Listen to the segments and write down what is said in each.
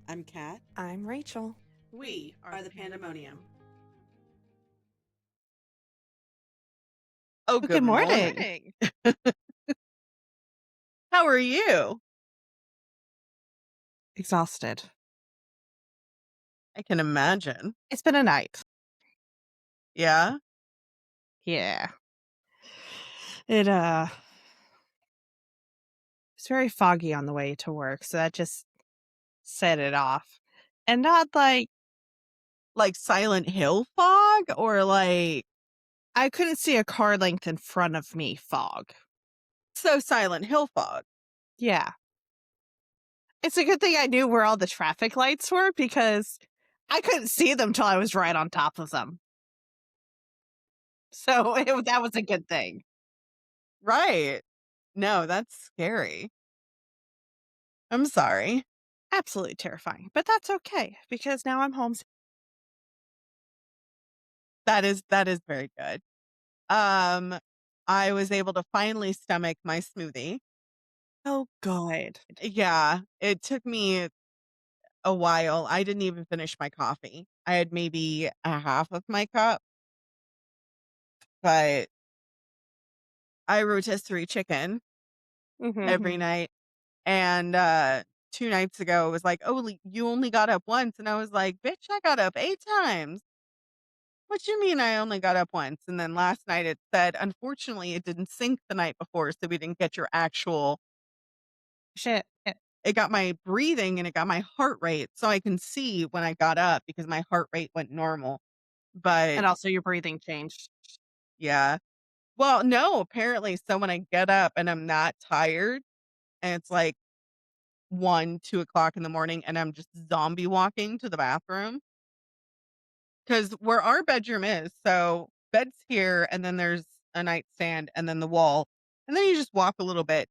I'm Kat. I'm Rachel. We are the Pandemonium. Oh, Good morning. How are you? Exhausted. I can imagine. It's been a night. Yeah? Yeah. It it's very foggy on the way to work, so that just set it off. And not like Like Silent Hill fog or like I couldn't see a car length in front of me fog. so Silent Hill fog? Yeah. It's a good thing I knew where all the traffic lights were because I couldn't see them till I was right on top of them. So that was a good thing. Right. No, that's scary. I'm sorry. Absolutely terrifying. But that's okay because now I'm home. That is very good. I was able to finally stomach my smoothie. Oh, good. Yeah, it took me a while. I didn't even finish my coffee. I had maybe a half of my cup, but I rotisserie chicken every Mhm. night. And 2 nights ago, it was like, "Oh, you only got up once." And I was like, "Bitch, I got up 8 times." "What you mean I only got up once?" And then last night it said, "Unfortunately, it didn't sync the night before, so we didn't get your actual." Shit. It got my breathing and it got my heart rate, so I can see when I got up because my heart rate went normal. But And also your breathing changed. yeah. Well, no, apparently, so when I get up and I'm not tired and it's like 1, 2 o'clock in the morning and I'm just zombie walking to the bathroom. Because where our bedroom is, so bed's here, and then there's a nightstand, and then the wall, and then you just walk a little bit,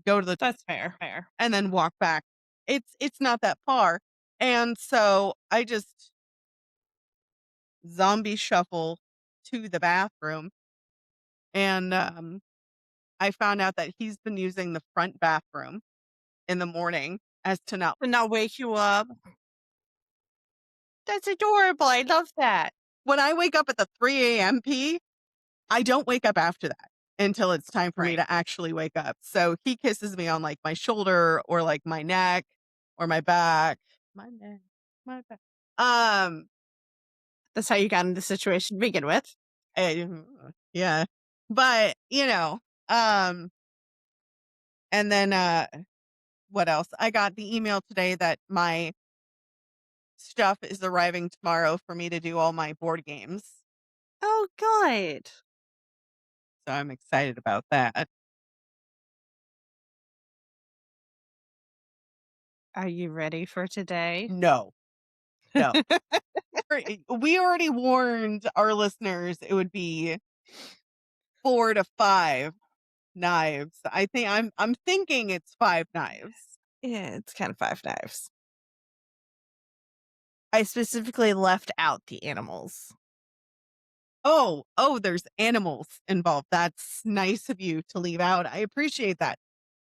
go to the That's fair. and then walk back. It's not that far, and so I just zombie shuffle to the bathroom, and, I found out that he's been using the front bathroom in the morning as to not. And not wake you up. That's adorable. I love that. When I wake up at the 3 a.m. I don't wake up after that until it's time for me Right. to actually wake up. So he kisses me on like my shoulder or like my neck or my back. My neck, my back. That's how you got in the situation to begin with. eh, yeah. But, um, and then what else? I got the email today that my stuff is arriving tomorrow for me to do all my board games. Oh, good. So I'm excited about that. Are you ready for today? No, no. We already warned our listeners it would be 4 to 5 knives. I'm thinking it's 5 knives. Yeah, it's kind of 5 knives. I specifically left out the animals. Oh, there's animals involved. That's nice of you to leave out. I appreciate that.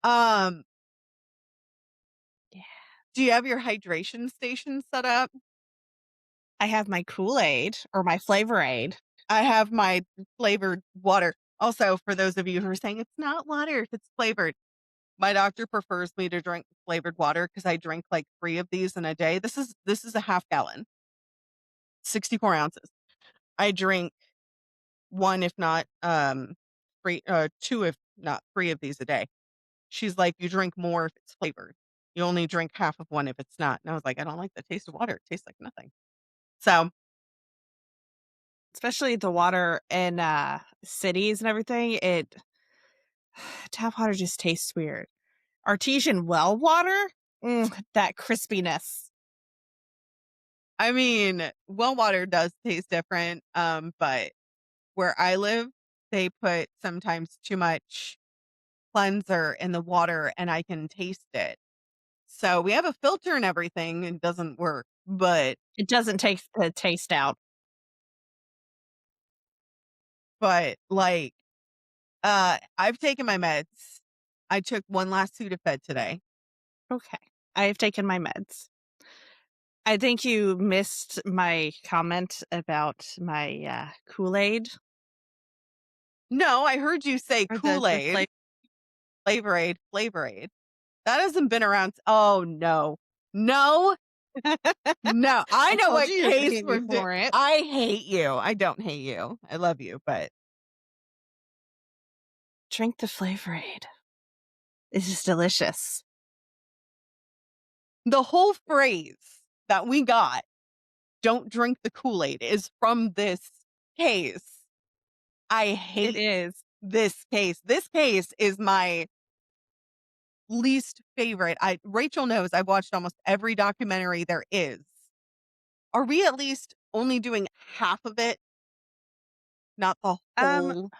Um, Yeah. do you have your hydration station set up? I have my Kool-Aid or my Flavor Aid. I have my flavored water. Also, for those of you who are saying it's not water if it's flavored, my doctor prefers me to drink flavored water because I drink like 3 of these in a day. This is a half gallon, 64 ounces. I drink 1 if not, 2 if not 3 of these a day. She's like, "You drink more if it's flavored. You only drink half of one if it's not." And I was like, "I don't like the taste of water. It tastes like nothing." So, Especially the water in cities and everything. Tap water just tastes weird. Artesian well water, that crispiness. I mean, well water does taste different, but where I live, they put sometimes too much cleanser in the water and I can taste it. So, we have a filter and everything, it doesn't work, It doesn't take the taste out. like, I've taken my meds. I took 1 last Sudafed today. Okay. I have taken my meds. I think you missed my comment about my Kool-Aid. No, I heard you say Or the Kool-Aid, Flavor Aid, Flavor Aid. That hasn't been around. Oh no, no, no. I know told what you you're gonna case hate me we're for it. I hate you. I don't hate you. I love you, but Drink the Flavor Aid. It's just delicious. the whole phrase that we got, "Don't drink the Kool-Aid," is from this case. I It hate is. this case. This case is my least favorite. Rachel knows I've watched almost every documentary there is. Are we at least only doing half of it? Not the Um, whole.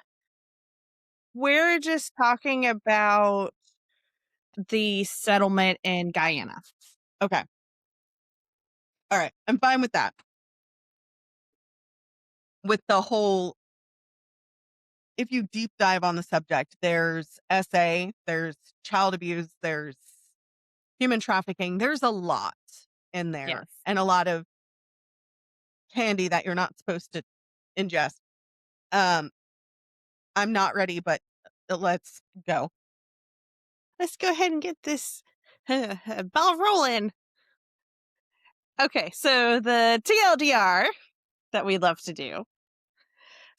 we're just talking about the settlement in Guyana. Okay. All right. I'm fine with that. With the whole, if you deep dive on the subject, there's SA, there's child abuse, there's human trafficking. There's a lot in there Yes. and a lot of candy that you're not supposed to ingest. I'm not ready, but let's go. Let's go ahead and get this ball rolling. Okay, so the TLDR that we love to do.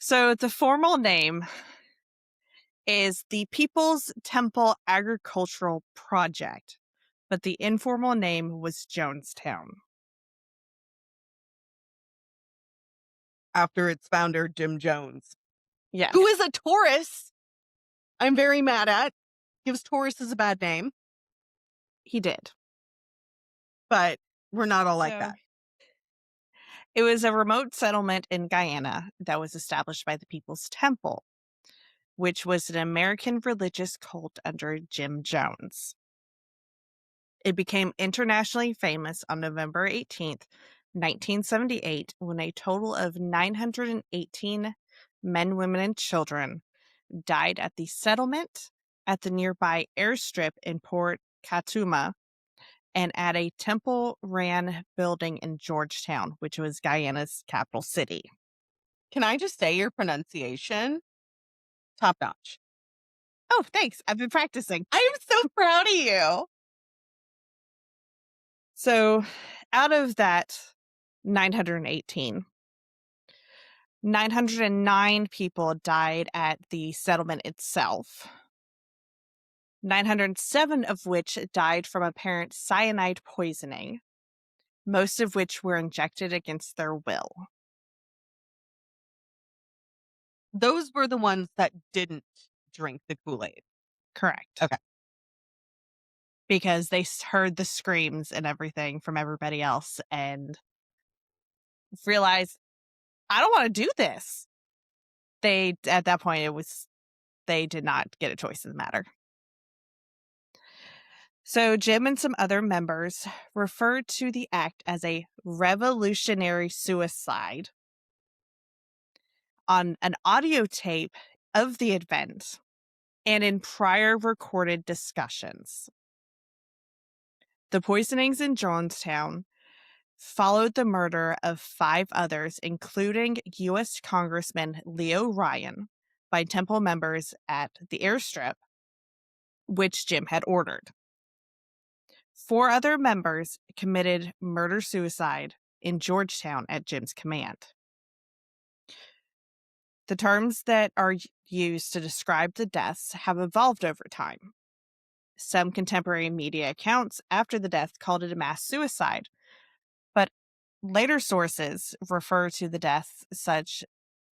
So the formal name is the People's Temple Agricultural Project, but the informal name was Jonestown. After its founder, Jim Jones, Yes. who is a Taurus. I'm very mad at. Gives Tauruses a bad name, He did. but we're not all like So, that. it was a remote settlement in Guyana that was established by the People's Temple, which was an American religious cult under Jim Jones. It became internationally famous on November 18th, 1978, when a total of 918 men, women, and children died at the settlement, at the nearby airstrip in Port Katuma, and at a temple-ran building in Georgetown, which was Guyana's capital city. Can I just say your pronunciation? Top notch. Oh, thanks. I've been practicing. I am so proud of you. So, out of that 918, 909 people died at the settlement itself. 907 of which died from apparent cyanide poisoning, most of which were injected against their will. Those were the ones that didn't drink the Kool-Aid. Correct. Okay. Because they heard the screams and everything from everybody else and realized, I don't want to do this. At that point, they did not get a choice in the matter. So Jim and some other members referred to the act as a revolutionary suicide on an audio tape of the event and in prior recorded discussions. The poisonings in Jonestown followed the murder of 5 others, including U.S. Congressman Leo Ryan, by temple members at the airstrip, which Jim had ordered. 4 other members committed murder-suicide in Georgetown at Jim's command. The terms that are used to describe the deaths have evolved over time. Some contemporary media accounts after the death called it a mass suicide, but later sources refer to the death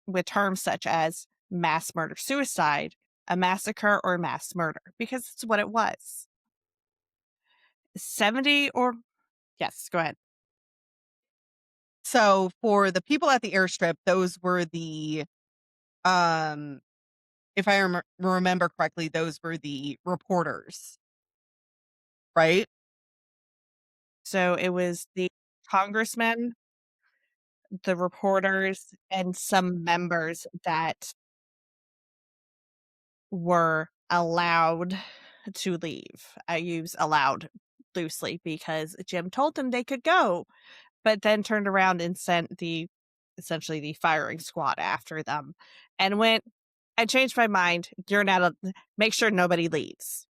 with terms such as mass murder-suicide, a massacre, or mass murder, because it's what it was. 70 or... Yes, go ahead. So for the people at the airstrip, those were the, if I remember correctly, those were the reporters, right? So it was the congressmen, the reporters, and some members that were allowed to leave. I use allowed loosely because Jim told them they could go, but then turned around and sent essentially the firing squad after them and went, I changed my mind. You're not make sure nobody leaves.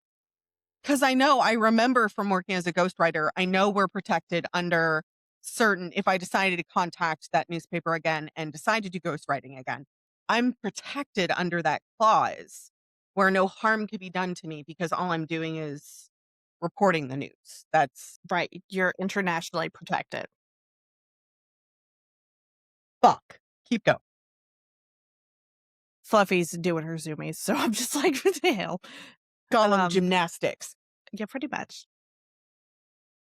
Because I remember from working as a ghostwriter, I know we're protected under certain, if I decided to contact that newspaper again and decide to do ghostwriting again, I'm protected under that clause where no harm could be done to me because all I'm doing is reporting the news. That's right. You're internationally protected. fuck. Keep going. Fluffy's doing her zoomies, so I'm just like, what the hell? Gollum gymnastics. Yeah, pretty much.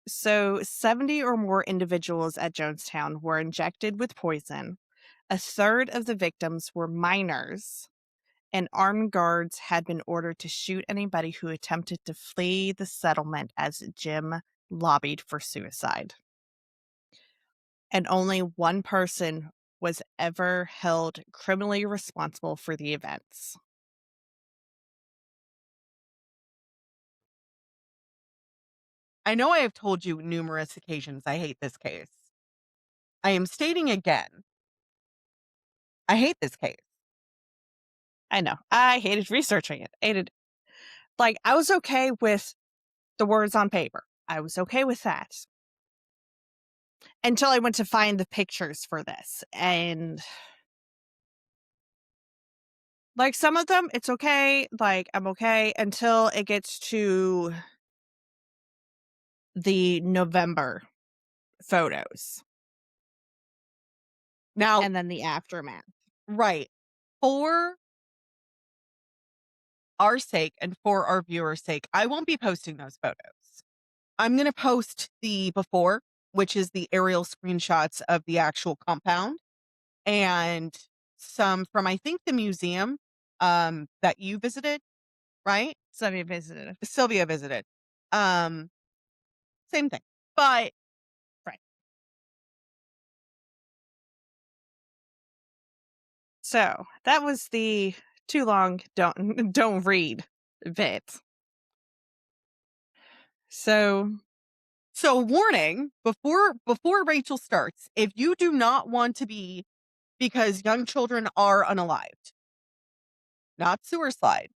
So 70 or more individuals at Jonestown were injected with poison. A third of the victims were minors, and armed guards had been ordered to shoot anybody who attempted to flee the settlement as Jim lobbied for suicide. And only one person was ever held criminally responsible for the events. I know I have told you numerous occasions I hate this case. I am stating again, I hate this case. I know. I hated researching it. I was okay with the words on paper. I was okay with that. Until I went to find the pictures for this. And some of them, it's okay. I'm okay until it gets to the November photos. Now, And then the aftermath. right. For our sake and for our viewers' sake, I won't be posting those photos. I'm going to post the before, which is the aerial screenshots of the actual compound, and some from, I think, the museum that you visited, right? Sylvia visited. Sylvia visited. Same thing. But Right. So that was the too long don't read bit. So warning, before Rachel starts, if you do not want to be, because young children are unalived, not sewer slide.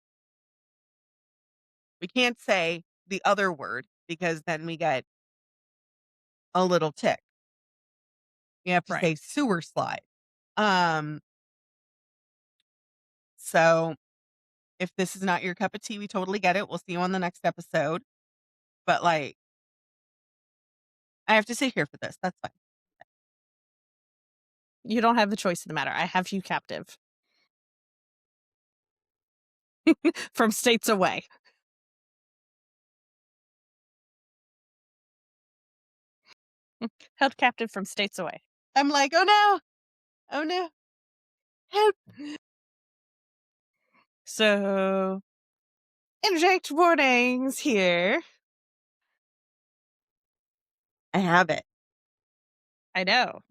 We can't say the other word because then we get a little tick. You have to say sewer slide. So if this is not your cup of tea, we totally get it. We'll see you on the next episode. But I have to sit here for this. That's fine. you don't have the choice in the matter. I have you captive. From states away. Held captive from states away. I'm like, oh no. Oh no. Help. So, interject warnings here. I have it. I know.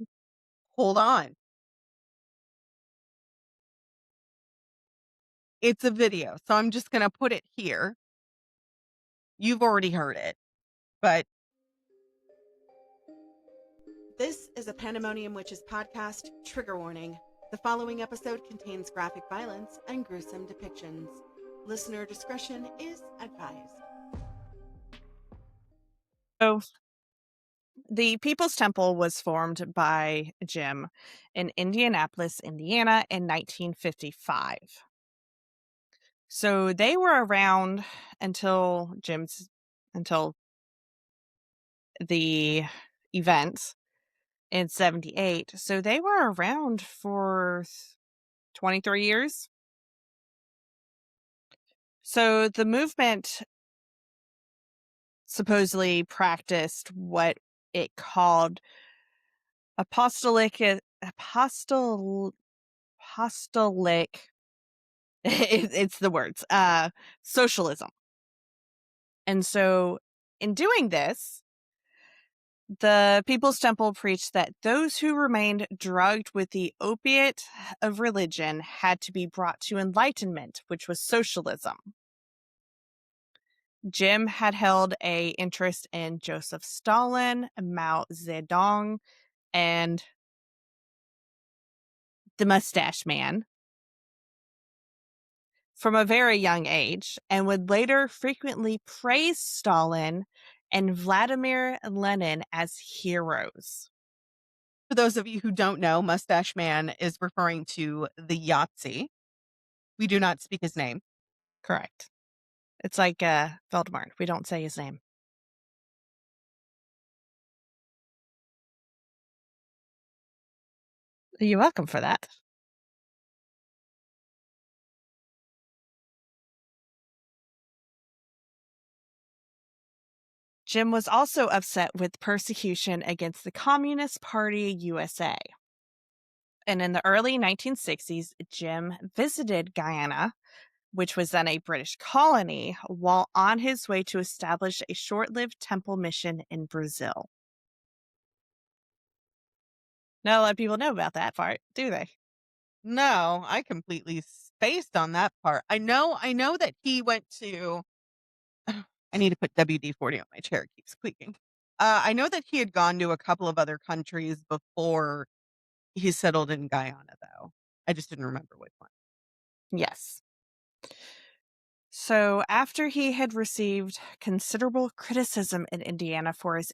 Hold on. It's a video, so I'm just going to put it here. You've already heard it, but This is a Pandemonium Witches podcast trigger warning. The following episode contains graphic violence and gruesome depictions. Listener discretion is advised. So, the People's Temple was formed by Jim in Indianapolis, Indiana in 1955. So they were around until the event in 78. So they were around for 23 years. So the movement supposedly practiced what it called apostolic it's the words socialism. And so in doing this, the People's Temple preached that those who remained drugged with the opiate of religion had to be brought to enlightenment, which was socialism. Jim had held a interest in Joseph Stalin, Mao Zedong, and the Mustache Man from a very young age, and would later frequently praise Stalin and Vladimir Lenin as heroes. For those of you who don't know, Mustache Man is referring to the Yahtzee. We do not speak his name. Correct. It's like Voldemort. We don't say his name. You're welcome for that. Jim was also upset with persecution against the Communist Party USA. And in the early 1960s, Jim visited Guyana, which was then a British colony, while on his way to establish a short-lived temple mission in Brazil. Not a lot of people know about that part, do they? No, I completely spaced on that part. I know that he went to I need to put WD-40 on my chair, it keeps squeaking. I know that he had gone to a couple of other countries before he settled in Guyana, though. I just didn't remember which one. Yes. So after he had received considerable criticism in Indiana for his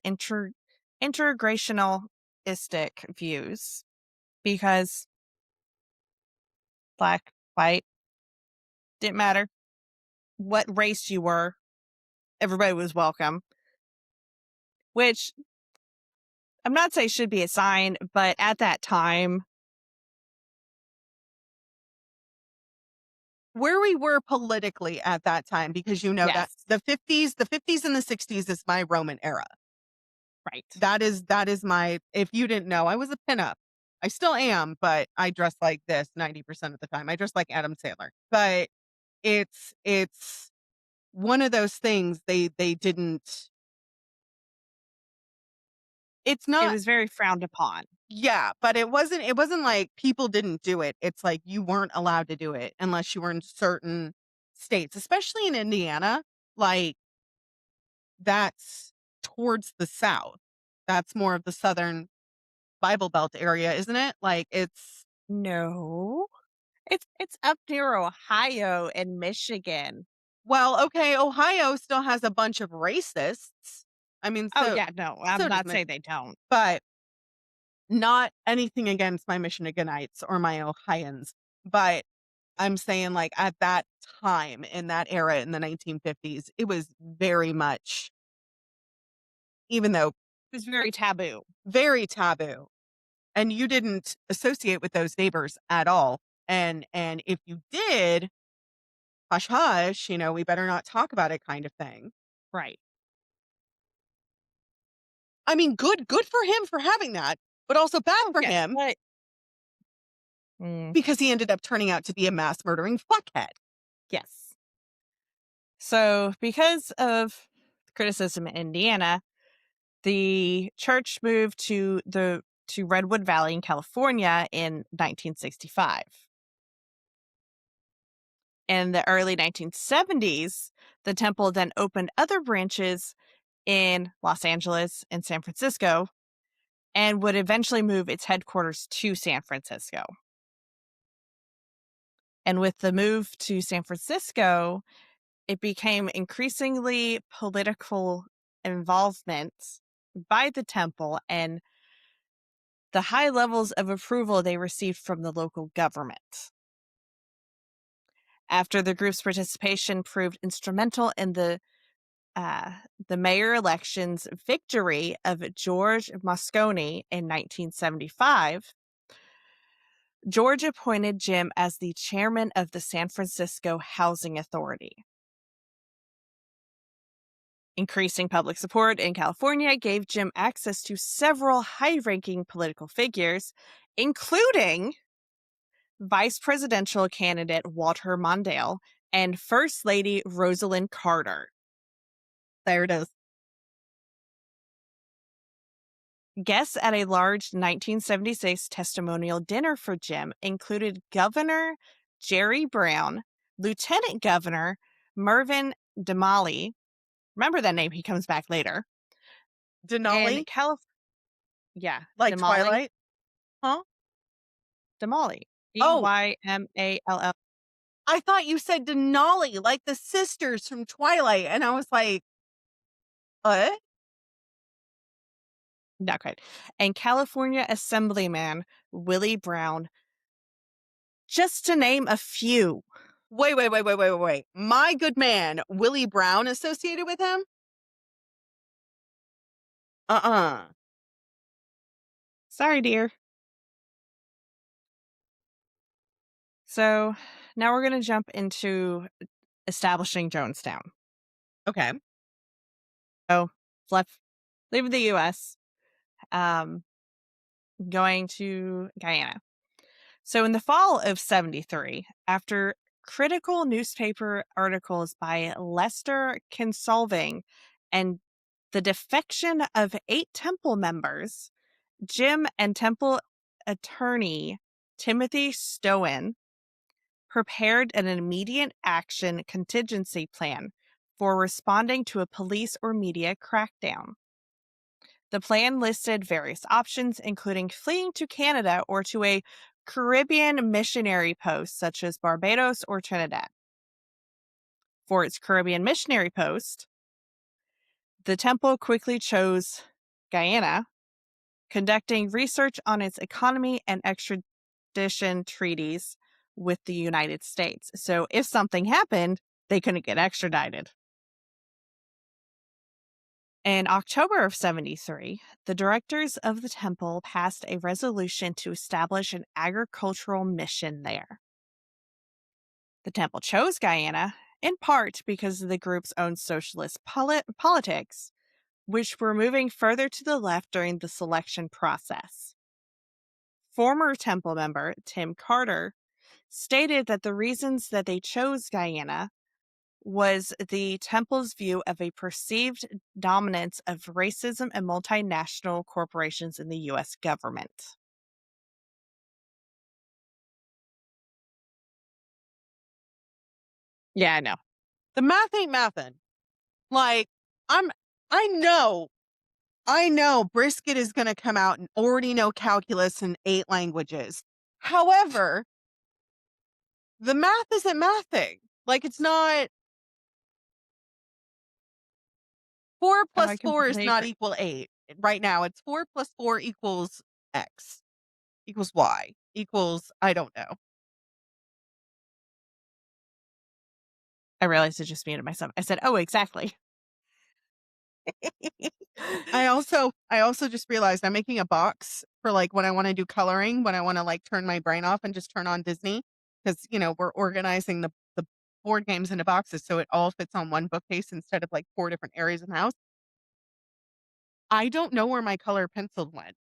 integrationalistic views, because black, white, didn't matter what race you were, everybody was welcome, which I'm not saying should be a sign, but at that time, Where we were politically at that time, because that yes, the 50s and the 60s is my Roman era. right. That is my, if you didn't know, I was a pinup. I still am, but I dress like this 90% of the time. I dress like Adam Sandler. But it's one of those things they didn't, it's It not, was very frowned upon. yeah, but it wasn't like people didn't do it. It's like you weren't allowed to do it unless you were in certain states, especially in Indiana. Like, that's towards the south. That's more of the southern Bible Belt area, isn't it? Like, it's, No. It's up near Ohio and Michigan. well, okay, Ohio still has a bunch of racists. I mean, Oh, so yeah, no, I'm so does not saying they don't. but not anything against my Michiganites or my Ohioans, but I'm saying, like, at that time, in that era, in the 1950s, it was very much, even though It was very taboo. very taboo, and you didn't associate with those neighbors at all, and if you did, hush hush, we better not talk about it kind of thing. Right. I mean, good for him for having that, but also bad for Yes, him but because he ended up turning out to be a mass murdering fuckhead. yes. So, because of criticism in Indiana, the church moved to Redwood Valley in California in 1965. In the early 1970s, the temple then opened other branches in Los Angeles and San Francisco, and would eventually move its headquarters to San Francisco. And with the move to San Francisco, it became increasingly political involvement by the temple and the high levels of approval they received from the local government. After the group's participation proved instrumental in the mayor election's victory of George Moscone in 1975, George appointed Jim as the chairman of the San Francisco Housing Authority. Increasing public support in California gave Jim access to several high-ranking political figures, including Vice presidential candidate Walter Mondale and First Lady Rosalind Carter. There it is. Guests at a large 1976 testimonial dinner for Jim included Governor Jerry Brown, Lieutenant Governor Mervyn Damali, remember that name. He comes back later. Denali? In yeah, Like Damali. Twilight? Huh? Damali. Oh, Dymall. I thought you said Denali, like the sisters from Twilight. And I was like, what? Not quite. And California Assemblyman Willie Brown, just to name a few. Wait. My good man, Willie Brown, associated with him? Uh-uh. Sorry, dear. So now we're going to jump into establishing Jonestown. Okay. So leaving the U.S., going to Guyana. So in the fall of 73, after critical newspaper articles by Lester Kinsolving and the defection of 8 temple members, Jim and temple attorney Timothy Stowen prepared an immediate action contingency plan for responding to a police or media crackdown. The plan listed various options, including fleeing to Canada or to a Caribbean missionary post such as Barbados or Trinidad. For its Caribbean missionary post, the temple quickly chose Guyana, conducting research on its economy and extradition treaties with the United States. So if something happened, they couldn't get extradited. In October of 73, the directors of the temple passed a resolution to establish an agricultural mission there. The temple chose Guyana in part because of the group's own socialist politics, which were moving further to the left during the selection process. Former temple member Tim Carter stated that the reasons that they chose Guyana was the temple's view of a perceived dominance of racism and multinational corporations in the U.S. government. Yeah, I know. The math ain't mathin'. Like, I know Brisket is going to come out and already know calculus in 8 languages. However, the math isn't mathing. Like, it's not 4 Oh, plus I 4 is completely not agree. equal 8. Right now, it's 4 plus 4 equals X, equals Y, equals, I don't know. I realized I just muted myself. I said, oh, exactly. I also just realized I'm making a box for like when I want to do coloring, when I want to like turn my brain off and just turn on Disney, because we're organizing the board games into boxes so it all fits on one bookcase instead of like 4 different areas in the house. I don't know where my color pencil went.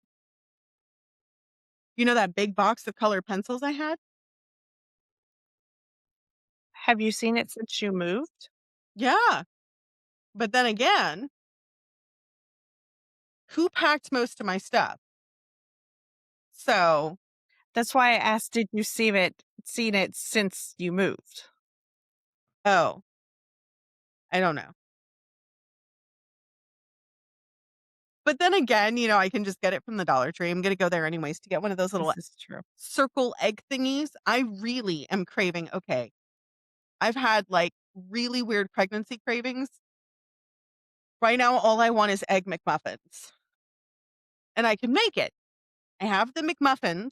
You know that big box of color pencils I had? Have you seen it since you moved? Yeah. But then again, who packed most of my stuff? So, That's why I asked, did you seen it since you moved? oh, I don't know. But then again, I can just get it from the Dollar Tree. I'm gonna go there anyways to get one of those little This is true. circle egg thingies. I really am craving. Okay. I've had like really weird pregnancy cravings. Right now, all I want is egg McMuffins. And I can make it. I have the McMuffins.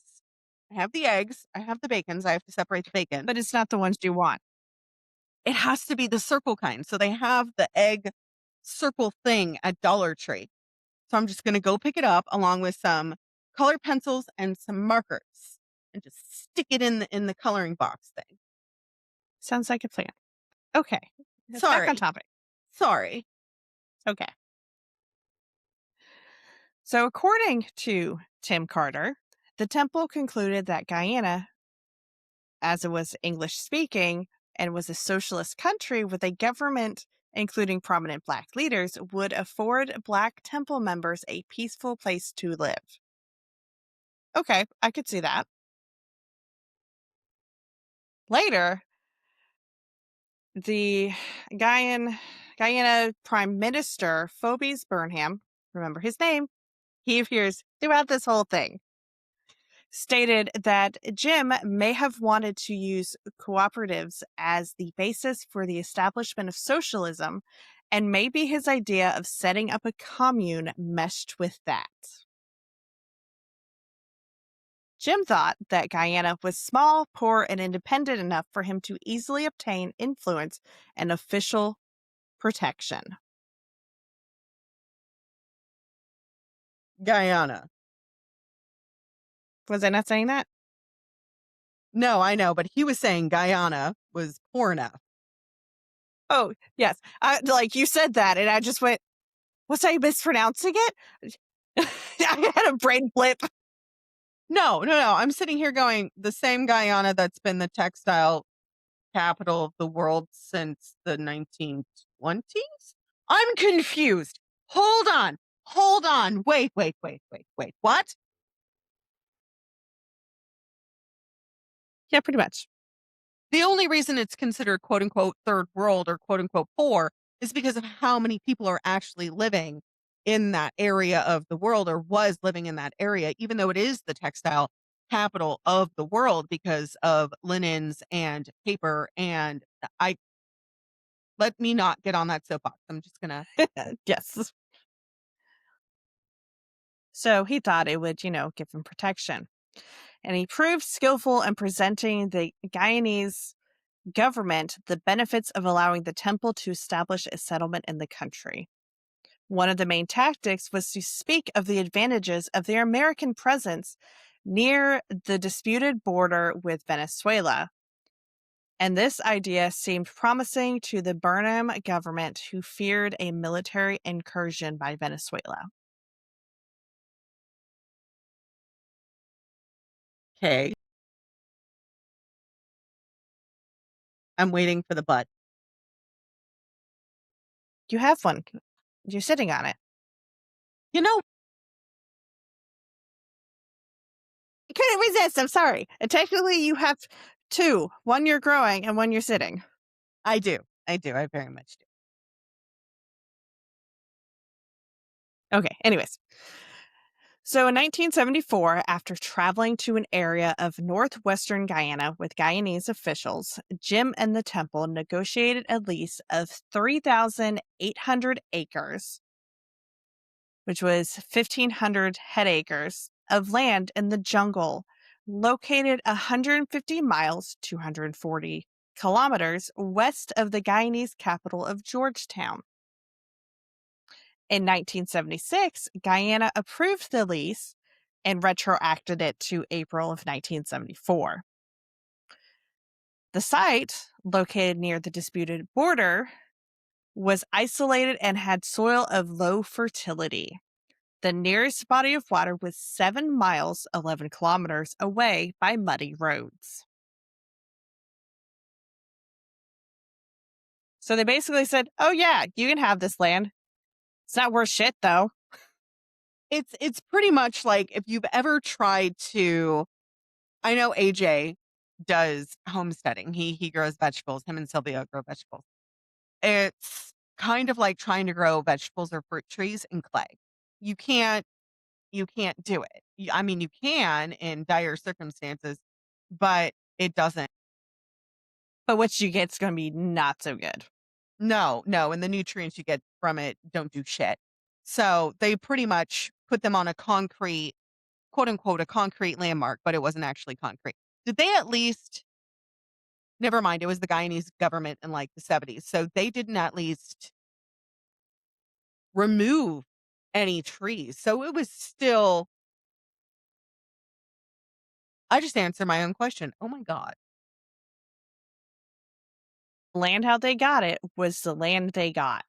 I have the eggs. I have the bacons. I have to separate the bacon. But it's not the ones you want. It has to be the circle kind. So they have the egg circle thing at Dollar Tree. So I'm just going to go pick it up along with some color pencils and some markers and just stick it in the coloring box thing. Sounds like a plan. Okay. Back on topic. Sorry. Okay. So according to Tim Carter, the temple concluded that Guyana, as it was English speaking and was a socialist country with a government including prominent Black leaders, would afford Black temple members a peaceful place to live. Okay, I could see that. Later, the Guyana Guyana Prime Minister Phoebes Burnham, remember his name, he appears throughout this whole thing, stated that Jim may have wanted to use cooperatives as the basis for the establishment of socialism, and maybe his idea of setting up a commune meshed with that. Jim thought that Guyana was small, poor, and independent enough for him to easily obtain influence and official protection. Guyana. Was I not saying that? No, I know, but he was saying Guyana was poor enough. Oh, yes. Like you said that, and I just went, was I mispronouncing it? I had a brain blip. No. I'm sitting here going, the same Guyana that's been the textile capital of the world since the 1920s? I'm confused. Hold on. Wait. What? Yeah, pretty much. The only reason it's considered quote unquote third world or quote unquote poor is because of how many people are actually living in that area of the world or was living in that area, even though it is the textile capital of the world because of linens and paper. And let me not get on that soapbox. I'm just gonna. Yes. So he thought it would, give him protection. And he proved skillful in presenting the Guyanese government the benefits of allowing the temple to establish a settlement in the country. One of the main tactics was to speak of the advantages of their American presence near the disputed border with Venezuela. And this idea seemed promising to the Burnham government, who feared a military incursion by Venezuela. Okay. I'm waiting for the but. You have one. You're sitting on it. You know, I couldn't resist. I'm sorry. And technically, you have two. One you're growing and one you're sitting. I do. I very much do. Okay, anyways. So in 1974, after traveling to an area of northwestern Guyana with Guyanese officials, Jim and the temple negotiated a lease of 3,800 acres, which was 1,500 head acres, of land in the jungle, located 150 miles, 240 kilometers west of the Guyanese capital of Georgetown. In 1976, Guyana approved the lease and retroacted it to April of 1974. The site, located near the disputed border, was isolated and had soil of low fertility. The nearest body of water was 7 miles, 11 kilometers away by muddy roads. So they basically said, oh yeah, you can have this land. It's not worth shit though. It's pretty much like if you've ever tried to, I know AJ does homesteading. He grows vegetables. Him and Sylvia grow vegetables. It's kind of like trying to grow vegetables or fruit trees in clay. You can't do it. I mean, you can in dire circumstances, but it doesn't. But what you get's going to be not so good. No, and the nutrients you get from it don't do shit. So they pretty much put them on a concrete, quote unquote, a concrete landmark, but it wasn't actually concrete. Did they at least, never mind, it was the Guyanese government in like the 70s. So they didn't at least remove any trees. So it was still, I just answered my own question. Oh my God. Land how they got it was the land they got.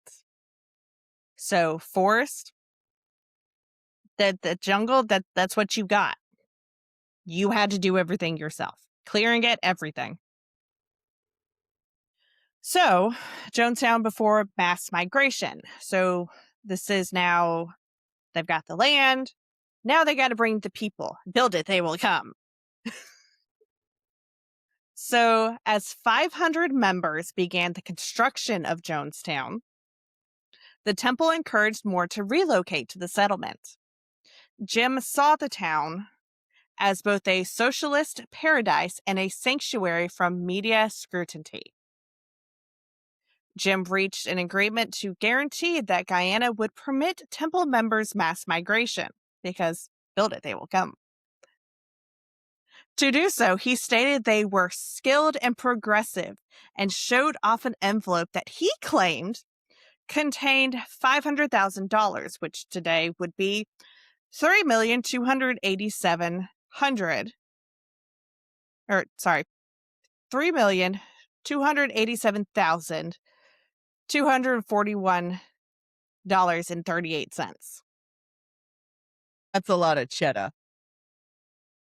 So forest, the jungle, that's what you got. You had to do everything yourself. Clearing it, everything. So, Jonestown before mass migration. So this is now, they've got the land. Now they got to bring the people. Build it, they will come. So, as 500 members began the construction of Jonestown, The temple encouraged more to relocate to the settlement. Jim saw the town as both a socialist paradise and a sanctuary from media scrutiny. Jim reached an agreement to guarantee that Guyana would permit temple members' mass migration, because build it, they will come. To do so, he stated they were skilled and progressive and showed off an envelope that he claimed contained $500,000, which today would be $3,287,241.38. That's a lot of cheddar.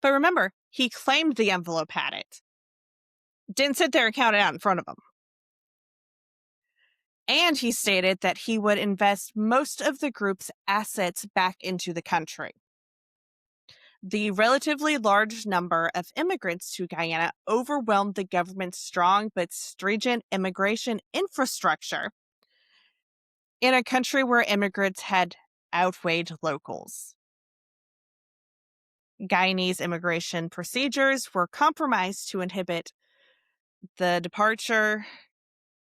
But remember, he claimed the envelope had it. Didn't sit there and count it out in front of him. And he stated that he would invest most of the group's assets back into the country. The relatively large number of immigrants to Guyana overwhelmed the government's strong but stringent immigration infrastructure in a country where immigrants had outweighed locals. Guyanese immigration procedures were compromised to inhibit the departure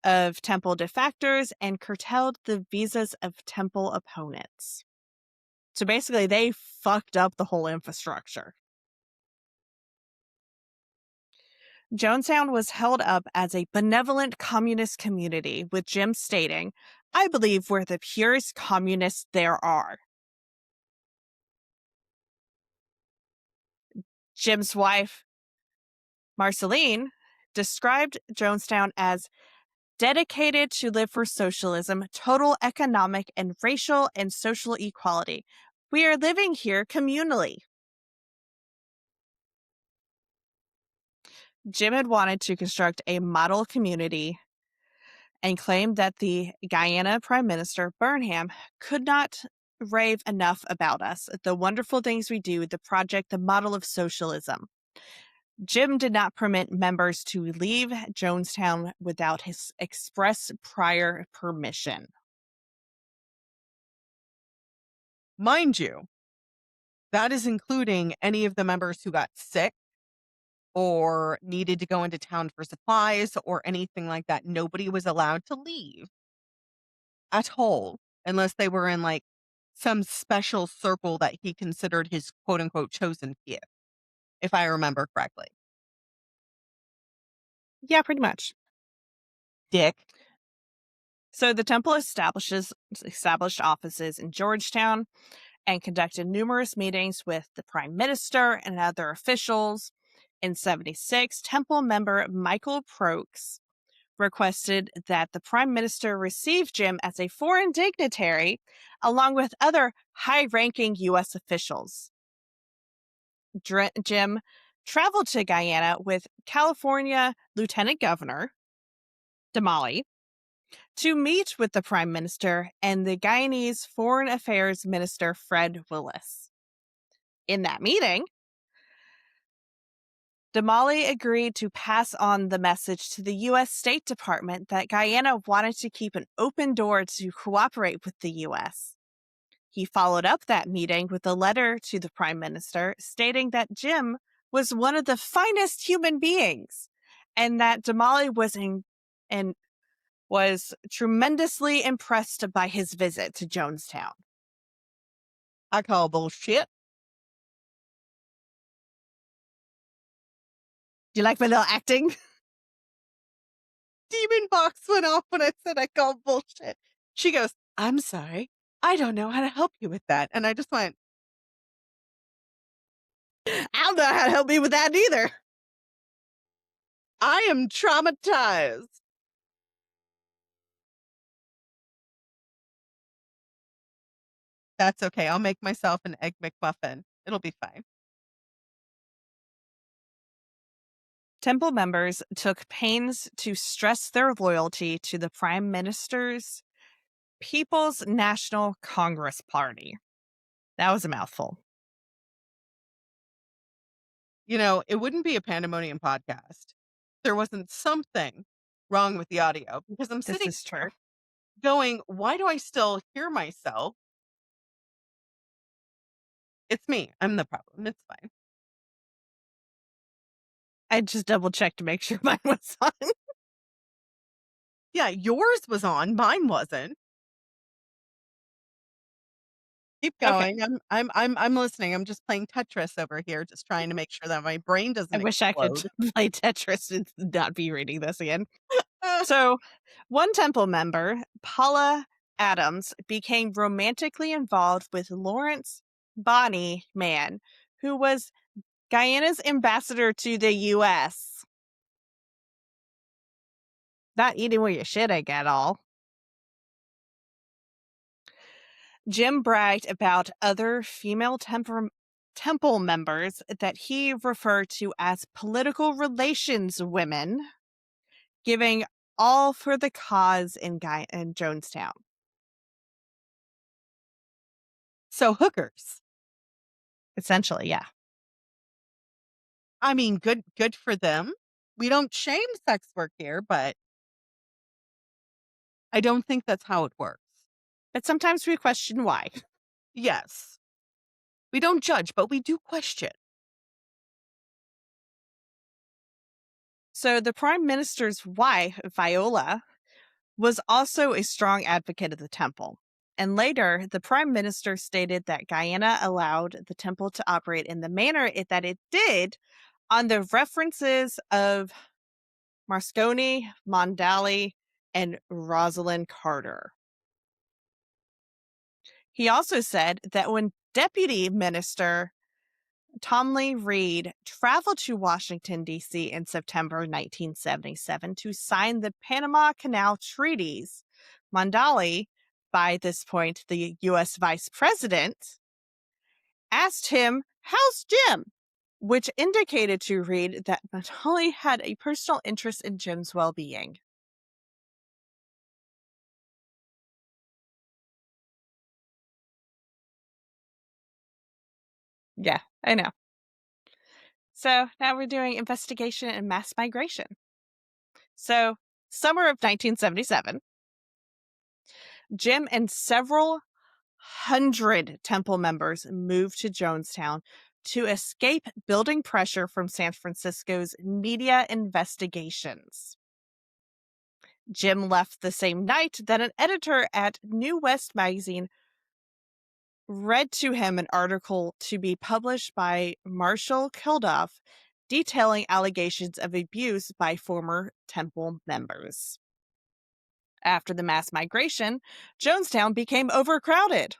of temple defectors and curtailed the visas of temple opponents. So basically, they fucked up the whole infrastructure. Jonestown was held up as a benevolent communist community, with Jim stating, "I believe we're the purest communists there are." Jim's wife, Marceline, described Jonestown as dedicated to live for socialism, total economic and racial and social equality. We are living here communally. Jim had wanted to construct a model community and claimed that the Guyana Prime Minister, Burnham, could not rave enough about us, the wonderful things we do, the project, the model of socialism. Jim did not permit members to leave Jonestown without his express prior permission. Mind you, that is including any of the members who got sick or needed to go into town for supplies or anything like that. Nobody was allowed to leave at all unless they were in like some special circle that he considered his quote unquote chosen few, if I remember correctly. Yeah, pretty much. Dick. So the temple established offices in Georgetown and conducted numerous meetings with the prime minister and other officials. In 1976, temple member Michael Prokes requested that the prime minister receive Jim as a foreign dignitary along with other high-ranking U.S. officials. Jim traveled to Guyana with California Lieutenant Governor Damali to meet with the prime minister and the Guyanese Foreign Affairs Minister Fred Willis. In that meeting, Damali agreed to pass on the message to the U.S. State Department that Guyana wanted to keep an open door to cooperate with the U.S. He followed up that meeting with a letter to the Prime Minister stating that Jim was one of the finest human beings and that Damali was tremendously impressed by his visit to Jonestown. I call bullshit. Do you like my little acting? Demon box went off when I said I call bullshit. She goes, "I'm sorry. I don't know how to help you with that." And I just went, I don't know how to help you with that either. I am traumatized. That's okay. I'll make myself an egg McMuffin. It'll be fine. Temple members took pains to stress their loyalty to the Prime Minister's People's National Congress Party. That was a mouthful. You know, it wouldn't be a Pandemonium podcast. There wasn't something wrong with the audio because I'm This sitting is true. here going, why do I still hear myself? It's me. I'm the problem. It's fine. I just double checked to make sure mine was on. Yeah, yours was on. Mine wasn't. Keep Okay. going. I'm listening. I'm just playing Tetris over here, just trying to make sure that my brain I doesn't wish I could explode. play Tetris and not be reading this again. So, one temple member, Paula Adams, became romantically involved with Lawrence Bonnie Man, who was Guyana's ambassador to the U.S. Not eating where you shit, I get all. Jim bragged about other female temple members that he referred to as political relations women, giving all for the cause in Jonestown. So hookers. Essentially, yeah. I mean, good for them. We don't shame sex work here, but I don't think that's how it works. But sometimes we question why. Yes. We don't judge, but we do question. So the prime minister's wife, Viola, was also a strong advocate of the temple. And later, the prime minister stated that Guyana allowed the temple to operate in the manner that it did on the references of Moscone, Mondali, and Rosalind Carter. He also said that when Deputy Minister Tomley Reed traveled to Washington, D.C. in September 1977 to sign the Panama Canal Treaties, Mondali, by this point the U.S. Vice President, asked him, "How's Jim?" which indicated to Reed that Mondali had a personal interest in Jim's well-being. Yeah, I know. So now we're doing investigation and mass migration. So, summer of 1977, Jim and several hundred temple members moved to Jonestown to escape building pressure from San Francisco's media investigations. Jim left the same night that an editor at New West magazine read to him an article to be published by Marshall Kilduff detailing allegations of abuse by former temple members. After the mass migration, Jonestown became overcrowded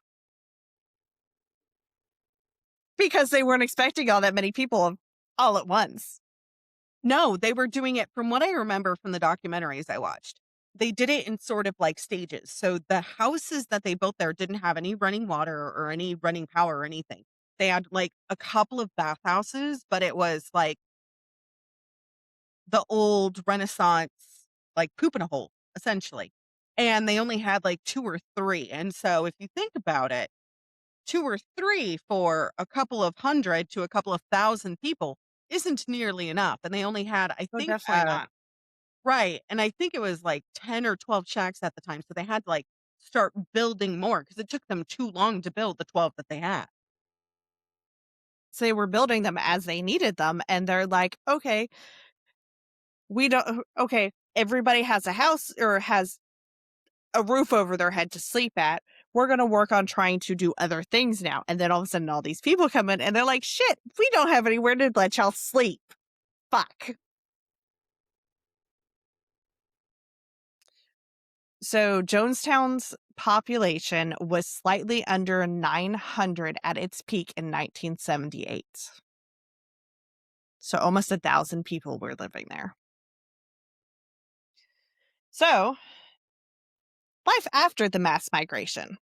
because they weren't expecting all that many people all at once. No, they were doing it from what I remember from the documentaries I watched. They did it in sort of like stages. So the houses that they built there didn't have any running water or any running power or anything. They had like a couple of bathhouses, but it was like the old Renaissance, like poop in a hole, essentially. And they only had like 2 or 3. And so if you think about it, 2 or 3 for a couple of hundred to a couple of thousand people isn't nearly enough. And they only had, I Oh, think, definitely not. right. And I think it was like 10 or 12 shacks at the time. So they had to like start building more because it took them too long to build the 12 that they had. So they were building them as they needed them. And they're like, okay, everybody has a house or has a roof over their head to sleep at. We're going to work on trying to do other things now. And then all of a sudden, all these people come in and they're like, shit, we don't have anywhere to let y'all sleep. Fuck. So Jonestown's population was slightly under 900 at its peak in 1978. So almost 1,000 people were living there. So, life after the mass migration.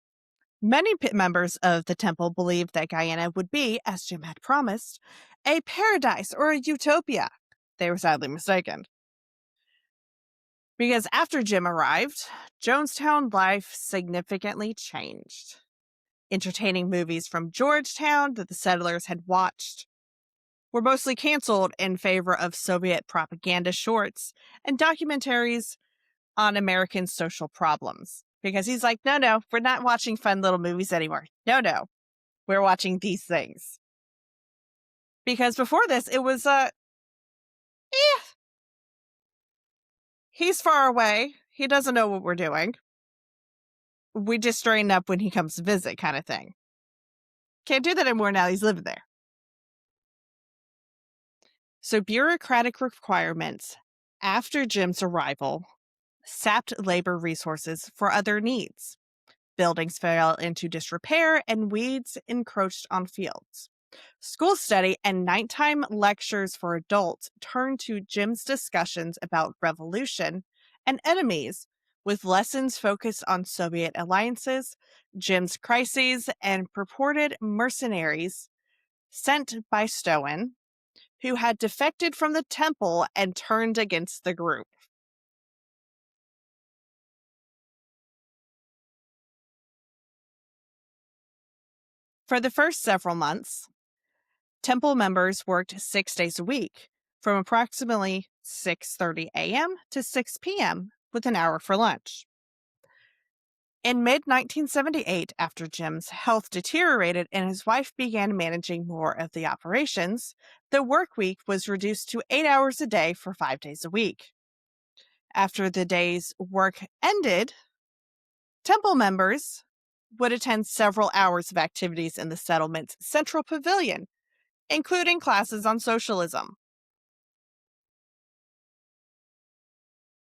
Many members of the temple believed that Guyana would be, as Jim had promised, a paradise or a utopia. They were sadly mistaken. Because after Jim arrived, Jonestown life significantly changed. Entertaining movies from Georgetown that the settlers had watched were mostly canceled in favor of Soviet propaganda shorts and documentaries on American social problems. because he's like, no, we're not watching fun little movies anymore. No, we're watching these things. Because before this, it was, he's far away. He doesn't know what we're doing. We just straighten up when he comes to visit kind of thing. Can't do that anymore now he's living there. So bureaucratic requirements after Jim's arrival sapped labor resources for other needs. Buildings fell into disrepair and weeds encroached on fields. School study and nighttime lectures for adults turned to Jim's discussions about revolution and enemies, with lessons focused on Soviet alliances, Jim's crises, and purported mercenaries sent by S2E2, who had defected from the temple and turned against the group. For the first several months, temple members worked 6 days a week, from approximately 6:30 a.m. to 6 p.m., with an hour for lunch. In mid-1978, after Jim's health deteriorated and his wife began managing more of the operations, the work week was reduced to 8 hours a day for 5 days a week. After the day's work ended, temple members would attend several hours of activities in the settlement's central pavilion, including classes on socialism.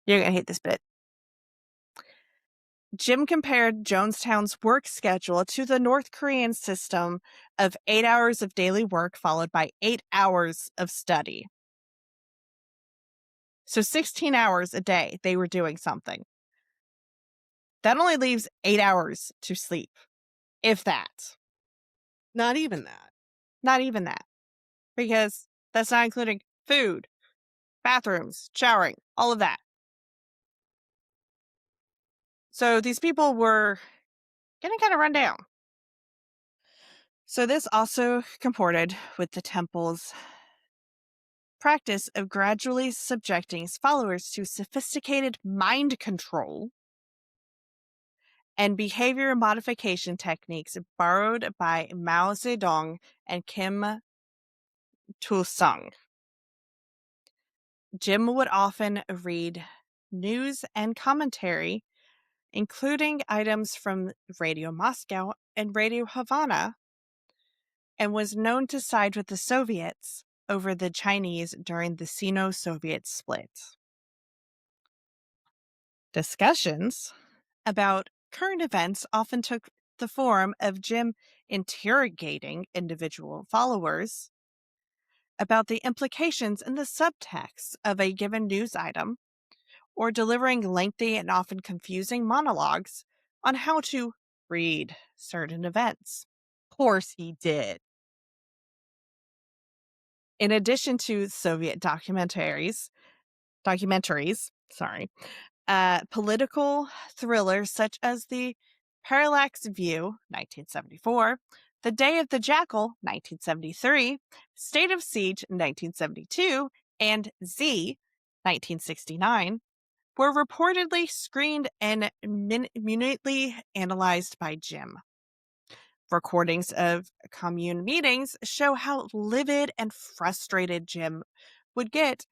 You're going to hate this bit. Jim compared Jonestown's work schedule to the North Korean system of 8 hours of daily work followed by 8 hours of study. So 16 hours a day they were doing something. That only leaves 8 hours to sleep, if that. Not even that. Not even that. Because that's not including food, bathrooms, showering, all of that. So these people were getting kind of run down. So this also comported with the temple's practice of gradually subjecting its followers to sophisticated mind control and behavior modification techniques borrowed by Mao Zedong and Kim Il-sung. Jim would often read news and commentary, including items from Radio Moscow and Radio Havana, and was known to side with the Soviets over the Chinese during the Sino-Soviet split. Discussions about current events often took the form of Jim interrogating individual followers about the implications and the subtext of a given news item, or delivering lengthy and often confusing monologues on how to read certain events. Of course he did. In addition to Soviet documentaries, political thrillers such as The Parallax View, 1974, The Day of the Jackal, 1973, State of Siege, 1972, and Z, 1969, were reportedly screened and minutely analyzed by Jim. Recordings of commune meetings show how livid and frustrated Jim would get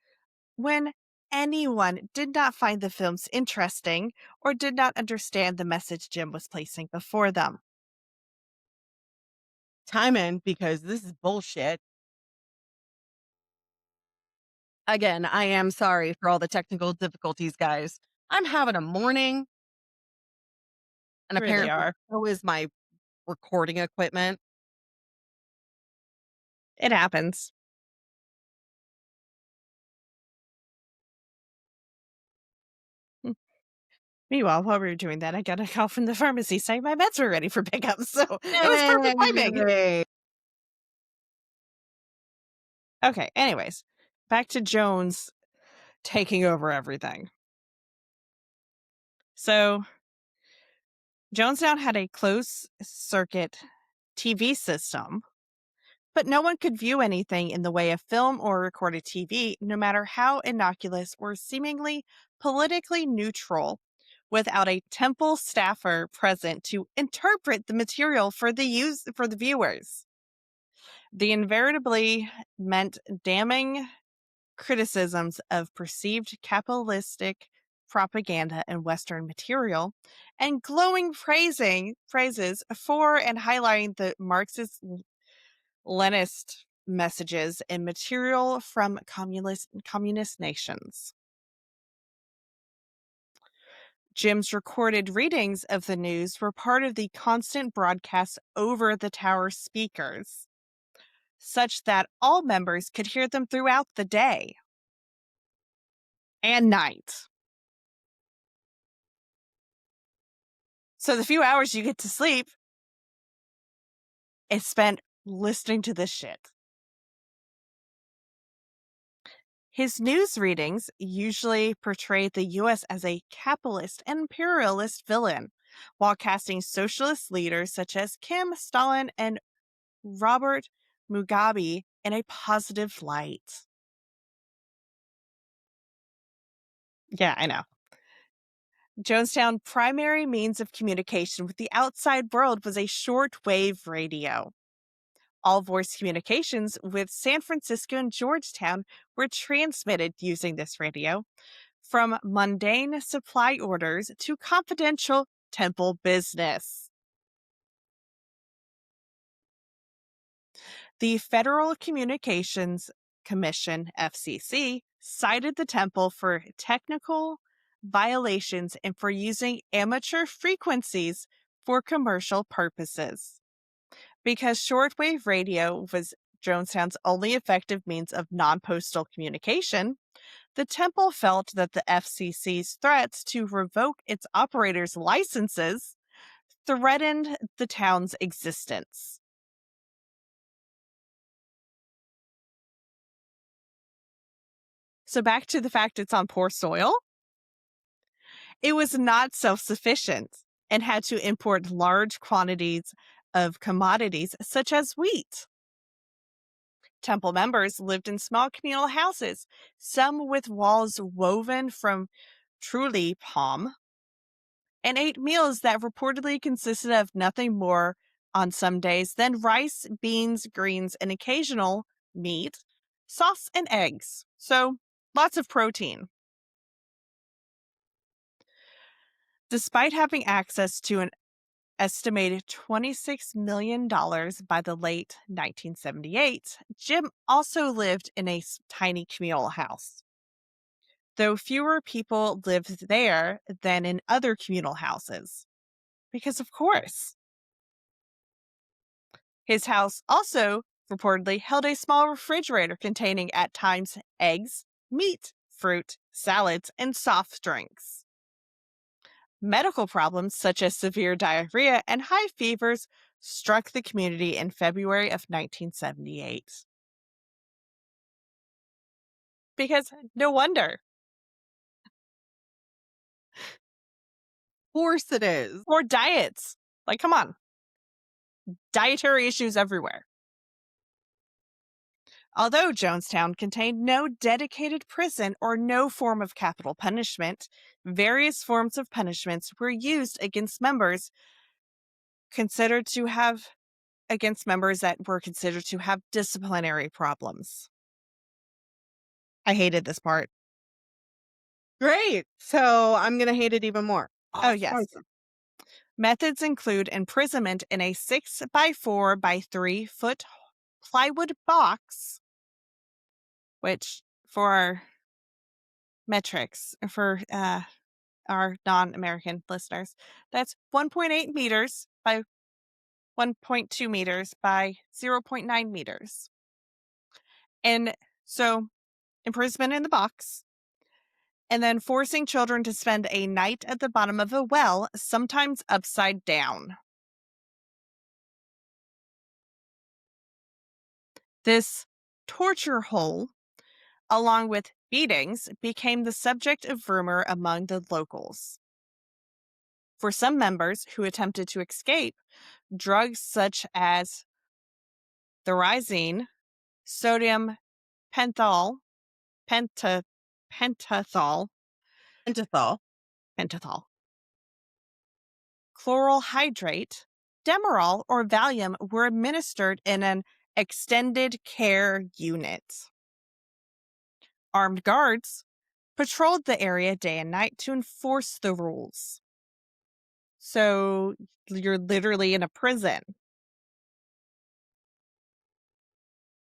when anyone did not find the films interesting or did not understand the message Jim was placing before them. Time in, because this is bullshit. Again, I am sorry for all the technical difficulties, guys. I'm having a morning. And Really apparently are. so is my recording equipment. It happens. Meanwhile, while we were doing that, I got a call from the pharmacy saying my meds were ready for pickup, so it was perfect timing. Yay. Okay, anyways, back to Jones taking over everything. So, Jonestown had a closed-circuit TV system, but no one could view anything in the way of film or recorded TV, no matter how innocuous or seemingly politically neutral without a temple staffer present to interpret the material for the viewers. The invariably meant damning criticisms of perceived capitalistic propaganda in Western material, and glowing phrases for and highlighting the Marxist Leninist messages in material from communist nations. Jim's recorded readings of the news were part of the constant broadcast over the tower speakers, such that all members could hear them throughout the day and night. So the few hours you get to sleep is spent listening to this shit. His news readings usually portrayed the U.S. as a capitalist and imperialist villain, while casting socialist leaders such as Kim, Stalin, and Robert Mugabe in a positive light. Yeah, I know. Jonestown's primary means of communication with the outside world was a shortwave radio. All voice communications with San Francisco and Georgetown were transmitted using this radio, from mundane supply orders to confidential temple business. The Federal Communications Commission, FCC, cited the temple for technical violations and for using amateur frequencies for commercial purposes. Because shortwave radio was Jonestown's only effective means of non-postal communication, the temple felt that the FCC's threats to revoke its operators' licenses threatened the town's existence. So back to the fact it's on poor soil. It was not self-sufficient and had to import large quantities of commodities such as wheat. Temple members lived in small communal houses, some with walls woven from truly palm, and ate meals that reportedly consisted of nothing more on some days than rice, beans, greens, and occasional meat, sauce, and eggs. So lots of protein. Despite having access to an estimated $26 million by the late 1978, Jim also lived in a tiny communal house, though fewer people lived there than in other communal houses. Because, of course, his house also reportedly held a small refrigerator containing, at times, eggs, meat, fruit, salads, and soft drinks. Medical problems such as severe diarrhea and high fevers struck the community in February of 1978. Because no wonder. Of course it is. More diets. Like, come on. Dietary issues everywhere. Although Jonestown contained no dedicated prison or no form of capital punishment, various forms of punishments were used against members that were considered to have disciplinary problems. I hated this part. Great. So I'm going to hate it even more. Oh, yes. Awesome. Methods include imprisonment in a 6 by 4 by 3 foot plywood box, which for our metrics, for our non-American listeners, that's 1.8 meters by 1.2 meters by 0.9 meters. And so imprisonment in the box, and then forcing children to spend a night at the bottom of a well, sometimes upside down. This torture hole, along with beatings, became the subject of rumor among the locals. For some members who attempted to escape, drugs such as therazine, sodium pentothal, pentothal, chloral hydrate, Demerol, or Valium were administered in an extended care unit. Armed guards patrolled the area day and night to enforce the rules. So you're literally in a prison.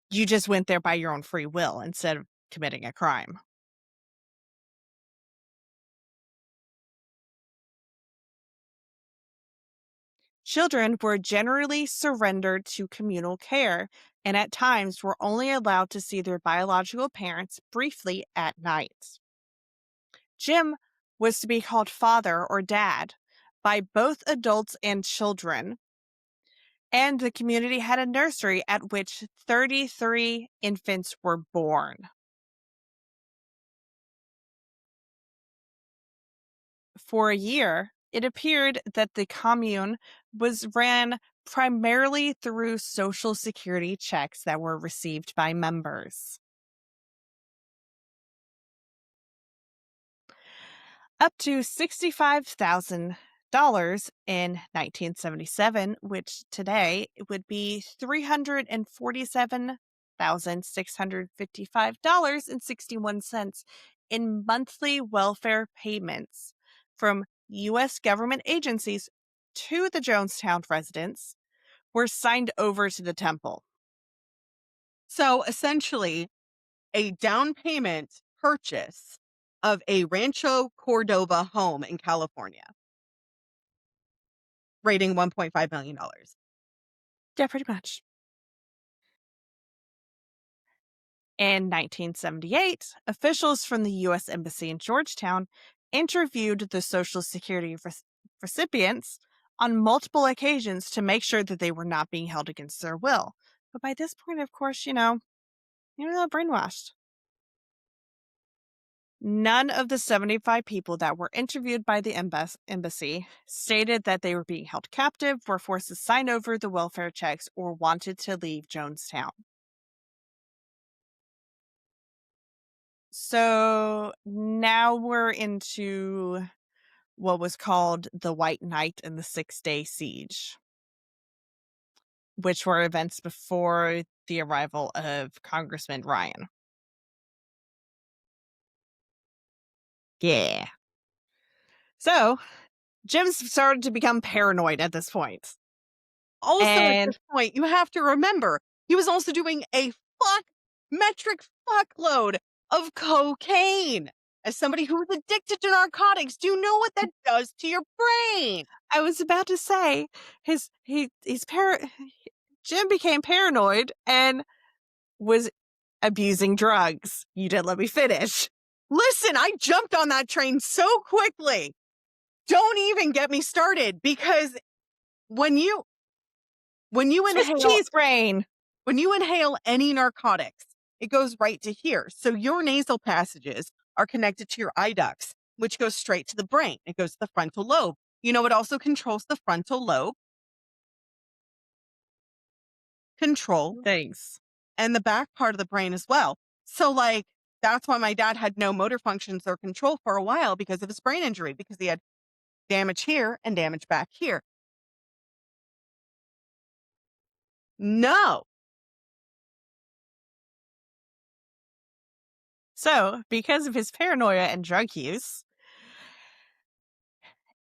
You just went there by your own free will instead of committing a crime. Children were generally surrendered to communal care and at times were only allowed to see their biological parents briefly at night. Jim was to be called father or dad by both adults and children, and the community had a nursery at which 33 infants were born. For a year, it appeared that the commune was ran primarily through Social Security checks that were received by members. Up to $65,000 in 1977, which today would be $347,655.61 in monthly welfare payments from U.S. government agencies to the Jonestown residents were signed over to the temple. So essentially, a down payment purchase of a Rancho Cordova home in California, rating $1.5 million. Yeah, pretty much. In 1978, officials from the U.S. Embassy in Georgetown interviewed the Social Security recipients on multiple occasions to make sure that they were not being held against their will. But by this point, of course, you're brainwashed. None of the 75 people that were interviewed by the embassy stated that they were being held captive, were forced to sign over the welfare checks, or wanted to leave Jonestown. So now we're into what was called the White Night and the 6-Day Siege, which were events before the arrival of Congressman Ryan. Yeah. So Jim started to become paranoid at this point. Also, at this point, you have to remember, he was also doing a metric fuckload of cocaine. As somebody who's addicted to narcotics, do you know what that does to your brain? I was about to say, Jim became paranoid and was abusing drugs. You didn't let me finish. Listen, I jumped on that train so quickly. Don't even get me started, because when you inhale cheese brain, when you inhale any narcotics, it goes right to here. So your nasal passages are connected to your eye ducts, which goes straight to the brain. It goes to the frontal lobe. You know what also controls the frontal lobe? Control. Thanks. And the back part of the brain as well. So, that's why my dad had no motor functions or control for a while, because of his brain injury, because he had damage here and damage back here. No. So, because of his paranoia and drug use,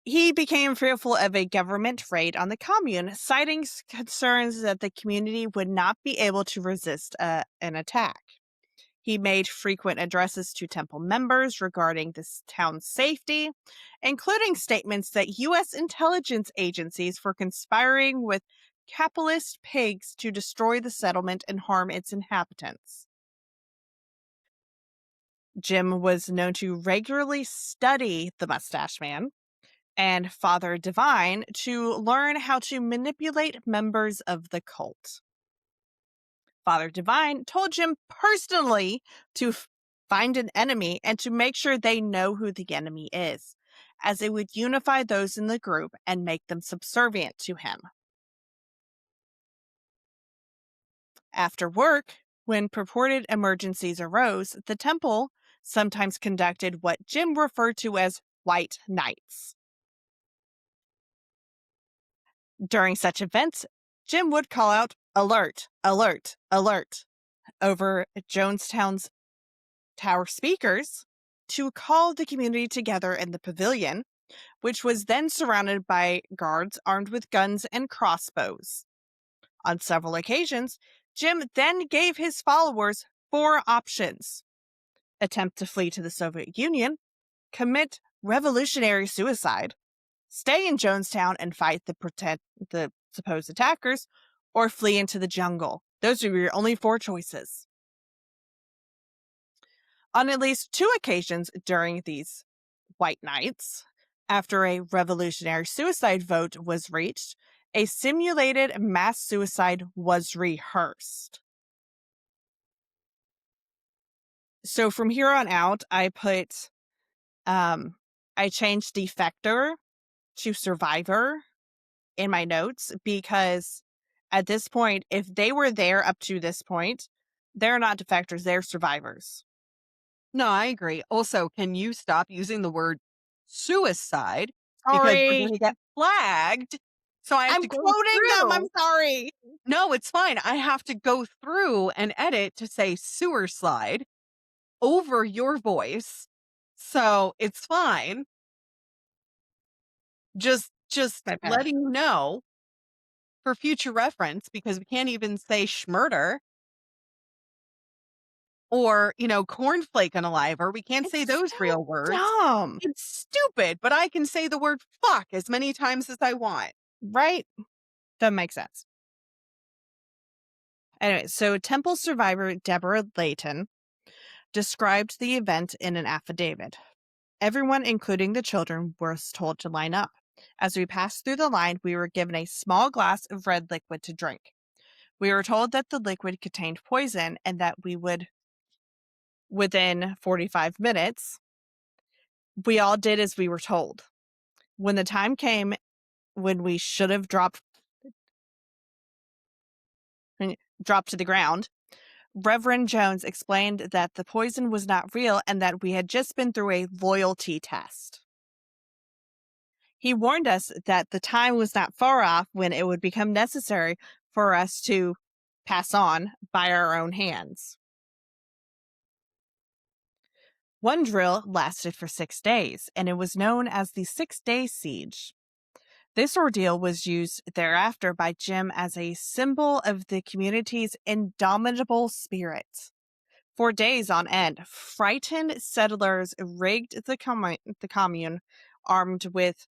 he became fearful of a government raid on the commune, citing concerns that the community would not be able to resist an attack. He made frequent addresses to temple members regarding this town's safety, including statements that U.S. intelligence agencies were conspiring with capitalist pigs to destroy the settlement and harm its inhabitants. Jim was known to regularly study the Mustache Man and Father Divine to learn how to manipulate members of the cult. Father Divine told Jim personally to find an enemy and to make sure they know who the enemy is, as it would unify those in the group and make them subservient to him. After work, when purported emergencies arose, the temple sometimes conducted what Jim referred to as white nights. During such events, Jim would call out, "Alert, alert, alert," over Jonestown's tower speakers to call the community together in the pavilion, which was then surrounded by guards armed with guns and crossbows. On several occasions, Jim then gave his followers 4 options: attempt to flee to the Soviet Union, commit revolutionary suicide, stay in Jonestown and fight the supposed attackers, or flee into the jungle. Those were your only 4 choices. On at least 2 occasions during these White Nights, after a revolutionary suicide vote was reached, a simulated mass suicide was rehearsed. So from here on out, I changed defector to survivor in my notes, because at this point, if they were there up to this point, they're not defectors, they're survivors. No, I agree. Also, can you stop using the word suicide? Because we're Sorry. going to get flagged. So I have I'm to go quoting them. I'm through. sorry. No, it's fine. I have to go through and edit to say sewer slide over your voice. So it's fine. Just My bad. letting you know for future reference, because we can't even say schmurder or, cornflake unaliver. We can't say It's those so real words. dumb, It's stupid, but I can say the word fuck as many times as I want. right? Doesn't make sense. Anyway, so Temple survivor Deborah Layton described the event in an affidavit. Everyone, including the children, was told to line up. As we passed through the line, we were given a small glass of red liquid to drink. We were told that the liquid contained poison and that we would, within 45 minutes, we all did as we were told. When the time came when we should have dropped to the ground, Reverend Jones explained that the poison was not real and that we had just been through a loyalty test. He warned us that the time was not far off when it would become necessary for us to pass on by our own hands. One drill lasted for 6 days, and it was known as the 6-day siege. This ordeal was used thereafter by Jim as a symbol of the community's indomitable spirit. For days on end, frightened settlers rigged the commune armed with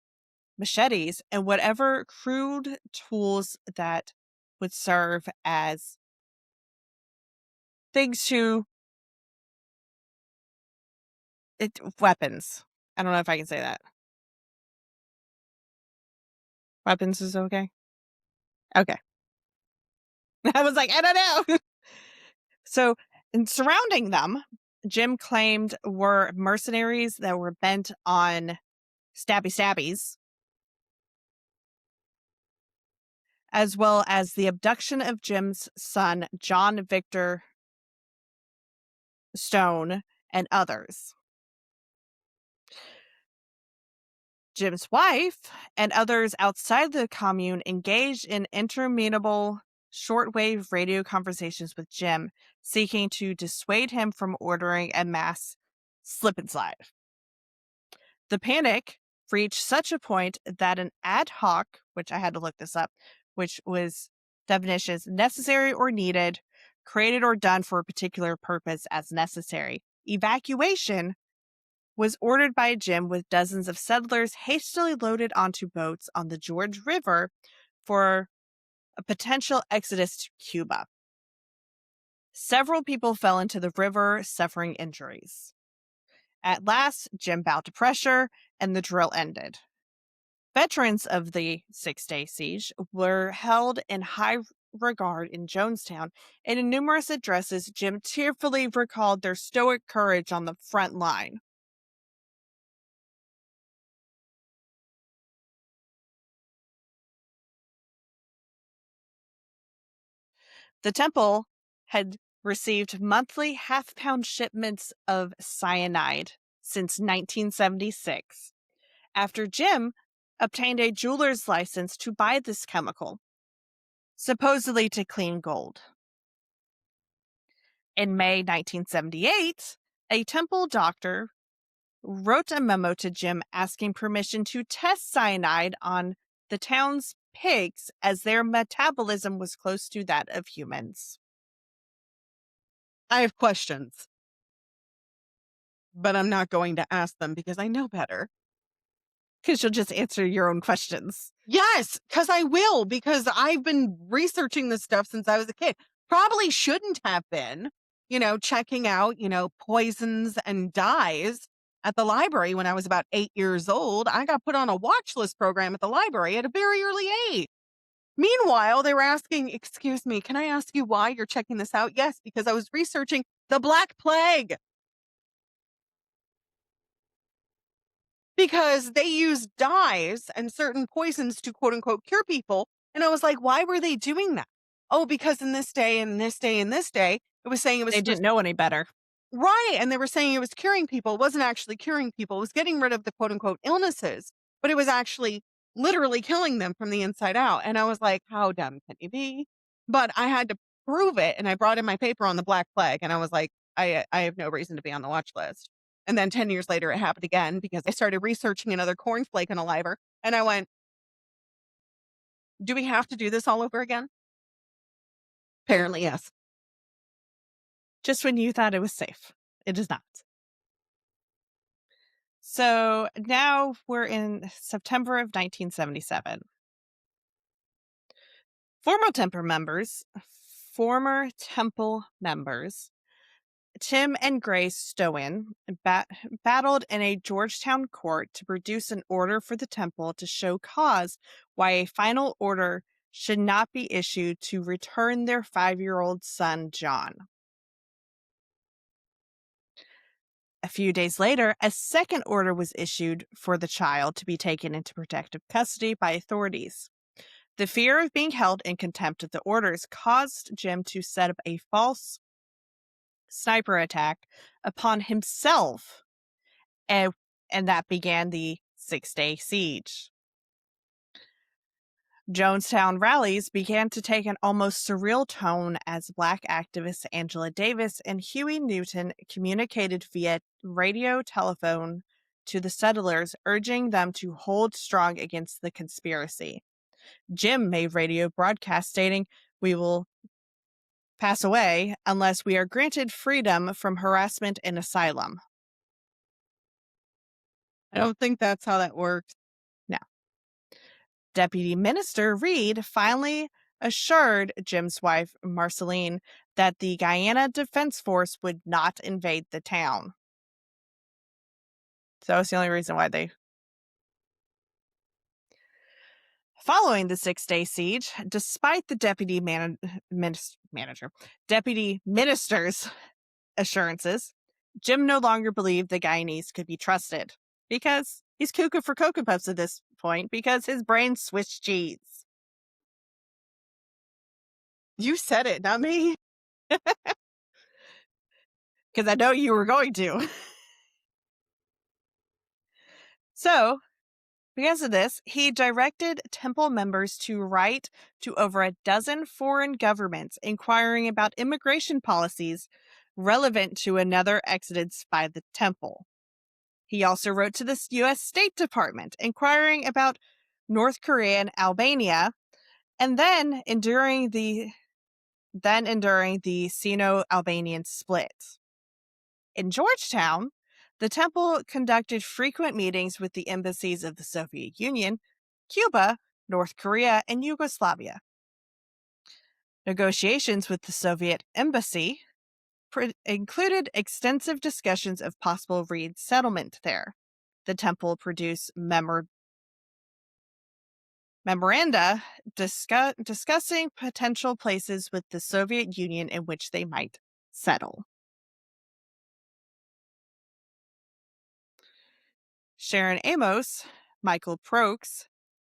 machetes and whatever crude tools that would serve as things to weapons. I don't know if I can say that. Weapons is okay? Okay. I was like, I don't know. So, and surrounding them, Jim claimed were mercenaries that were bent on stabbies, as well as the abduction of Jim's son, John Victor Stone, and others. Jim's wife and others outside the commune engaged in interminable shortwave radio conversations with Jim, seeking to dissuade him from ordering a mass slip and slide. The panic reached such a point that an ad hoc, which I had to look this up, which was definitions necessary or needed, created or done for a particular purpose as necessary, evacuation was ordered by Jim, with dozens of settlers hastily loaded onto boats on the George River for a potential exodus to Cuba. Several people fell into the river, suffering injuries. At last, Jim bowed to pressure, and the drill ended. Veterans of the 6-day siege were held in high regard in Jonestown, and in numerous addresses, Jim tearfully recalled their stoic courage on the front line. The temple had received monthly half-pound shipments of cyanide since 1976. After Jim obtained a jeweler's license to buy this chemical, supposedly to clean gold. In May 1978, a temple doctor wrote a memo to Jim asking permission to test cyanide on the town's pigs as their metabolism was close to that of humans. I have questions, but I'm not going to ask them because I know better. Because you'll just answer your own questions. Yes, because I will, because I've been researching this stuff since I was a kid. Probably shouldn't have been, checking out, poisons and dyes at the library when I was about 8 years old. I got put on a watch list program at the library at a very early age. Meanwhile, they were asking, "Excuse me, can I ask you why you're checking this out?" Yes, because I was researching the Black Plague. Because they use dyes and certain poisons to quote unquote cure people. And I was like, why were they doing that? Oh, because in this day and this day and this day, it was saying it was They didn't know any better. right. And they were saying it was curing people. It wasn't actually curing people. It was getting rid of the quote unquote illnesses, but it was actually literally killing them from the inside out. And I was like, how dumb can you be? But I had to prove it. And I brought in my paper on the Black Plague. And I was like, I have no reason to be on the watch list. And then 10 years later, it happened again because I started researching another cornflake unaliver. And I went, do we have to do this all over again? Apparently, yes. Just when you thought it was safe. It is not. So now we're in September of 1977. Former temple members, Tim and Grace S2.E2, battled in a Georgetown court to produce an order for the temple to show cause why a final order should not be issued to return their 5-year-old son, John. A few days later, a second order was issued for the child to be taken into protective custody by authorities. The fear of being held in contempt of the orders caused Jim to set up a false sniper attack upon himself, and that began the 6-day siege. Jonestown rallies began to take an almost surreal tone as Black activists Angela Davis and Huey Newton communicated via radio telephone to the settlers, urging them to hold strong against the conspiracy. Jim made radio broadcasts stating, "We will pass away unless we are granted freedom from harassment and asylum." I don't think that's how that works. No. Deputy Minister Reed finally assured Jim's wife, Marceline, that the Guyana Defense Force would not invade the town. So that's the only reason why they... Following the 6-day siege, despite the deputy minister's assurances, Jim no longer believed the Guyanese could be trusted because he's cuckoo for Cocoa Puffs at this point because his brain Swiss cheese. You said it, not me. Because I know you were going to. So, because of this, he directed temple members to write to over a dozen foreign governments inquiring about immigration policies relevant to another exodus by the temple. He also wrote to the U.S. State Department inquiring about North Korea and Albania, and then enduring the Sino-Albanian split. In Georgetown, the temple conducted frequent meetings with the embassies of the Soviet Union, Cuba, North Korea, and Yugoslavia. Negotiations with the Soviet embassy included extensive discussions of possible resettlement there. The temple produced memoranda discussing potential places with the Soviet Union in which they might settle. Sharon Amos, Michael Prokes,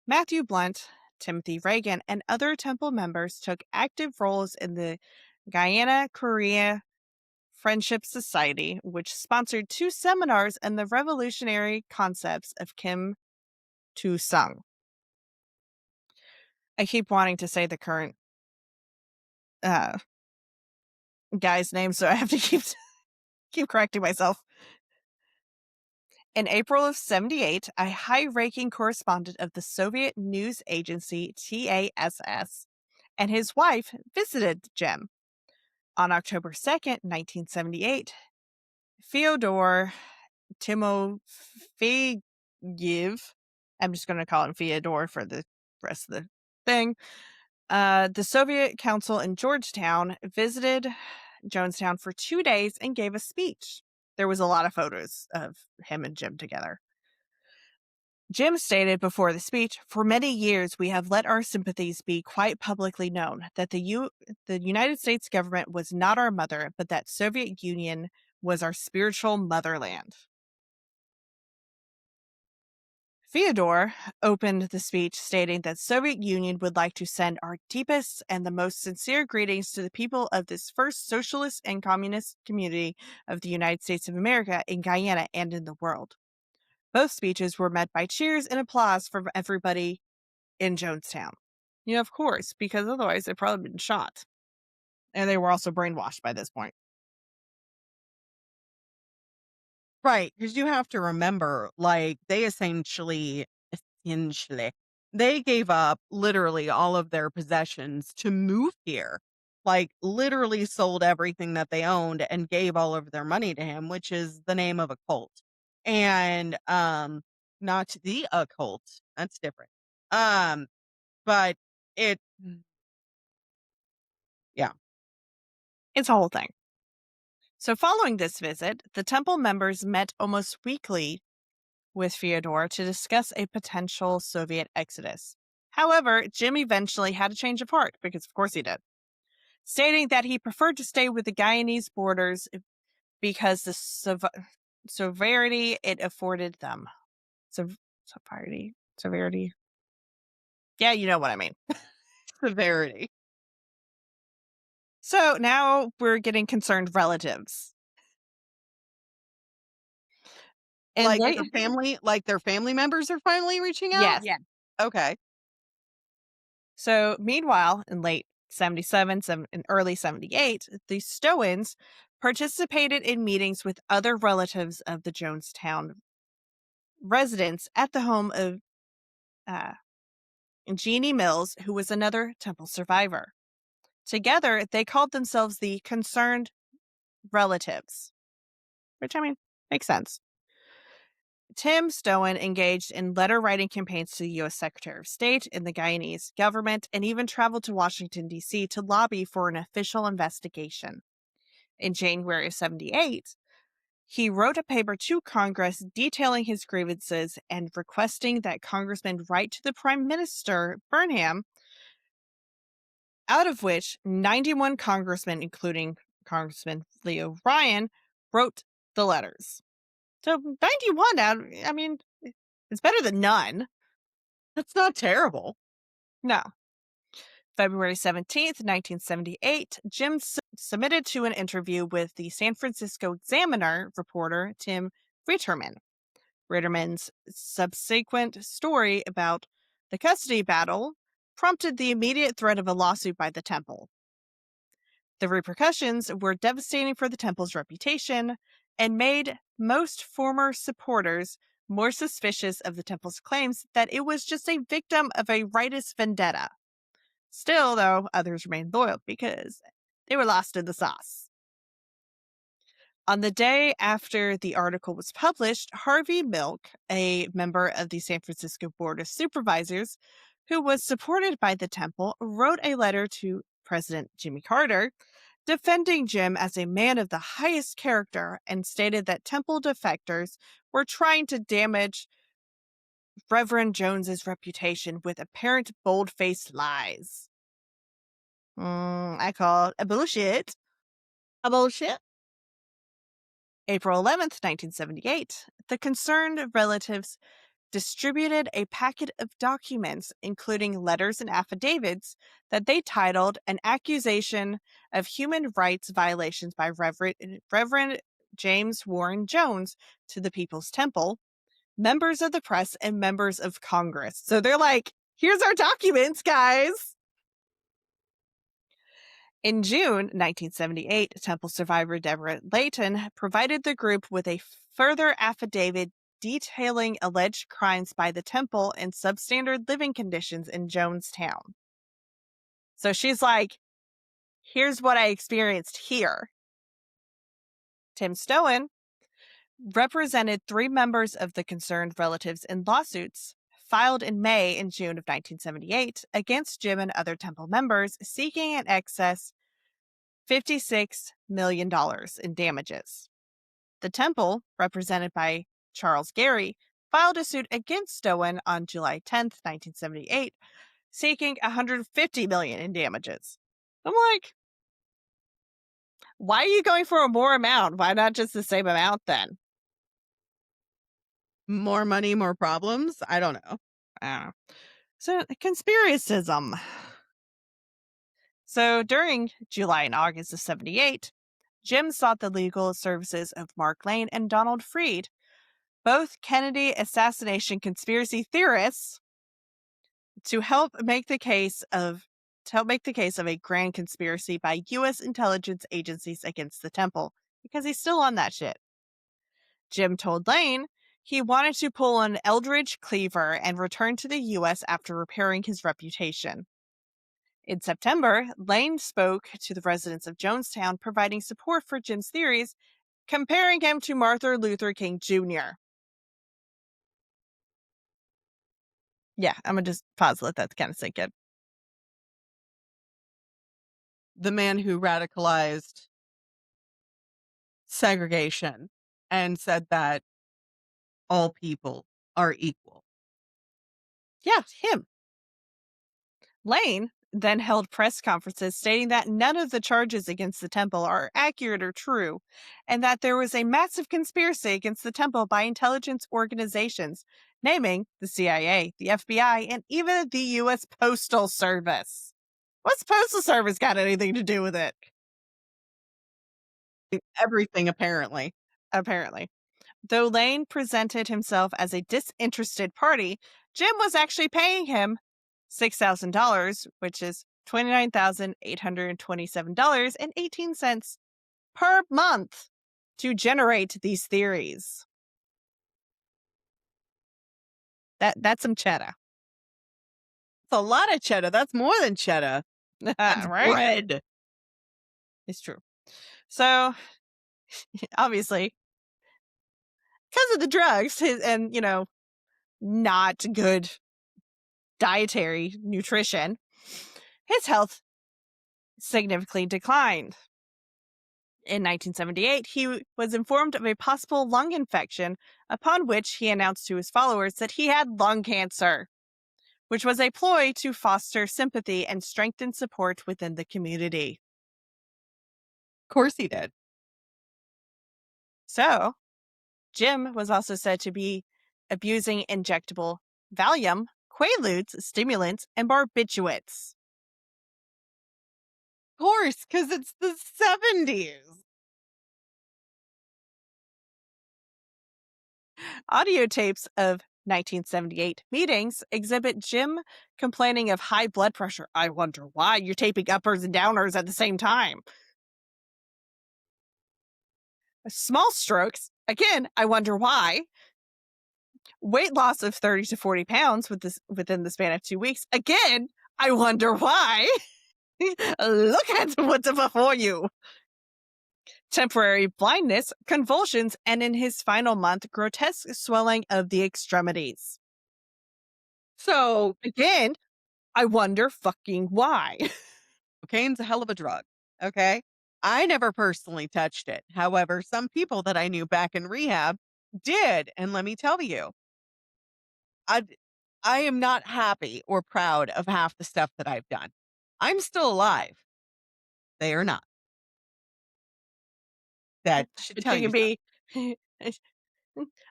Matthew Blunt, Timothy Reagan, and other temple members took active roles in the Guyana-Korea Friendship Society, which sponsored 2 seminars on the revolutionary concepts of Kim to sung. I keep wanting to say the current guy's name, so I have to keep correcting myself. In April of 78, a high-ranking correspondent of the Soviet news agency TASS and his wife visited Jim. On October 2nd, 1978, Fyodor Timofeyev, I'm just going to call him Fyodor for the rest of the thing, the Soviet Council in Georgetown visited Jonestown for 2 days and gave a speech. There was a lot of photos of him and Jim together. Jim stated before the speech, "For many years, we have let our sympathies be quite publicly known that the United States government was not our mother, but that Soviet Union was our spiritual motherland." Fyodor opened the speech stating that Soviet Union would like to send our deepest and the most sincere greetings to the people of this first socialist and communist community of the United States of America in Guyana and in the world. Both speeches were met by cheers and applause from everybody in Jonestown. Yeah, of course, because otherwise they'd probably been shot. And they were also brainwashed by this point. Right, because you have to remember, like, they essentially, they gave up literally all of their possessions to move here. Like, literally sold everything that they owned and gave all of their money to him, which is the name of a cult. And, not the occult, that's different. But it yeah. It's a whole thing. So following this visit, the temple members met almost weekly with Fyodor to discuss a potential Soviet exodus. However, Jim eventually had a change of heart, because of course he did, stating that he preferred to stay with the Guyanese borders because the severity it afforded them. Severity. Yeah, you know what I mean. Severity. So now we're getting concerned relatives. And Their family members are finally reaching out? Yes. Yeah. Okay. So meanwhile, in late 77 and early 78, the S2.E2s participated in meetings with other relatives of the Jonestown residents at the home of Jeannie Mills, who was another temple survivor. Together, they called themselves the Concerned Relatives, which, I mean, makes sense. Tim S2.E2 engaged in letter-writing campaigns to the U.S. Secretary of State and the Guyanese government, and even traveled to Washington, D.C. to lobby for an official investigation. In January of 78, he wrote a paper to Congress detailing his grievances and requesting that congressmen write to the Prime Minister, Burnham, out of which 91 congressmen, including Congressman Leo Ryan, wrote the letters. So 91 out, I mean, it's better than none. That's not terrible. No. February 17th, 1978, Jim submitted to an interview with the San Francisco Examiner reporter Tim Ritterman. Ritterman's subsequent story about the custody battle prompted the immediate threat of a lawsuit by the temple. The repercussions were devastating for the temple's reputation and made most former supporters more suspicious of the temple's claims that it was just a victim of a rightist vendetta. Still, though, others remained loyal because they were lost in the sauce. On the day after the article was published, Harvey Milk, a member of the San Francisco Board of Supervisors, who was supported by the temple, wrote a letter to President Jimmy Carter defending Jim as a man of the highest character and stated that temple defectors were trying to damage Reverend Jones's reputation with apparent bold-faced lies. I call it a bullshit. A bullshit. April 11th, 1978, the concerned relatives distributed a packet of documents, including letters and affidavits, that they titled An Accusation of Human Rights Violations by Reverend James Warren Jones to the People's Temple, members of the press, and members of Congress. So they're like, here's our documents, guys. In June 1978, Temple survivor Deborah Layton provided the group with a further affidavit detailing alleged crimes by the Temple and substandard living conditions in Jonestown. So she's like, here's what I experienced here. Tim Stoen represented 3 members of the concerned relatives in lawsuits filed in May and June of 1978 against Jim and other Temple members, seeking in excess $56 million in damages. The Temple, represented by Charles Gary, filed a suit against Stoen on July 10, 1978, seeking $150 million in damages. I'm like, why are you going for a more amount? Why not just the same amount then? More money, more problems? I don't know. So, conspiracism. So, during July and August of 78, Jim sought the legal services of Mark Lane and Donald Freed, both Kennedy assassination conspiracy theorists, to help make the case of a grand conspiracy by U.S. intelligence agencies against the Temple, because he's still on that shit. Jim told Lane he wanted to pull an Eldridge Cleaver and return to the U.S. after repairing his reputation. In September, Lane spoke to the residents of Jonestown, providing support for Jim's theories, comparing him to Martin Luther King Jr. Yeah, I'm going to just pause, let that kind of sink in. The man who radicalized segregation and said that all people are equal. Yeah, him. Lane then held press conferences stating that none of the charges against the Temple are accurate or true, and that there was a massive conspiracy against the Temple by intelligence organizations, naming the CIA, the FBI, and even the U.S. Postal Service. What's Postal Service got anything to do with it? Everything, apparently. Apparently. Though Lane presented himself as a disinterested party, Jim was actually paying him $6,000, which is $29,827.18 per month to generate these theories. That's some cheddar. It's a lot of cheddar. That's more than cheddar. That's right? bread. It's true. So, obviously, because of the drugs and, not good dietary nutrition, his health significantly declined. In 1978, he was informed of a possible lung infection, upon which he announced to his followers that he had lung cancer, which was a ploy to foster sympathy and strengthen support within the community. Of course he did. So, Jim was also said to be abusing injectable Valium, Quaaludes, stimulants, and barbiturates. Of course, because it's the 70s. Audio tapes of 1978 meetings exhibit Jim complaining of high blood pressure. I wonder why you're taping uppers and downers at the same time. Small strokes. Again, I wonder why. Weight loss of 30 to 40 pounds within the span of 2 weeks. Again, I wonder why. Look at what's before you. Temporary blindness, convulsions, and in his final month, grotesque swelling of the extremities. So, again, I wonder fucking why. Cocaine's a hell of a drug, okay? I never personally touched it. However, some people that I knew back in rehab did, and let me tell you, I am not happy or proud of half the stuff that I've done. I'm still alive. They are not. That should tell you be. I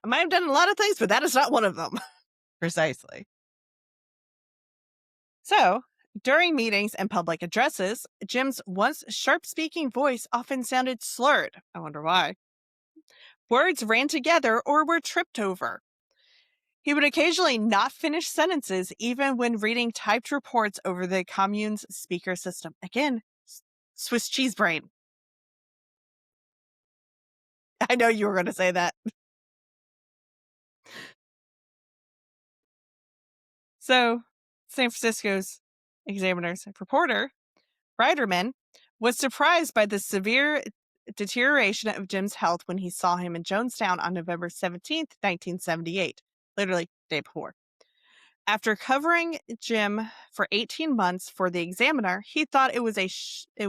might have done a lot of things, but that is not one of them. Precisely. So, during meetings and public addresses, Jim's once sharp-speaking voice often sounded slurred. I wonder why. Words ran together or were tripped over. He would occasionally not finish sentences, even when reading typed reports over the commune's speaker system. Again, Swiss cheese brain. I know you were going to say that. So, San Francisco's Examiner's reporter, Reiterman, was surprised by the severe deterioration of Jim's health when he saw him in Jonestown on November 17th, 1978, literally day before. After covering Jim for 18 months for the Examiner, he thought it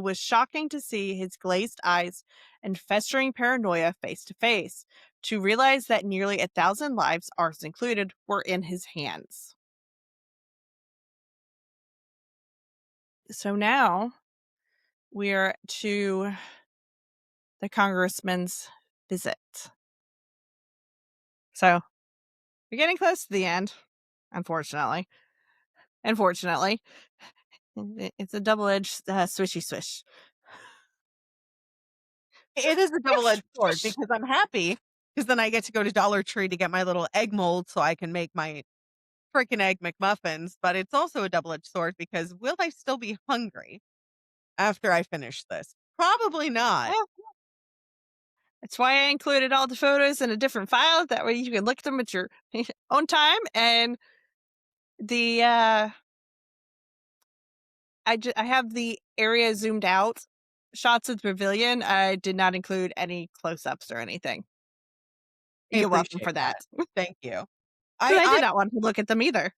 was shocking to see his glazed eyes and festering paranoia face to face, to realize that nearly 1,000 lives, ours included, were in his hands. So now we're to the congressman's visit. So we're getting close to the end, unfortunately. It's a double-edged swishy swish. It is a double-edged sword because I'm happy because then I get to go to Dollar Tree to get my little egg mold so I can make my freaking egg McMuffins. But it's also a double-edged sword because will I still be hungry after I finish this? Probably not. Well, that's why I included all the photos in a different file. That way you can look at them at your own time. And the I have the area zoomed out shots of the pavilion. I did not include any close-ups or anything. You're welcome for that. Thank you. I did not want to look at them either.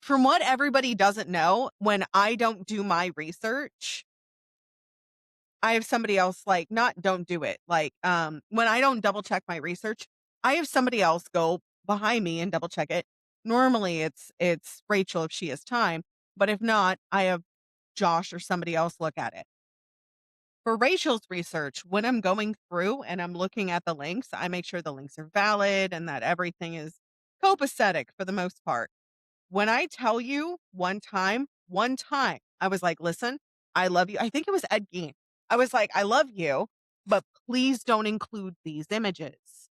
From what everybody doesn't know, when I don't do my research, I have somebody else don't do it. When I don't double check my research, I have somebody else go behind me and double check it. Normally it's Rachel if she has time, but if not, I have Josh or somebody else look at it. For Rachel's research, when I'm going through and I'm looking at the links, I make sure the links are valid and that everything is copacetic for the most part. When I tell you one time, I was like, listen, I love you. I think it was Ed Gein. I was like, I love you, but please don't include these images.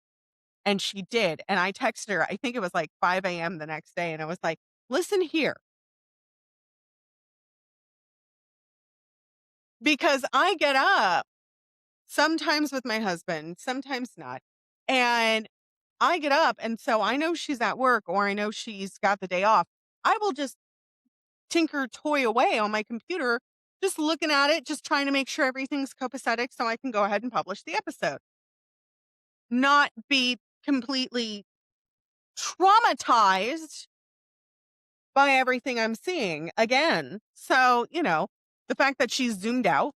And she did. And I texted her, I think it was like 5 a.m. the next day. And I was like, listen here. Because I get up sometimes with my husband, sometimes not. And I get up. And so I know she's at work or I know she's got the day off. I will just toy away on my computer, just looking at it, just trying to make sure everything's copacetic so I can go ahead and publish the episode. Not be completely traumatized by everything I'm seeing again. So, the fact that she's zoomed out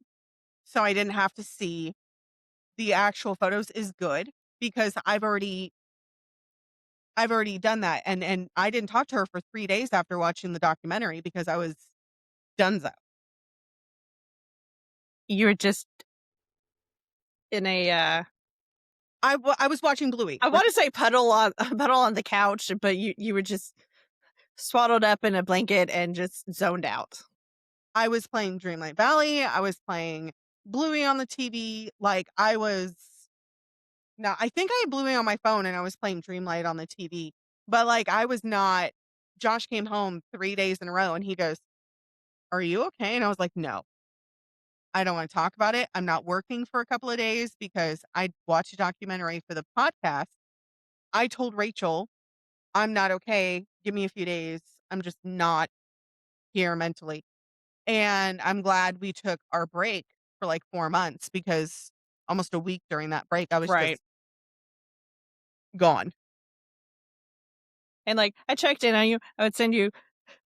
so I didn't have to see the actual photos is good because I've already done that. And I didn't talk to her for 3 days after watching the documentary because I was donezo. You were just in a I was watching Bluey. I want to say puddle on the couch, but you were just swaddled up in a blanket and just zoned out. I was playing Dreamlight Valley. I was playing Bluey on the TV. I think I had Bluey on my phone and I was playing Dreamlight on the TV. But I was not. Josh came home 3 days in a row and he goes, "Are you okay?" And I was like, "No, I don't want to talk about it. I'm not working for a couple of days because I watched a documentary for the podcast. I told Rachel, I'm not okay. Give me a few days. I'm just not here mentally." And I'm glad we took our break for 4 months because almost a week during that break, I was just gone. And I checked in on you. I would send you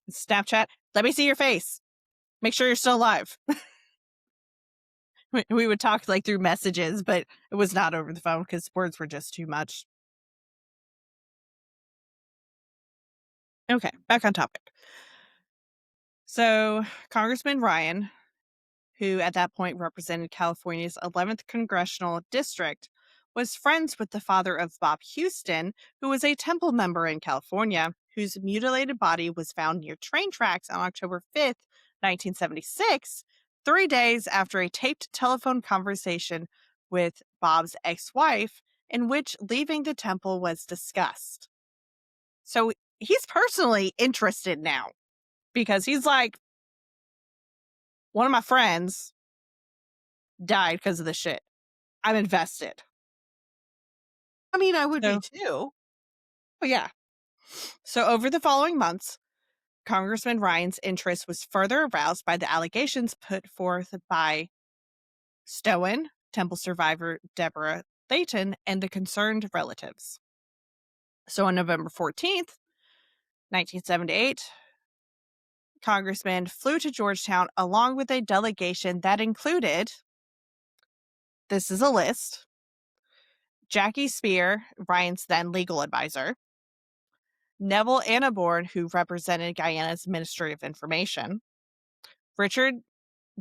Snapchat. Let me see your face. Make sure you're still alive. We would talk through messages, but it was not over the phone because words were just too much. Okay, back on topic. So Congressman Ryan, who at that point represented California's 11th congressional district, was friends with the father of Bob Houston, who was a Temple member in California, whose mutilated body was found near train tracks on October 5th, 1976, 3 days after a taped telephone conversation with Bob's ex-wife, in which leaving the temple was discussed. So he's personally interested now because he's like, one of my friends died because of this shit. I'm invested. I mean, I would be So, too. oh, yeah. So over the following months, Congressman Ryan's interest was further aroused by the allegations put forth by S2E2, temple survivor Deborah Layton, and the concerned relatives. So on November 14th, 1978, Congressman flew to Georgetown along with a delegation that included, this is a list, Jackie Spear, Ryan's then legal advisor, Neville Anaborn, who represented Guyana's Ministry of Information, Richard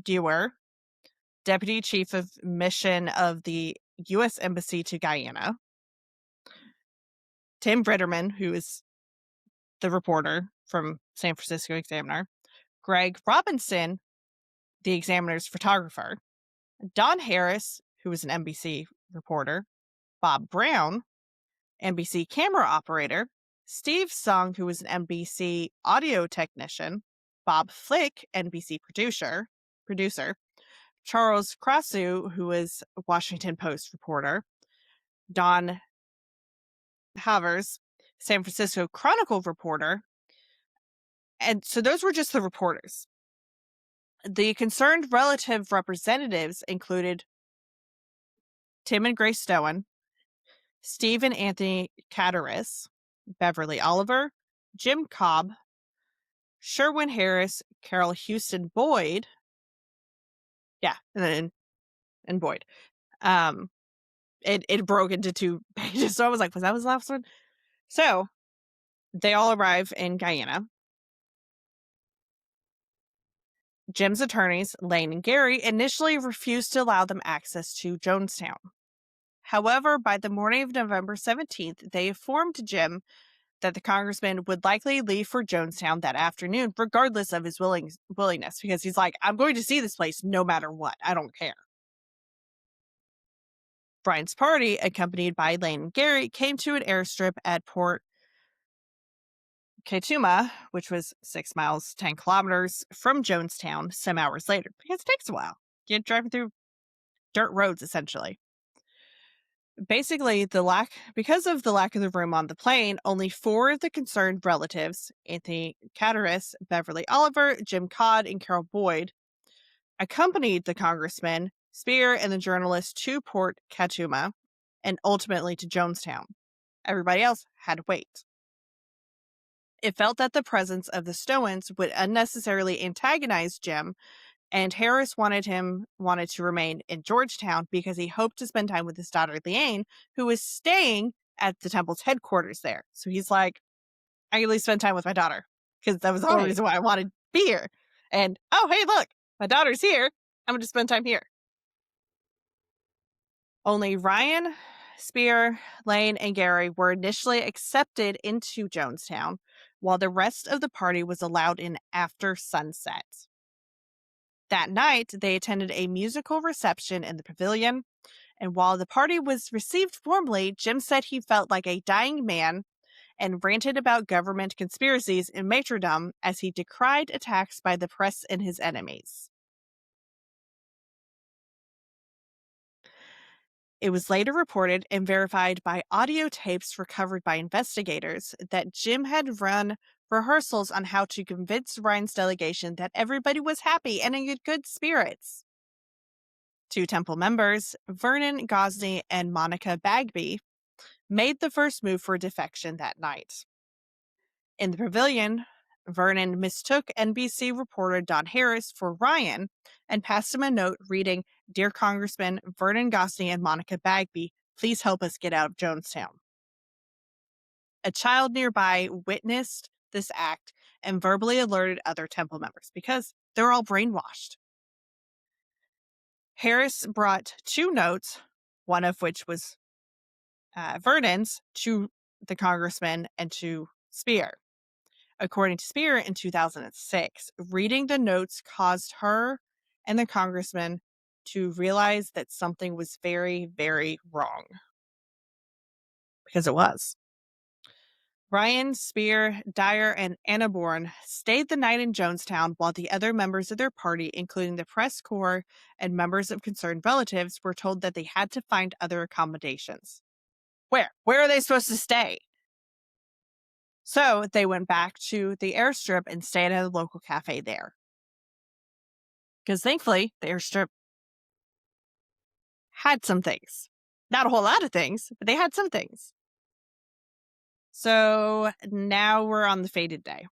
Dewar, Deputy Chief of Mission of the U.S. Embassy to Guyana, Tim Britterman, who is the reporter from San Francisco Examiner, Greg Robinson, the Examiner's photographer, Don Harris, who was an NBC reporter, Bob Brown, NBC camera operator, Steve Sung, who was an NBC audio technician, Bob Flick, NBC producer, Charles Krasu, who was a Washington Post reporter, Don Havers, San Francisco Chronicle reporter. And so those were just the reporters. The concerned relative representatives included Tim and Grace S2E2, Steve and Anthony Catteris, Beverly Oliver, Jim Cobb, Sherwin Harris, Carol Houston Boyd. Yeah, and Boyd. It broke into 2 pages, so I was like, was that the last one? So they all arrive in Guyana. Jim's attorneys, Lane and Gary, initially refused to allow them access to Jonestown. However, by the morning of November 17th, they informed Jim that the congressman would likely leave for Jonestown that afternoon, regardless of his willingness, because he's like, I'm going to see this place no matter what. I don't care. Brian's party, accompanied by Lane and Gary, came to an airstrip at Port Kaituma, which was 6 miles, 10 kilometers from Jonestown some hours later, because it takes a while. You're driving through dirt roads, essentially. Basically, because of the lack of the room on the plane, only 4 of the concerned relatives, Anthony Catteris, Beverly Oliver, Jim Codd, and Carol Boyd, accompanied the congressman, Spear, and the journalist to Port Kaituma, and ultimately to Jonestown. Everybody else had to wait. It felt that the presence of the S2E2s would unnecessarily antagonize Jim, and Harris wanted to remain in Georgetown because he hoped to spend time with his daughter Leanne, who was staying at the temple's headquarters there. So he's like, I can at least spend time with my daughter, because that was the whole reason why I wanted to be here. And, oh, hey, look, my daughter's here. I'm going to spend time here. Only Ryan, Spear, Lane, and Gary were initially accepted into Jonestown, while the rest of the party was allowed in after sunset. That night, they attended a musical reception in the pavilion, and while the party was received warmly, Jim said he felt like a dying man and ranted about government conspiracies and martyrdom as he decried attacks by the press and his enemies. It was later reported and verified by audio tapes recovered by investigators that Jim had run rehearsals on how to convince Ryan's delegation that everybody was happy and in good spirits. 2 temple members, Vernon Gosney and Monica Bagby, made the first move for defection that night. In the pavilion, Vernon mistook NBC reporter Don Harris for Ryan and passed him a note reading, Dear Congressman Vernon Gosney and Monica Bagby, please help us get out of Jonestown. A child nearby witnessed this act and verbally alerted other temple members because they're all brainwashed. Harris brought 2 notes, one of which was Vernon's, to the congressman and to Spear. According to Spear, in 2006, reading the notes caused her and the congressman to realize that something was very, very wrong. Because it was. Ryan, Spear, Dyer, and Anna Bourne stayed the night in Jonestown while the other members of their party, including the press corps and members of concerned relatives, were told that they had to find other accommodations. Where? Where are they supposed to stay? So they went back to the airstrip and stayed at a local cafe there. Because thankfully, the airstrip had some things. Not a whole lot of things, but they had some things. So now we're on the fated day.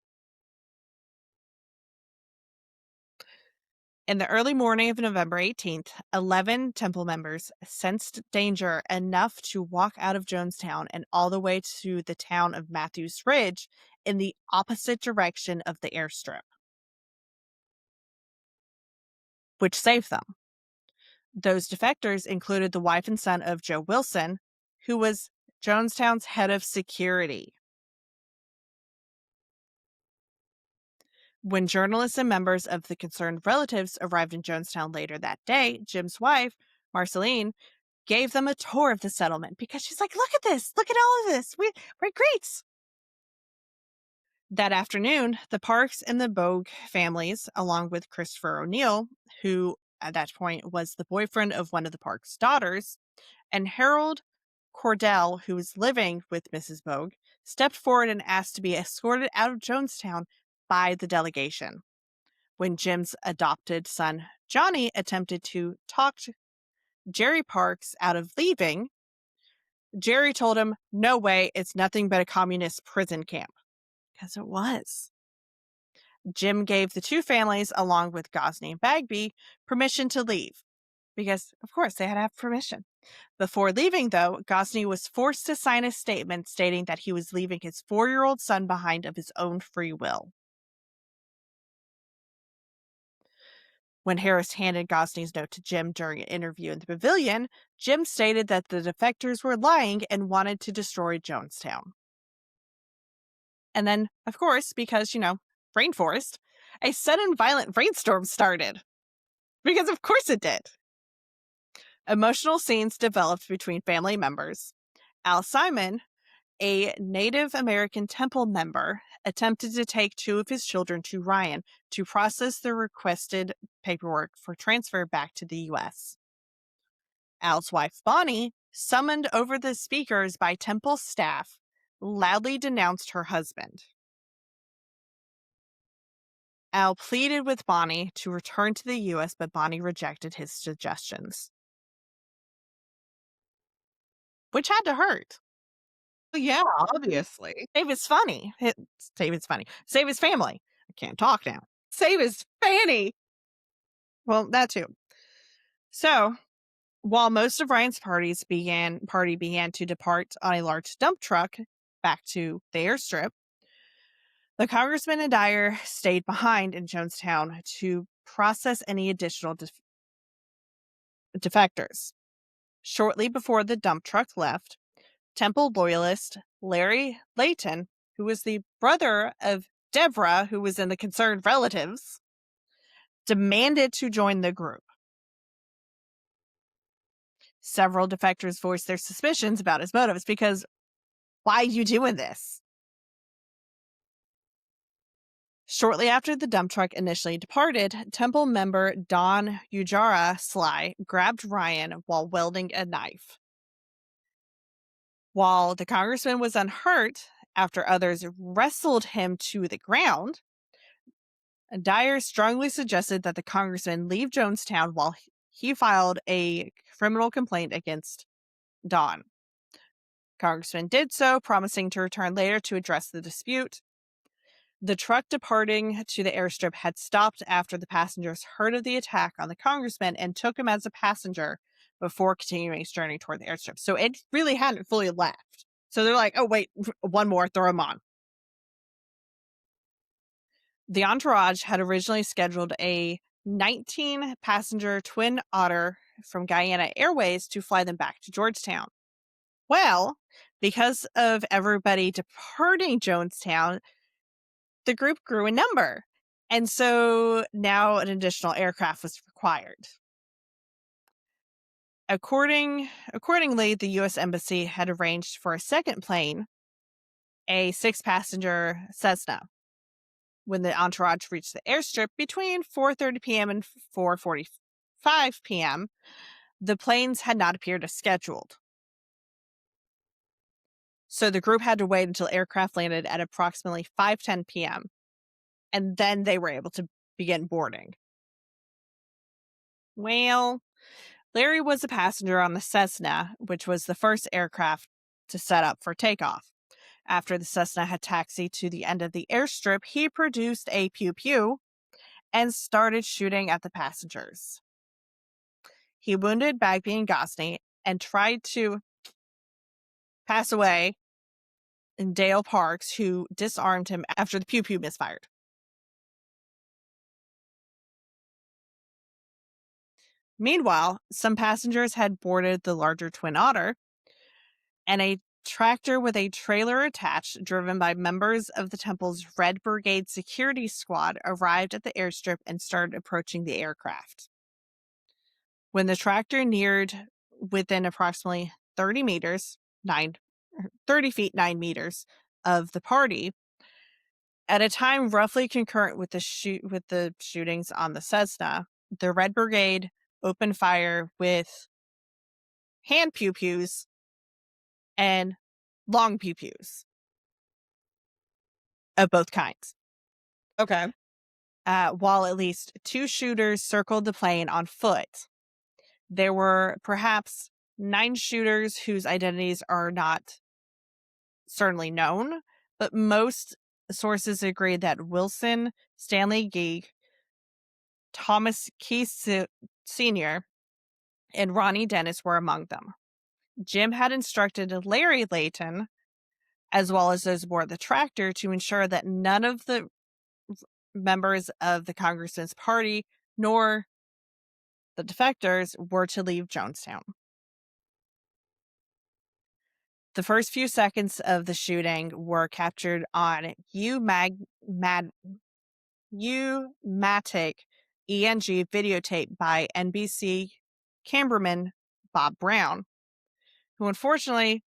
In the early morning of November 18th, 11 temple members sensed danger enough to walk out of Jonestown and all the way to the town of Matthews Ridge in the opposite direction of the airstrip, which saved them. Those defectors included the wife and son of Joe Wilson, who was Jonestown's head of security. When journalists and members of the concerned relatives arrived in Jonestown later that day, Jim's wife, Marceline, gave them a tour of the settlement because she's like, look at this. Look at all of this. We're great. That afternoon, the Parks and the Bogue families, along with Christopher O'Neill, who at that point was the boyfriend of one of the Parks' daughters, and Harold Cordell, who was living with Mrs. Bogue, stepped forward and asked to be escorted out of Jonestown by the delegation. When Jim's adopted son, Johnny, attempted to talk Jerry Parks out of leaving, Jerry told him, no way, it's nothing but a communist prison camp. Because it was. Jim gave the two families, along with Gosney and Bagby, permission to leave. Because, of course, they had to have permission. Before leaving, though, Gosney was forced to sign a statement stating that he was leaving his 4-year-old son behind of his own free will. When Harris handed Gosney's note to Jim during an interview in the pavilion, Jim stated that the defectors were lying and wanted to destroy Jonestown. And then, of course, because, rainforest, a sudden violent rainstorm started. Because of course it did. Emotional scenes developed between family members. Al Simon, a Native American temple member, attempted to take 2 of his children to Ryan to process the requested paperwork for transfer back to the U.S. Al's wife, Bonnie, summoned over the speakers by temple staff, loudly denounced her husband. Al pleaded with Bonnie to return to the U.S., but Bonnie rejected his suggestions. Which had to hurt. Well, yeah, obviously. Save his funny. Save his funny. Save his family. I can't talk now. Save his fanny. Well, that too. So, while most of Ryan's party began to depart on a large dump truck back to the airstrip, the congressman and Dyer stayed behind in Jonestown to process any additional defectors. Shortly before the dump truck left, Temple loyalist Larry Layton, who was the brother of Deborah, who was in the concerned relatives, demanded to join the group. Several defectors voiced their suspicions about his motives because, why are you doing this? Shortly after the dump truck initially departed, Temple member Don Ujara Sly grabbed Ryan while wielding a knife. While the congressman was unhurt, after others wrestled him to the ground, Dyer strongly suggested that the congressman leave Jonestown while he filed a criminal complaint against Don. Congressman did so, promising to return later to address the dispute. The truck departing to the airstrip had stopped after the passengers heard of the attack on the congressman and took him as a passenger before continuing his journey toward the airstrip. So it really hadn't fully left. So they're like, oh, wait, one more, throw him on. The entourage had originally scheduled a 19-passenger Twin Otter from Guyana Airways to fly them back to Georgetown. Well, because of everybody departing Jonestown, the group grew in number, and so now an additional aircraft was required. Accordingly, the U.S. Embassy had arranged for a second plane, a 6-passenger Cessna. When the entourage reached the airstrip between 4:30 p.m. and 4:45 p.m., the planes had not appeared as scheduled. So the group had to wait until aircraft landed at approximately 5:10 p.m., and then they were able to begin boarding. Well, Larry was a passenger on the Cessna, which was the first aircraft to set up for takeoff. After the Cessna had taxied to the end of the airstrip, he produced a pew-pew and started shooting at the passengers. He wounded Bagby and Gosney and tried to pass away in Dale Parks, who disarmed him after the pew-pew misfired. Meanwhile, some passengers had boarded the larger Twin Otter, and a tractor with a trailer attached, driven by members of the temple's Red Brigade security squad, arrived at the airstrip and started approaching the aircraft. When the tractor neared within approximately 30 feet, 9 meters of the party, at a time roughly concurrent with the shootings on the Cessna, the Red Brigade opened fire with hand pew-pews and long pew-pews of both kinds. Okay. While at least 2 shooters circled the plane on foot. There were perhaps 9 shooters whose identities are not certainly known, but most sources agree that Wilson Stanley Geig, Thomas Keys Sr., and Ronnie Dennis were among them. Jim had instructed Larry Layton, as well as those aboard the tractor, to ensure that none of the members of the Congressman's party nor the defectors were to leave Jonestown. The first few seconds of the shooting were captured on U-matic ENG videotape by NBC cameraman Bob Brown, who unfortunately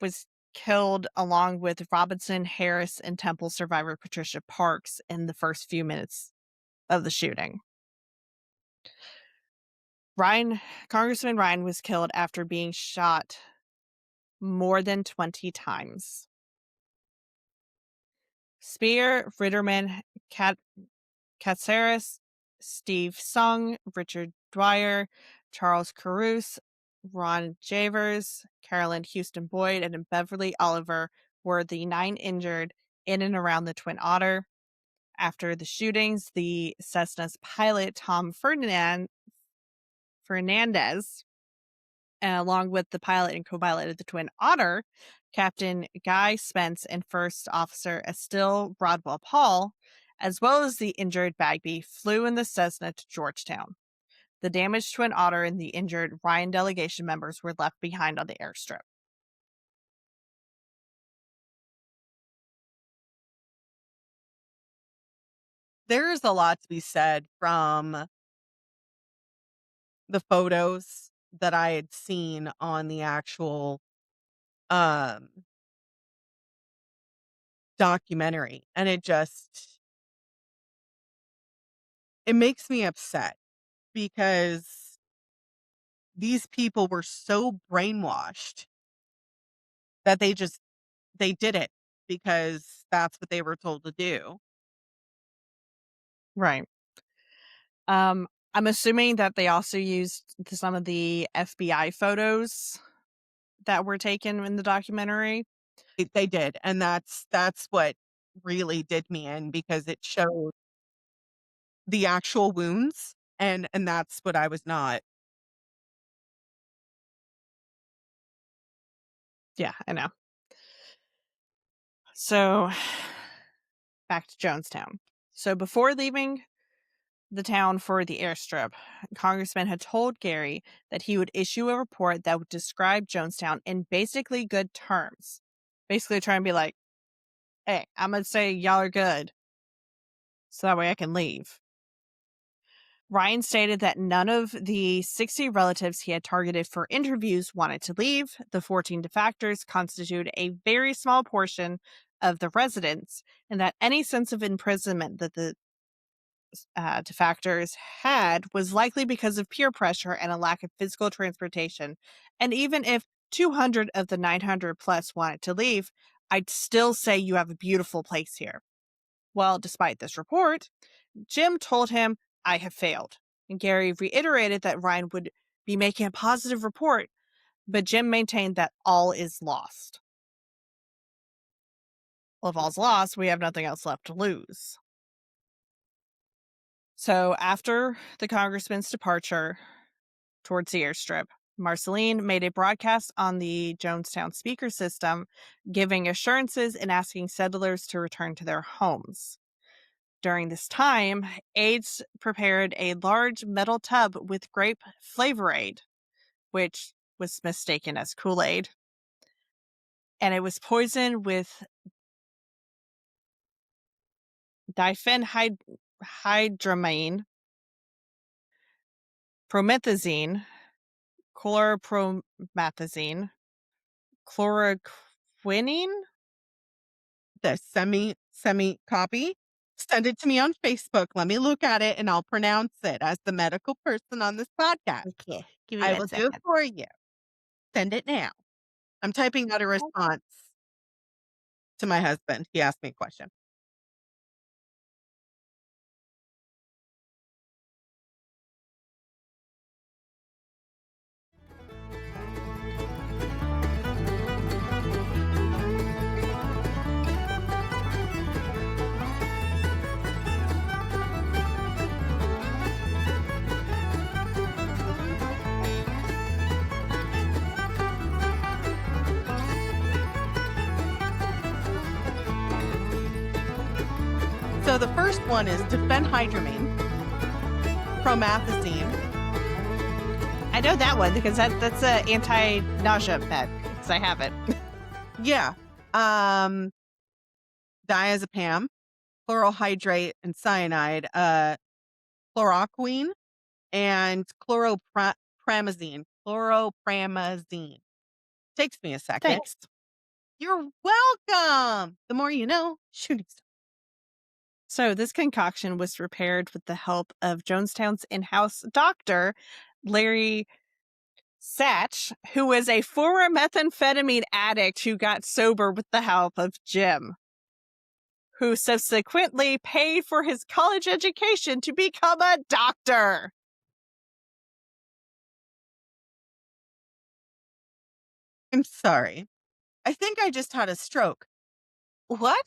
was killed along with Robinson, Harris, and Temple survivor Patricia Parks in the first few minutes of the shooting. Congressman Ryan was killed after being shot more than 20 times. Spear, Ritterman, Katsaris, Steve Sung, Richard Dwyer, Charles Caruso, Ron Javers, Carolyn Houston Boyd, and Beverly Oliver were the 9 injured in and around the Twin Otter. After the shootings, the Cessna's pilot, Tom Fernandez, along with the pilot and co-pilot of the Twin Otter, Captain Guy Spence and First Officer Estelle Broadwell Paul, as well as the injured Bagby, flew in the Cessna to Georgetown. The damaged Twin Otter and the injured Ryan delegation members were left behind on the airstrip. There is a lot to be said from the photos that I had seen on the actual documentary, and it makes me upset because these people were so brainwashed that they did it because that's what they were told to do. Right. I'm assuming that they also used some of the FBI photos that were taken in the documentary. They did, and that's what really did me in, because it showed the actual wounds, and that's what I was not. Yeah, I know. So, back to Jonestown. So before leaving the town for the airstrip, Congressman had told Gary that he would issue a report that would describe Jonestown in basically good terms. Basically trying to be like, hey, I'm going to say y'all are good, so that way I can leave. Ryan stated that none of the 60 relatives he had targeted for interviews wanted to leave. The 14 defectors constitute a very small portion of the residents, and that any sense of imprisonment that the defectors had was likely because of peer pressure and a lack of physical transportation. And even if 200 of the 900 plus wanted to leave, I'd still say you have a beautiful place here. Well, despite this report, Jim told him, I have failed. And Gary reiterated that Ryan would be making a positive report, but Jim maintained that all is lost. Well, if all's lost, we have nothing else left to lose. So after the congressman's departure towards the airstrip, Marceline made a broadcast on the Jonestown speaker system, giving assurances and asking settlers to return to their homes. During this time, aides prepared a large metal tub with grape flavor-aid, which was mistaken as Kool-Aid, and it was poisoned with diphenhydramine, promethazine, chloropromethazine, chloroquine. The semi copy. Send it to me on Facebook. Let me look at it and I'll pronounce it as the medical person on this podcast. Okay, give me I one will do second. it for you. Send it now. I'm typing out a response to my husband. He asked me a question. So the first one is diphenhydramine, promethazine. I know that one because that's a anti-nausea med because I have it. Yeah. Diazepam, chlorohydrate and cyanide, chloroquine, and chloropramazine. Takes me a second. Thanks. You're welcome. The more you know, shooting star. So this concoction was prepared with the help of Jonestown's in-house doctor, Larry Satch, who was a former methamphetamine addict who got sober with the help of Jim, who subsequently paid for his college education to become a doctor. I'm sorry. I think I just had a stroke. What?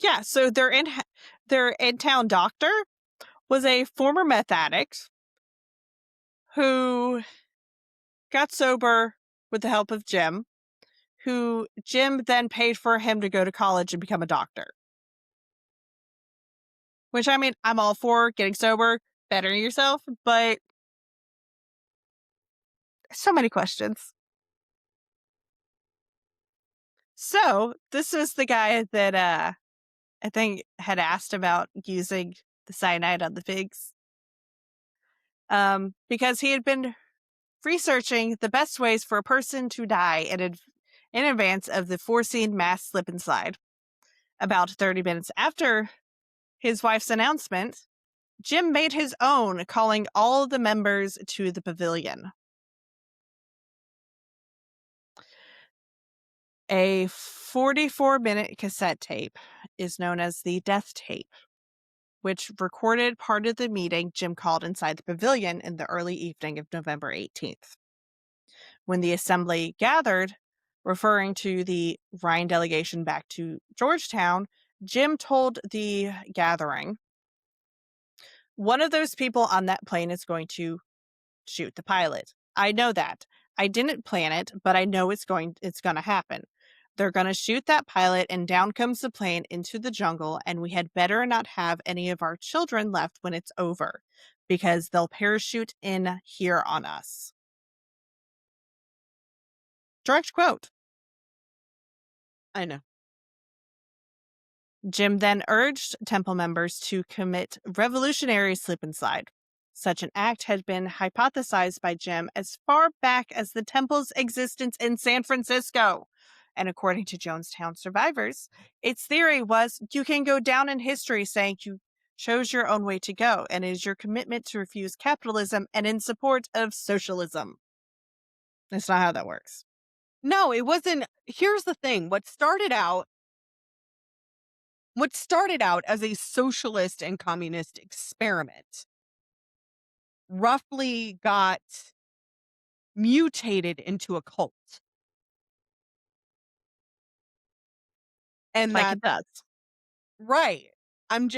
Yeah, so their in-town doctor was a former meth addict who got sober with the help of Jim, who Jim then paid for him to go to college and become a doctor. Which, I mean, I'm all for getting sober, bettering yourself, but so many questions. So, this was the guy that I think had asked about using the cyanide on the pigs. Because he had been researching the best ways for a person to die in advance of the foreseen mass slip and slide. About 30 minutes after his wife's announcement, Jim made his own, calling all the members to the pavilion. A 44-minute cassette tape is known as the death tape, which recorded part of the meeting Jim called inside the pavilion in the early evening of November 18th. When the assembly gathered, referring to the Ryan delegation back to Georgetown, Jim told the gathering, one of those people on that plane is going to shoot the pilot. I know that. I didn't plan it, but I know it's going to happen. They're going to shoot that pilot and down comes the plane into the jungle, and we had better not have any of our children left when it's over because they'll parachute in here on us. Direct quote. I know. Jim then urged temple members to commit revolutionary slip and slide. Such an act had been hypothesized by Jim as far back as the temple's existence in San Francisco. And according to Jonestown survivors, its theory was you can go down in history saying you chose your own way to go, and it is your commitment to refuse capitalism and in support of socialism. That's not how that works. No, it wasn't. Here's the thing. What started out as a socialist and communist experiment roughly got mutated into a cult. And Like that, it does. right. I'm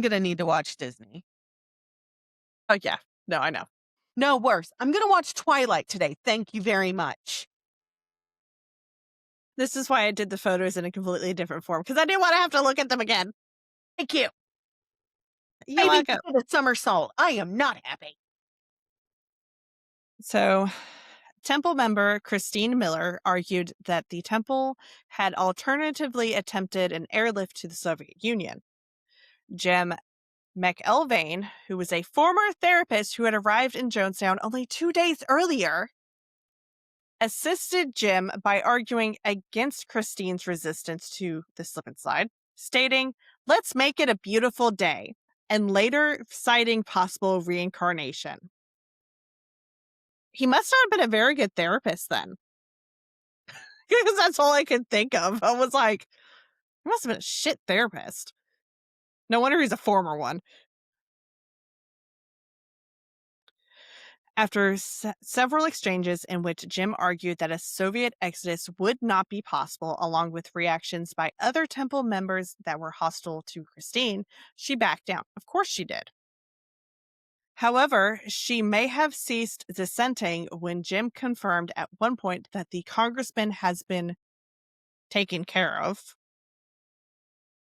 going to need to watch Disney. Oh, yeah. No, I know. No, worse. I'm going to watch Twilight today. Thank you very much. This is why I did the photos in a completely different form, because I didn't want to have to look at them again. Thank you. You're Maybe welcome. did a somersault. I am not happy. So, temple member Christine Miller argued that the temple had alternatively attempted an airlift to the Soviet Union. Jim McElvain, who was a former therapist who had arrived in Jonestown only 2 days earlier, assisted Jim by arguing against Christine's resistance to the slip and slide, stating, "Let's make it a beautiful day," and later citing possible reincarnation. He must not have been a very good therapist then. Because that's all I could think of. I was like, he must have been a shit therapist. No wonder he's a former one. After several exchanges in which Jim argued that a Soviet exodus would not be possible, along with reactions by other temple members that were hostile to Christine, she backed down. Of course she did. However, she may have ceased dissenting when Jim confirmed at one point that the congressman has been taken care of.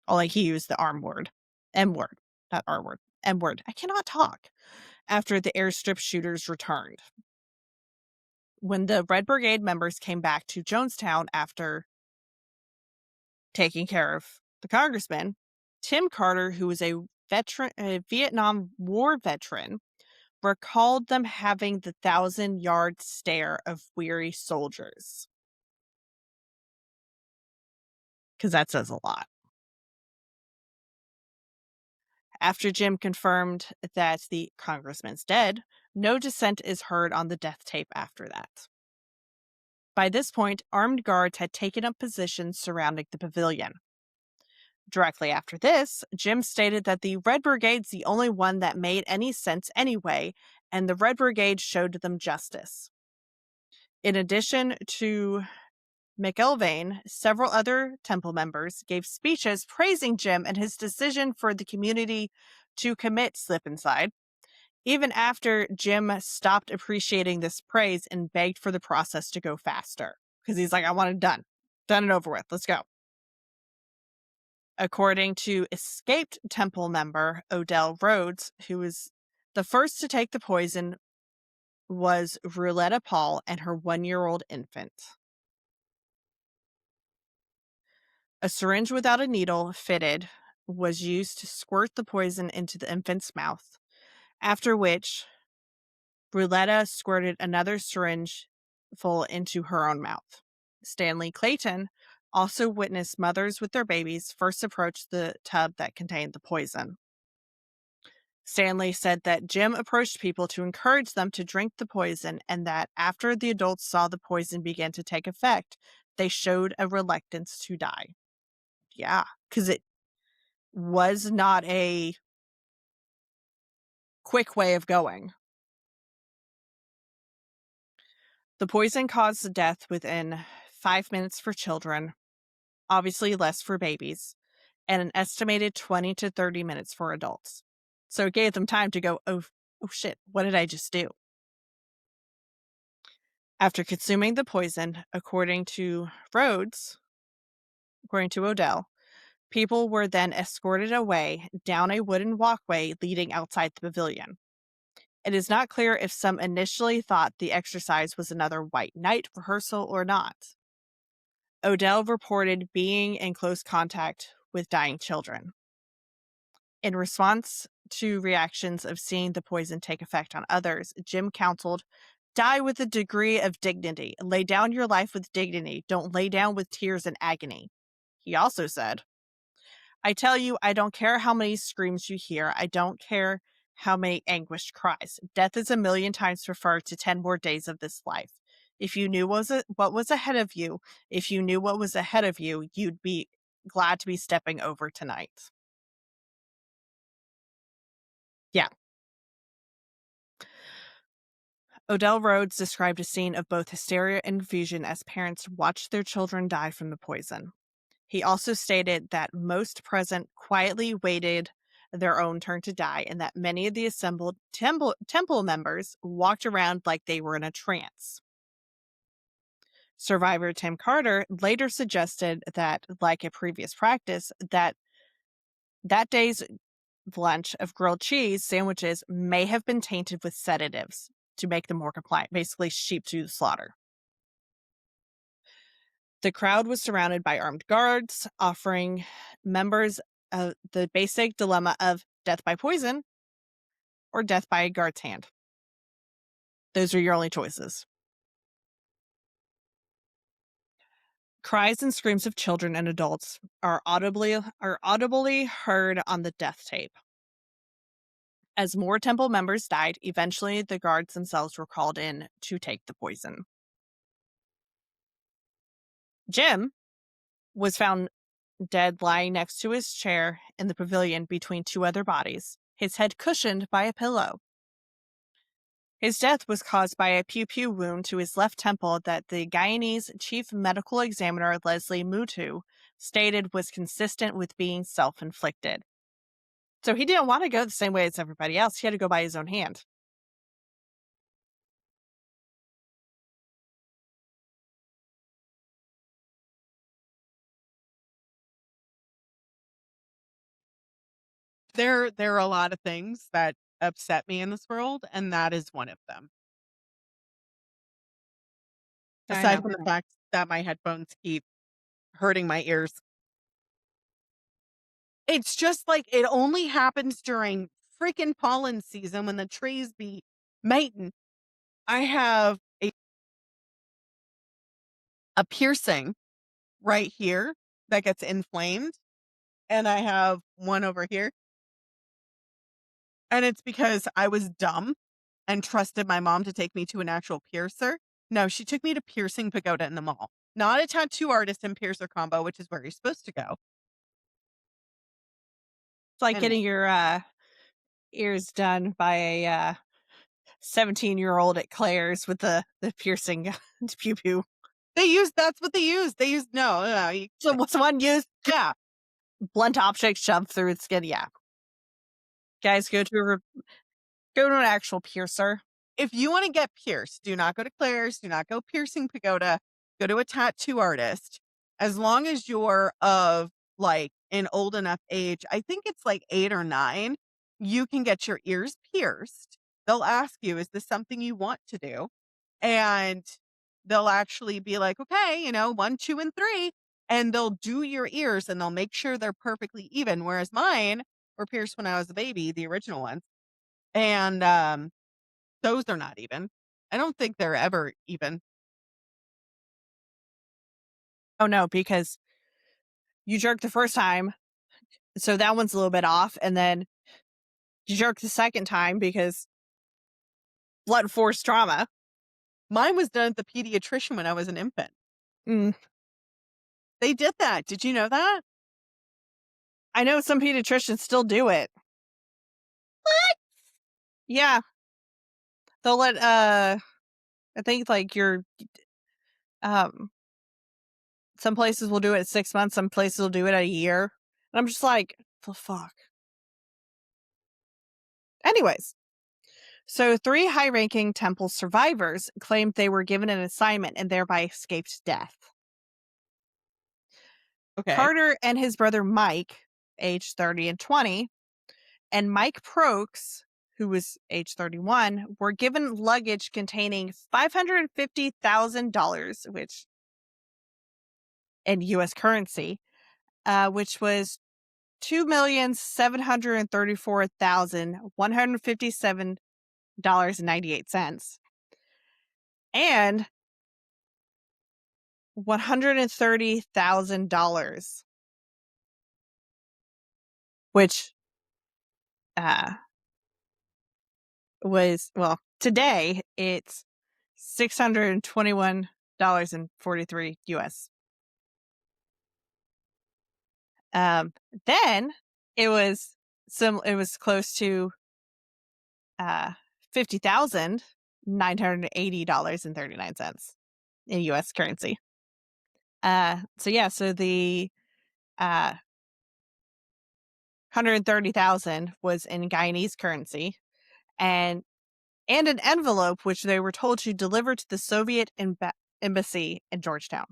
Only he used the M word, not R word, M word. I cannot talk. After the airstrip shooters returned. When the Red Brigade members came back to Jonestown after taking care of the congressman, Tim Carter, who was a Vietnam War veteran, recalled them having the 1,000-yard stare of weary soldiers. Because that says a lot. After Jim confirmed that the congressman's dead, no dissent is heard on the death tape after that. By this point, armed guards had taken up positions surrounding the pavilion. Directly after this, Jim stated that the Red Brigade's the only one that made any sense anyway, and the Red Brigade showed them justice. In addition to McElvain, several other temple members gave speeches praising Jim and his decision for the community to commit slip and slide, even after Jim stopped appreciating this praise and begged for the process to go faster. Because he's like, I want it done and over with. Let's go. According to escaped temple member Odell Rhodes, who was the first to take the poison, was Rouletta Paul and her 1-year-old infant. A syringe without a needle fitted was used to squirt the poison into the infant's mouth, after which Rouletta squirted another syringe full into her own mouth. Stanley Clayton also witnessed mothers with their babies first approach the tub that contained the poison. Stanley said that Jim approached people to encourage them to drink the poison, and that after the adults saw the poison begin to take effect, they showed a reluctance to die. Yeah, because it was not a quick way of going. The poison caused death within 5 minutes for children, obviously less for babies, and an estimated 20 to 30 minutes for adults. So it gave them time to go, oh shit, what did I just do? After consuming the poison, according to Odell, people were then escorted away down a wooden walkway leading outside the pavilion. It is not clear if some initially thought the exercise was another White Night rehearsal or not. Odell reported being in close contact with dying children. In response to reactions of seeing the poison take effect on others, Jim counseled, "Die with a degree of dignity. Lay down your life with dignity. Don't lay down with tears and agony." He also said, "I tell you, I don't care how many screams you hear. I don't care how many anguished cries. Death is 1,000,000 times preferred to 10 more days of this life. If you knew what was ahead of you, you'd be glad to be stepping over tonight." Yeah. Odell Rhodes described a scene of both hysteria and confusion as parents watched their children die from the poison. He also stated that most present quietly waited their own turn to die, and that many of the assembled temple members walked around like they were in a trance. Survivor Tim Carter later suggested that, like a previous practice, that day's lunch of grilled cheese sandwiches may have been tainted with sedatives to make them more compliant, basically sheep to the slaughter. The crowd was surrounded by armed guards, offering members the basic dilemma of death by poison or death by a guard's hand. Those are your only choices. Cries and screams of children and adults are audibly heard on the death tape. As more temple members died, eventually the guards themselves were called in to take the poison. Jim was found dead lying next to his chair in the pavilion between two other bodies, his head cushioned by a pillow. His death was caused by a pew-pew wound to his left temple that the Guyanese chief medical examiner Leslie Mutu stated was consistent with being self-inflicted. So he didn't want to go the same way as everybody else. He had to go by his own hand. There are a lot of things that upset me in this world, and that is one of them. Aside from the fact that my headphones keep hurting my ears. It's just like it only happens during freaking pollen season when the trees be mating. I have a piercing right here that gets inflamed, and I have one over here. And it's because I was dumb and trusted my mom to take me to an actual piercer. No, she took me to Piercing Pagoda in the mall. Not a tattoo artist and piercer combo, which is where you're supposed to go. It's like getting your ears done by a 17-year-old at Claire's with the piercing pew-pew. That's what they use. They use, no. So what's one used? Yeah. Blunt object shoved through the skin. Yeah. Guys, go to an actual piercer. If you want to get pierced, do not go to Claire's. Do not go Piercing Pagoda. Go to a tattoo artist. As long as you're of like an old enough age, I think it's like 8 or 9, you can get your ears pierced. They'll ask you, is this something you want to do? And they'll actually be like, okay, 1, 2, and 3. And they'll do your ears and they'll make sure they're perfectly even. Whereas mine were pierced when I was a baby, the original ones. And those are not even. I don't think they're ever even. Oh, no, because you jerked the first time, so that one's a little bit off, and then you jerk the second time because blunt force trauma. Mine was done at the pediatrician when I was an infant. Mm. They did that. Did you know that? I know some pediatricians still do it. What? Yeah. They'll let, I think like some places will do it at 6 months, some places will do it at a year. And I'm just like, the fuck. Anyways, so 3 high-ranking temple survivors claimed they were given an assignment and thereby escaped death. Okay. Carter and his brother Mike, age 30 and 20, and Mike Prokes, who was age 31, were given luggage containing $550,000, which in U.S. currency, which was $2,734,157.98, and $130,000, which was, well, today it's $621.43 US. Then it was close to $50,980.39 in US currency. So the 130,000 was in Guyanese currency, and an envelope which they were told to deliver to the Soviet embassy in Georgetown.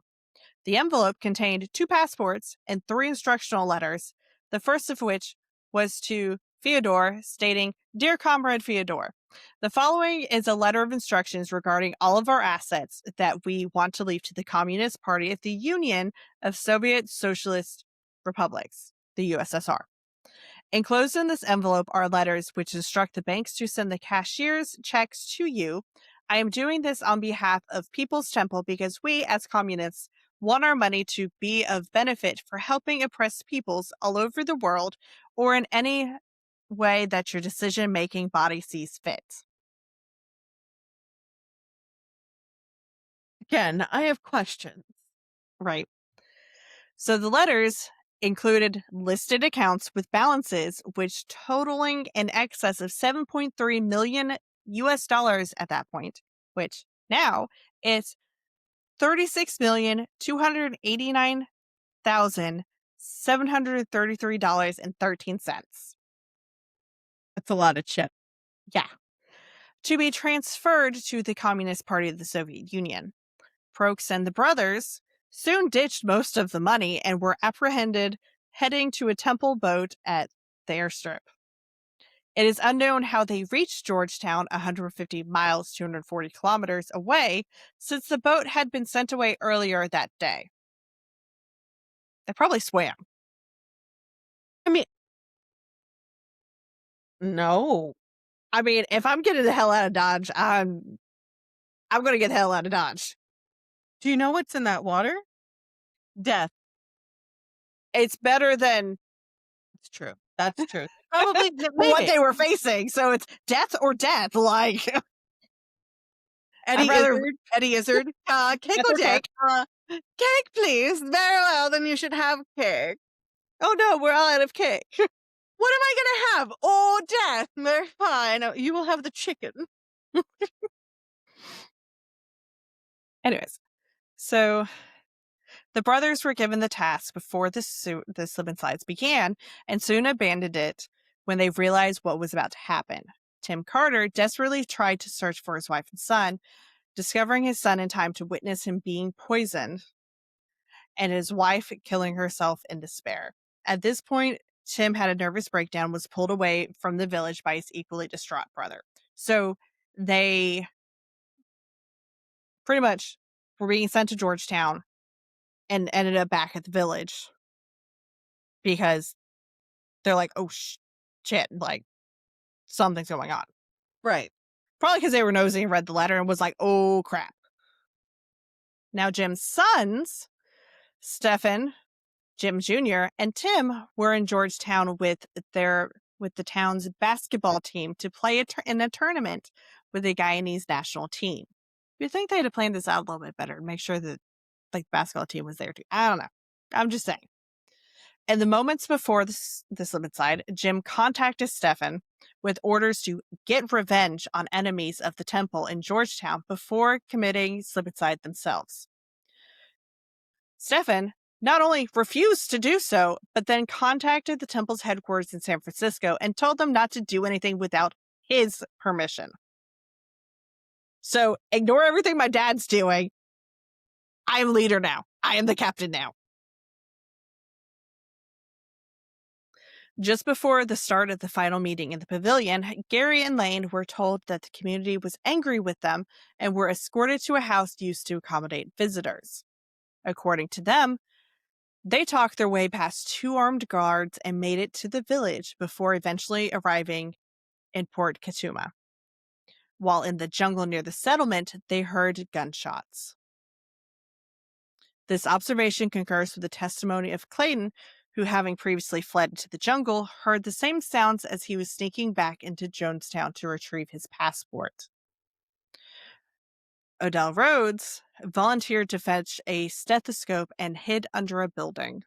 The envelope contained 2 passports and 3 instructional letters, the first of which was to Fyodor, stating, "Dear Comrade Fyodor, the following is a letter of instructions regarding all of our assets that we want to leave to the Communist Party of the Union of Soviet Socialist Republics, the USSR. Enclosed in this envelope are letters which instruct the banks to send the cashier's checks to you. I am doing this on behalf of People's Temple because we, as communists, want our money to be of benefit for helping oppressed peoples all over the world or in any way that your decision-making body sees fit." Again, I have questions. Right. So the letters included listed accounts with balances which totaling in excess of 7.3 million US dollars at that point, which now it's $36,289,733.13. That's a lot of chip. Yeah. To be transferred to the Communist Party of the Soviet Union. Prokes and the brothers soon ditched most of the money and were apprehended heading to a temple boat at the airstrip. It is unknown how they reached Georgetown, 150 miles, 240 kilometers away, since the boat had been sent away earlier that day. They probably swam. I mean, no. I mean, if I'm getting the hell out of Dodge, I'm going to get the hell out of Dodge. Do you know what's in that water? Death. It's better than... It's true. That's true. Probably what they were facing. So it's death or death. Like... Eddie Izzard. Cake or death? Cake, please. Very well, then you should have cake. Oh no, we're all out of cake. What am I going to have? Oh, death. Very fine. You will have the chicken. Anyways, so the brothers were given the task before the slip and slides began and soon abandoned it when they realized what was about to happen. Tim Carter desperately tried to search for his wife and son, discovering his son in time to witness him being poisoned and his wife killing herself in despair. At this point, Tim had a nervous breakdown, was pulled away from the village by his equally distraught brother. So they pretty much were being sent to Georgetown and ended up back at the village because they're like, oh shit, like something's going on. Right. Probably because they were nosy and read the letter and was like, oh crap. Now Jim's sons, Stephen, Jim Jr., and Tim were in Georgetown with the town's basketball team to play in a tournament with the Guyanese national team. You'd think they'd have planned this out a little bit better and make sure that like the basketball team was there too. I don't know. I'm just saying. In the moments before the slip and slide, Jim contacted Stephen with orders to get revenge on enemies of the temple in Georgetown before committing slip and slide themselves. Stephen not only refused to do so, but then contacted the temple's headquarters in San Francisco and told them not to do anything without his permission. So ignore everything my dad's doing. I am leader now. I am the captain now. Just before the start of the final meeting in the pavilion, Gary and Lane were told that the community was angry with them and were escorted to a house used to accommodate visitors. According to them, They talked their way past 2 armed guards and made it to the village before eventually arriving in Port Katuma. While in the jungle near the settlement, they heard gunshots. This observation concurs with the testimony of Clayton, who, having previously fled to the jungle, heard the same sounds as he was sneaking back into Jonestown to retrieve his passport. Odell Rhodes volunteered to fetch a stethoscope and hid under a building.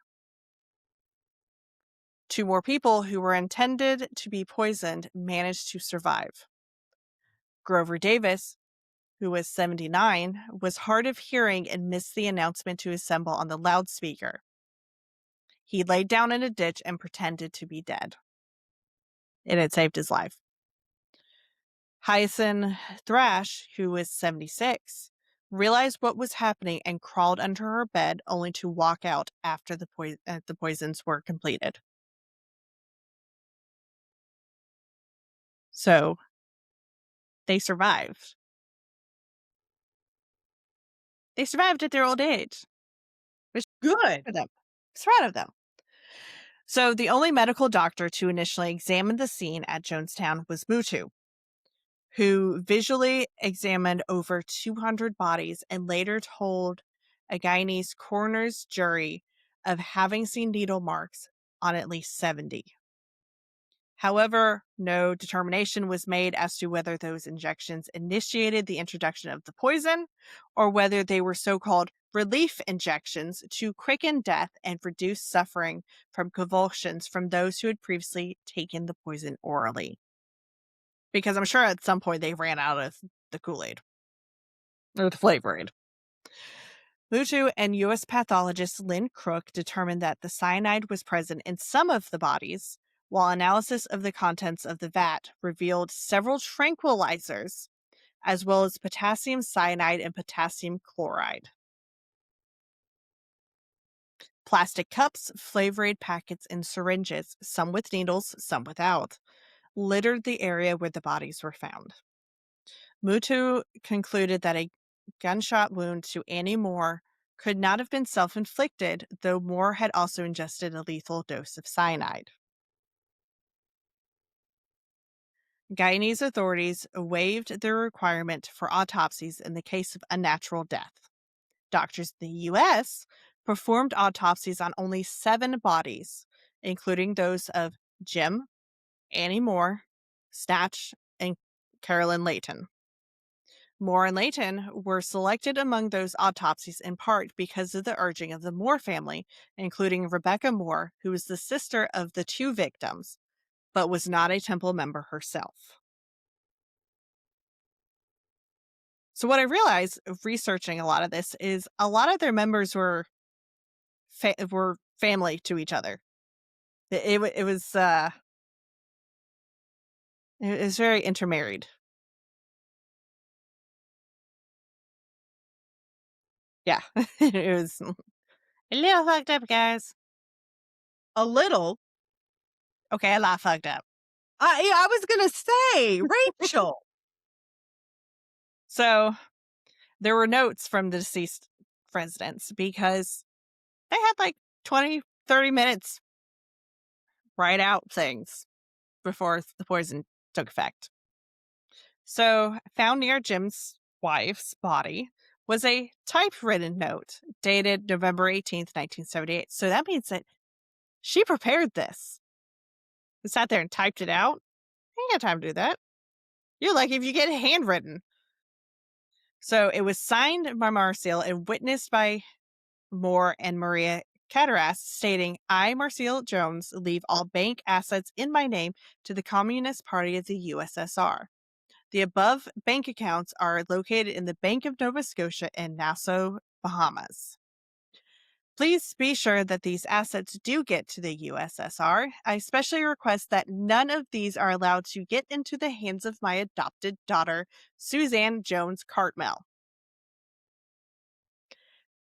2 more people who were intended to be poisoned managed to survive. Grover Davis, who was 79, was hard of hearing and missed the announcement to assemble on the loudspeaker. He laid down in a ditch and pretended to be dead. It had saved his life. Hyacinth Thrash, who was 76, realized what was happening and crawled under her bed, only to walk out after the poisons were completed. So, they survived. They survived at their old age. Good. For them. It's proud of them. So, the only medical doctor to initially examine the scene at Jonestown was Mutu, who visually examined over 200 bodies and later told a Guyanese coroner's jury of having seen needle marks on at least 70. However, no determination was made as to whether those injections initiated the introduction of the poison or whether they were so-called relief injections to quicken death and reduce suffering from convulsions from those who had previously taken the poison orally. Because I'm sure at some point they ran out of the Kool-Aid. Or the Flavor Aid. Mutu and U.S. pathologist Lynn Crook determined that the cyanide was present in some of the bodies, while analysis of the contents of the vat revealed several tranquilizers, as well as potassium cyanide and potassium chloride. Plastic cups, Flavor Aid packets, and syringes, some with needles, some without, littered the area where the bodies were found. Mutu concluded that a gunshot wound to Annie Moore could not have been self-inflicted, though Moore had also ingested a lethal dose of cyanide. Guyanese authorities waived their requirement for autopsies in the case of unnatural death. Doctors in the U.S. performed autopsies on only 7 bodies, including those of Jim, Annie Moore, Snatch, and Carolyn Layton. Moore and Layton were selected among those autopsies in part because of the urging of the Moore family, including Rebecca Moore, who was the sister of the 2 victims, but was not a temple member herself. So what I realized researching a lot of this is a lot of their members were family to each other. It was very intermarried. Yeah, it was a little fucked up, guys. A little. Okay, a lot fucked up. I was gonna say, Rachel. So there were notes from the deceased residents because they had like 20, 30 minutes write out things before the poison took effect. So found near Jim's wife's body was a typewritten note dated November 18th, 1978. So that means that she prepared this. She sat there and typed it out. I ain't got time to do that. You're lucky if you get it handwritten. So it was signed by Marcial and witnessed by Moore and Maria Cataras, stating, "I, Marcial Jones, leave all bank assets in my name to the Communist Party of the USSR. The above bank accounts are located in the Bank of Nova Scotia in Nassau, Bahamas. Please be sure that these assets do get to the USSR. I especially request that none of these are allowed to get into the hands of my adopted daughter, Suzanne Jones Cartmel.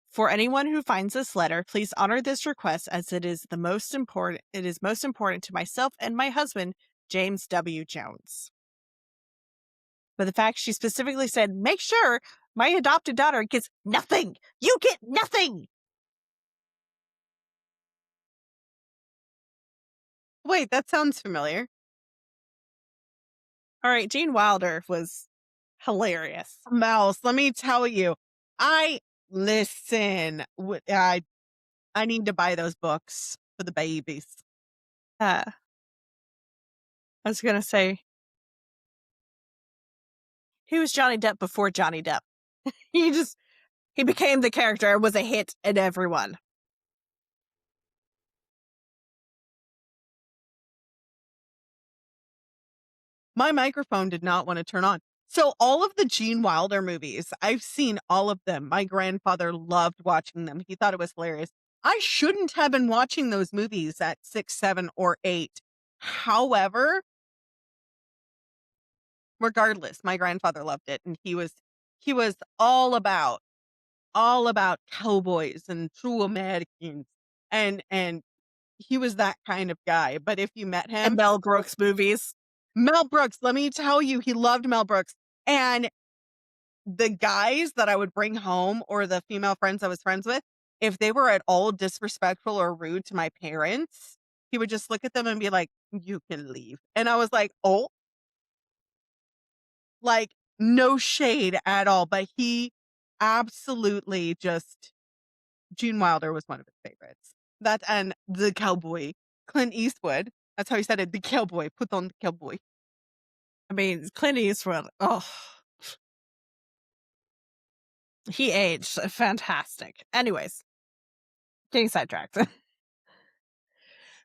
For anyone who finds this letter, please honor this request as it is most important to myself and my husband, James W. Jones." But the fact she specifically said, "Make sure my adopted daughter gets nothing. You get nothing." Wait, that sounds familiar. All right, Gene Wilder was hilarious. Mouse, let me tell you, I listen. I need to buy those books for the babies. I was going to say, he was Johnny Depp before Johnny Depp. He became the character, was a hit in everyone. My microphone did not want to turn on. So all of the Gene Wilder movies, I've seen all of them. My grandfather loved watching them. He thought it was hilarious. I shouldn't have been watching those movies at 6, 7, or 8. However, regardless, my grandfather loved it, and he was all about cowboys and true Americans, and he was that kind of guy. But if you met him, And Mel Brooks movies. Mel Brooks, let me tell you, he loved Mel Brooks. And the guys that I would bring home, or the female friends I was friends with, if they were at all disrespectful or rude to my parents, he would just look at them and be like, "You can leave." And I was like, "Oh." Like, no shade at all, but he absolutely just Gene Wilder was one of his favorites. That and the cowboy, Clint Eastwood. That's how he said it, the cowboy, put on the cowboy. I mean, Clint Eastwood, he aged fantastic. Anyways, getting sidetracked.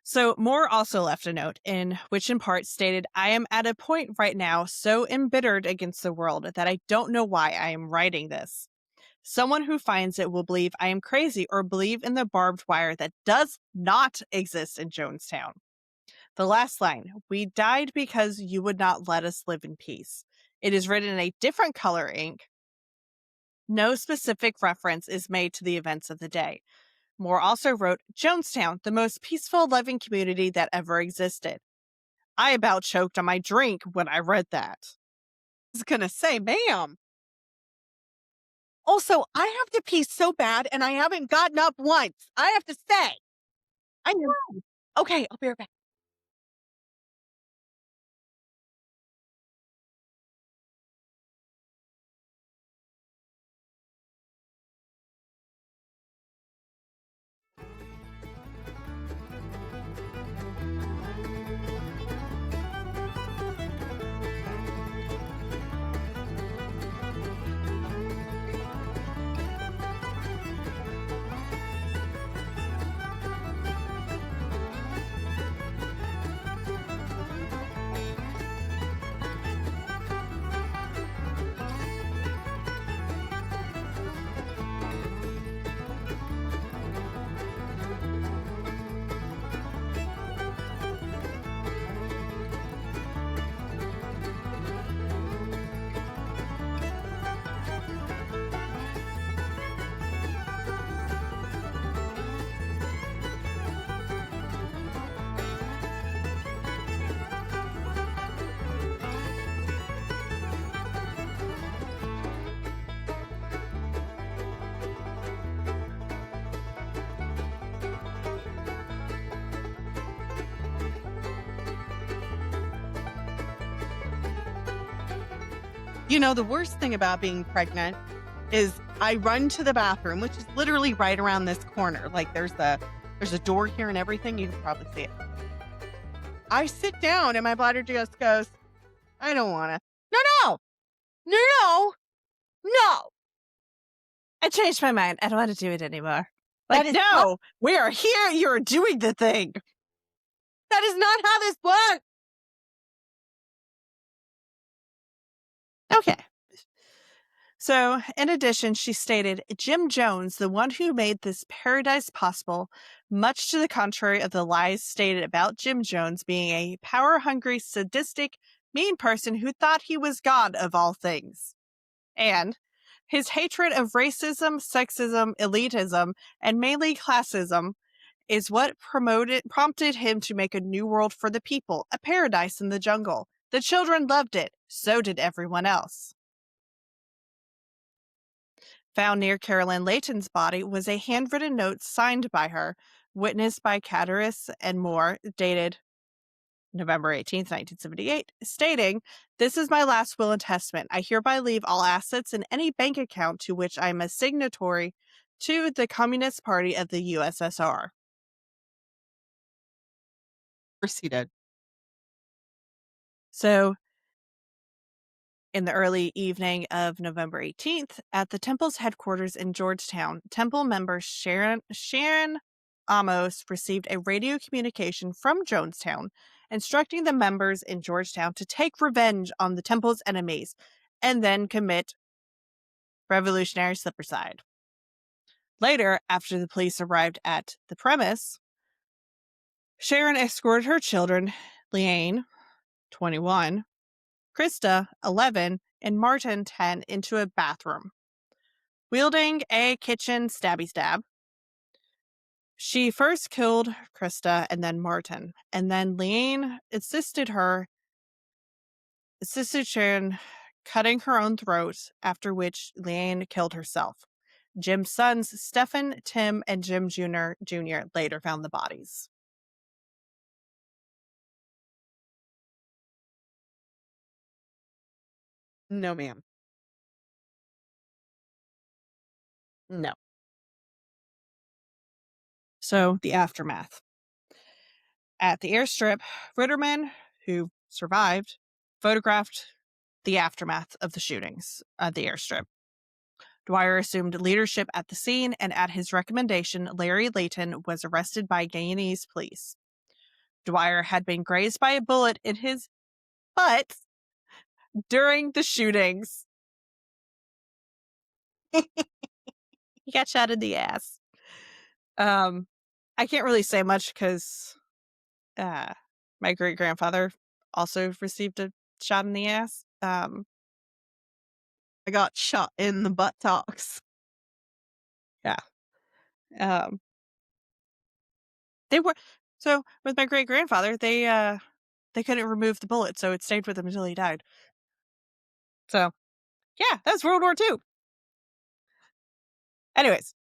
So Moore also left a note in which in part stated, "I am at a point right now so embittered against the world that I don't know why I am writing this. Someone who finds it will believe I am crazy or believe in the barbed wire that does not exist in Jonestown." The last line, "We died because you would not let us live in peace." It is written in a different color ink. No specific reference is made to the events of the day. Moore also wrote, "Jonestown, the most peaceful, loving community that ever existed." I about choked on my drink when I read that. I was gonna say, ma'am. Also, I have to pee so bad and I haven't gotten up once. I have to say. I know. Okay, I'll be right back. You know, the worst thing about being pregnant is I run to the bathroom, which is literally right around this corner. Like there's a door here and everything. You can probably see it. I sit down and my bladder just goes, "I don't want to." No. I changed my mind. I don't want to do it anymore. That Like, is no, we are here. You're doing the thing. That is not how this works. Okay. So, in addition, she stated, "Jim Jones, the one who made this paradise possible, much to the contrary of the lies stated about Jim Jones being a power-hungry, sadistic, mean person who thought he was God of all things. And his hatred of racism, sexism, elitism, and mainly classism is what prompted him to make a new world for the people, a paradise in the jungle. The children loved it. So did everyone else." Found near Carolyn Layton's body was a handwritten note signed by her, witnessed by Catteris and Moore, dated November 18th, 1978, stating, "This is my last will and testament. I hereby leave all assets in any bank account to which I am a signatory to the Communist Party of the USSR." Proceeded. So, in the early evening of November 18th, at the temple's headquarters in Georgetown, temple member Sharon Amos received a radio communication from Jonestown instructing the members in Georgetown to take revenge on the temple's enemies and then commit revolutionary slipperside. Later, after the police arrived at the premise, Sharon escorted her children, Leanne, 21, Krista, 11, and Martin, 10, into a bathroom. Wielding a kitchen stabby stab, she first killed Krista and then Martin, and then Leanne assisted Sharon cutting her own throat, after which Leanne killed herself. Jim's sons, Stephen, Tim, and Jim Jr. later found the bodies. No, ma'am. No. So, the aftermath. At the airstrip, Ritterman, who survived, photographed the aftermath of the shootings at the airstrip. Dwyer assumed leadership at the scene, and at his recommendation, Larry Layton was arrested by Guyanese police. Dwyer had been grazed by a bullet in his butt during the shootings. He got shot in the ass. I can't really say much because my great-grandfather also received a shot in the ass. I got shot in the buttocks. They were so with my great-grandfather, they couldn't remove the bullet, so it stayed with him until he died. So, yeah, that's World War II. Anyways,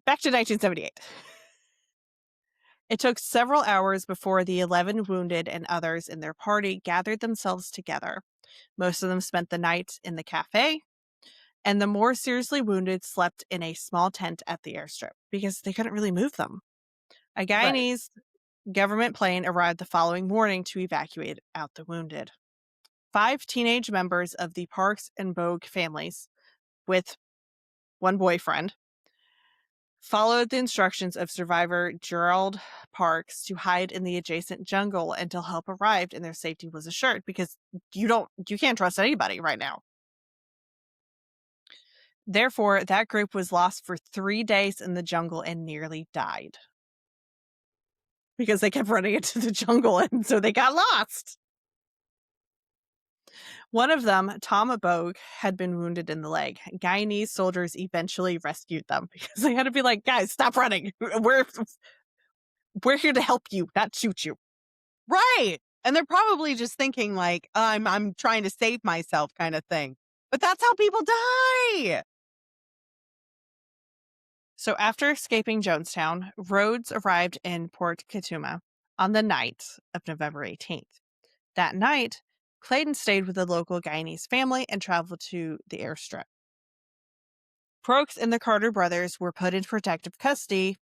back to 1978. It took several hours before the 11 wounded and others in their party gathered themselves together. Most of them spent the night in the cafe, and the more seriously wounded slept in a small tent at the airstrip because they couldn't really move them. A Guyanese government plane arrived the following morning to evacuate out the wounded. 5 teenage members of the Parks and Bogue families, with one boyfriend, followed the instructions of survivor Gerald Parks to hide in the adjacent jungle until help arrived and their safety was assured, because you can't trust anybody right now. Therefore, that group was lost for 3 days in the jungle and nearly died. Because they kept running into the jungle and so they got lost. One of them, Tom Bogue, had been wounded in the leg. Guyanese soldiers eventually rescued them because they had to be like, guys, stop running. We're here to help you, not shoot you. Right. And they're probably just thinking like, I'm trying to save myself kind of thing. But that's how people die. So after escaping Jonestown, Rhodes arrived in Port Katuma on the night of November 18th. That night, Clayton stayed with a local Guyanese family and traveled to the airstrip. Prokes and the Carter brothers were put in protective custody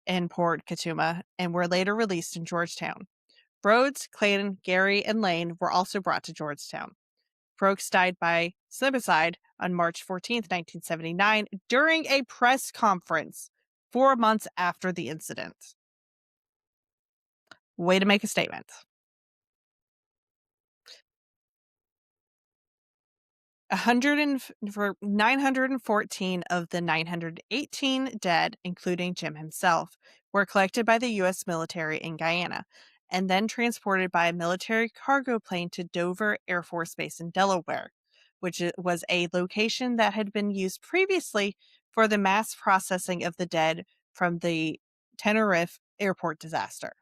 in Port Katuma and were later released in Georgetown. Rhodes, Clayton, Gary, and Lane were also brought to Georgetown. Prokes died by suicide on March 14th, 1979, during a press conference 4 months after the incident. Way to make a statement. 914 of the 918 dead, including Jim himself, were collected by the U.S. military in Guyana and then transported by a military cargo plane to Dover Air Force Base in Delaware, which was a location that had been used previously for the mass processing of the dead from the Tenerife airport disaster.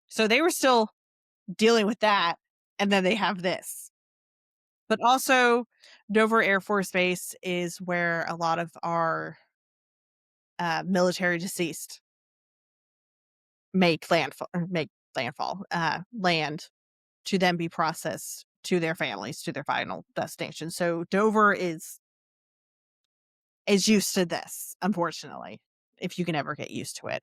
So they were still dealing with that, and then they have this. But also, Dover Air Force Base is where a lot of our military deceased land to then be processed to their families, to their final destination. So Dover is used to this, unfortunately, if you can ever get used to it.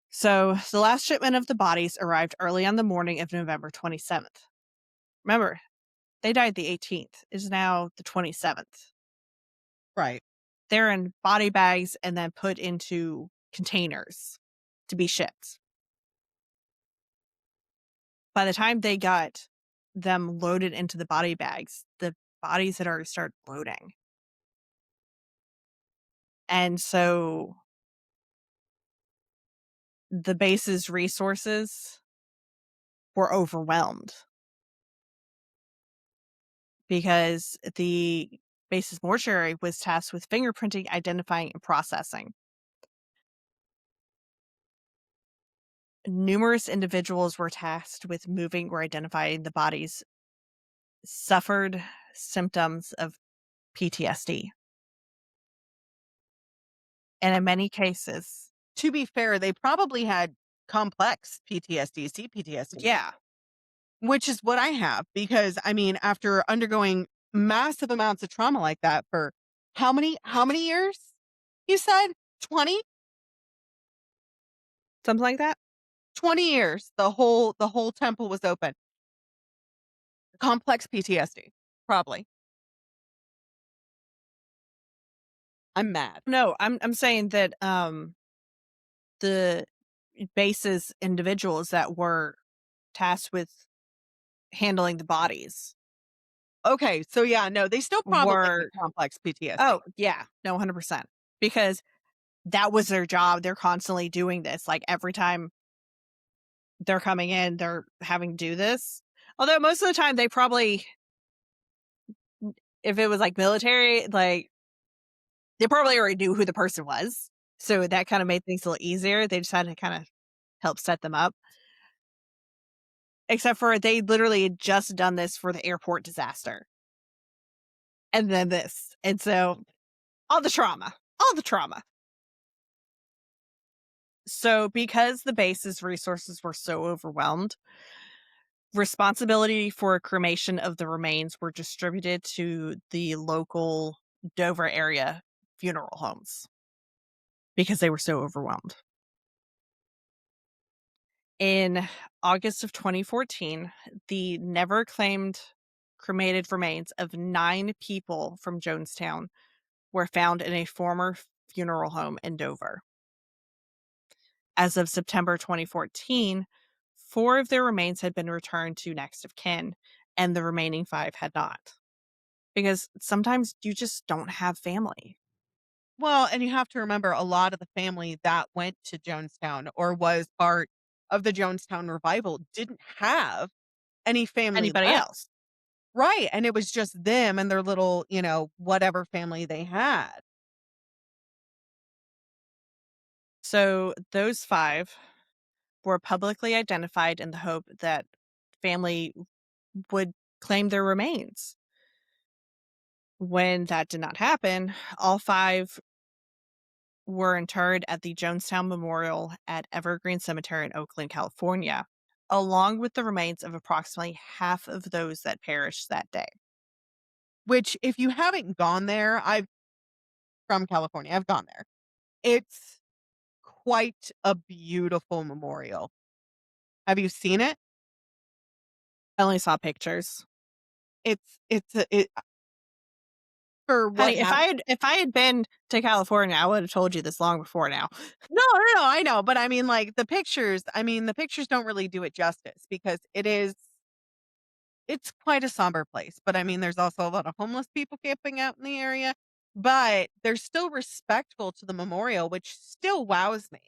So the last shipment of the bodies arrived early on the morning of November 27th. Remember, they died the 18th. It is now the 27th. Right. They're in body bags and then put into containers to be shipped. By the time they got them loaded into the body bags, the bodies had already started bloating. And so the base's resources were overwhelmed because the base's mortuary was tasked with fingerprinting, identifying, and processing. Numerous individuals were tasked with moving or identifying the bodies suffered symptoms of PTSD. And in many cases, To be fair, they probably had complex PTSD, CPTSD. yeah, Which is what I have because, I mean, after undergoing massive amounts of trauma like that for how many years? You said 20? something like that. 20 years. The whole temple was open. Complex PTSD, probably. I'm mad. No, I'm saying that the base's individuals that were tasked with handling the bodies Okay, so yeah, no, they still probably were had complex PTSD. oh, yeah, no, 100%. Because that was their job. They're constantly doing this. Like every time they're coming in, they're having to do this. Although most of the time they probably, if it was like military, like they probably already knew who the person was. So that kind of made things a little easier. They just had to kind of help set them up. Except for they literally had just done this for the airport disaster. And then this. And so all the trauma. So because the base's resources were so overwhelmed, responsibility for cremation of the remains were distributed to the local Dover area funeral homes because they were so overwhelmed. In August of 2014, the never claimed cremated remains of 9 people from Jonestown were found in a former funeral home in Dover. As of September 2014, 4 of their remains had been returned to next of kin, and the remaining 5 had not. Because sometimes you just don't have family. Well, and you have to remember a lot of the family that went to Jonestown or was part of the Jonestown revival didn't have any family Anybody left. else. Right, and it was just them and their little, whatever family they had. So those 5 were publicly identified in the hope that family would claim their remains. When that did not happen, all 5 were interred at the Jonestown Memorial at Evergreen Cemetery in Oakland, California, along with the remains of approximately half of those that perished that day. Which, if you haven't gone there, I've from California, I've gone there. It's quite a beautiful memorial. Have you seen it? I only saw pictures. It for what Honey, happened. if I had been to California, I would have told you this long before now. No, no, I know, but I mean, like the pictures. I mean, the pictures don't really do it justice because it's quite a somber place. But I mean, there's also a lot of homeless people camping out in the area. But they're still respectful to the memorial, which still wows me.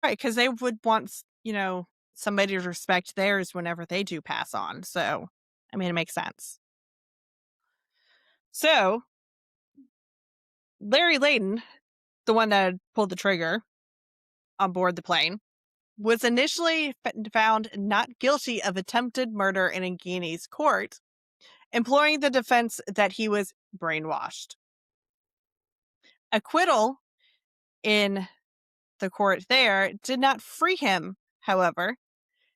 Right, because they would want, somebody to respect theirs whenever they do pass on. So, I mean, it makes sense. So, Larry Layton, the one that pulled the trigger on board the plane, was initially found not guilty of attempted murder in a Guyanese court, employing the defense that he was brainwashed. Acquittal in The court there did not free him, however.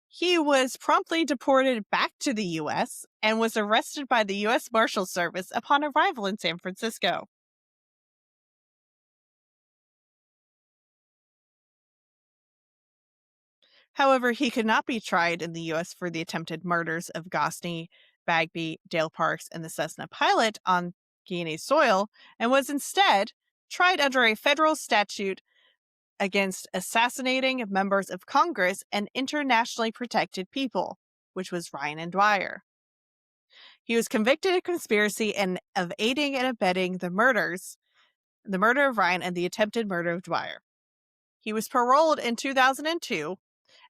He was promptly deported back to the U.S. and was arrested by the U.S. Marshal Service upon arrival in San Francisco. However, he could not be tried in the U.S. for the attempted murders of Gosney, Bagby, Dale Parks, and the Cessna pilot on Guiana soil, and was instead tried under a federal statute against assassinating members of Congress and internationally protected people, which was Ryan and Dwyer. He was convicted of conspiracy and of aiding and abetting the murder of Ryan and the attempted murder of Dwyer. He was paroled in 2002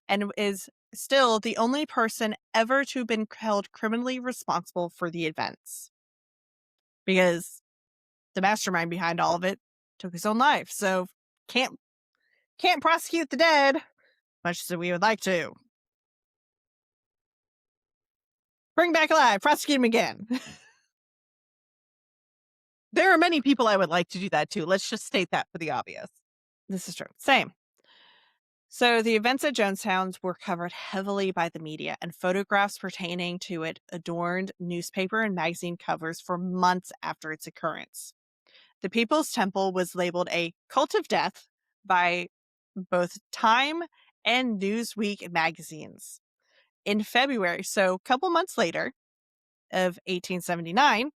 and is still the only person ever to have been held criminally responsible for the events. Because the mastermind behind all of it took his own life, so can't prosecute the dead, much as we would like to. Bring back alive, prosecute him again. There are many people I would like to do that to. Let's just state that for the obvious. This is true. Same. So the events at Jonestown were covered heavily by the media, and photographs pertaining to it adorned newspaper and magazine covers for months after its occurrence. The People's Temple was labeled a cult of death by both Time and Newsweek magazines. In February, so a couple months later, of 1879,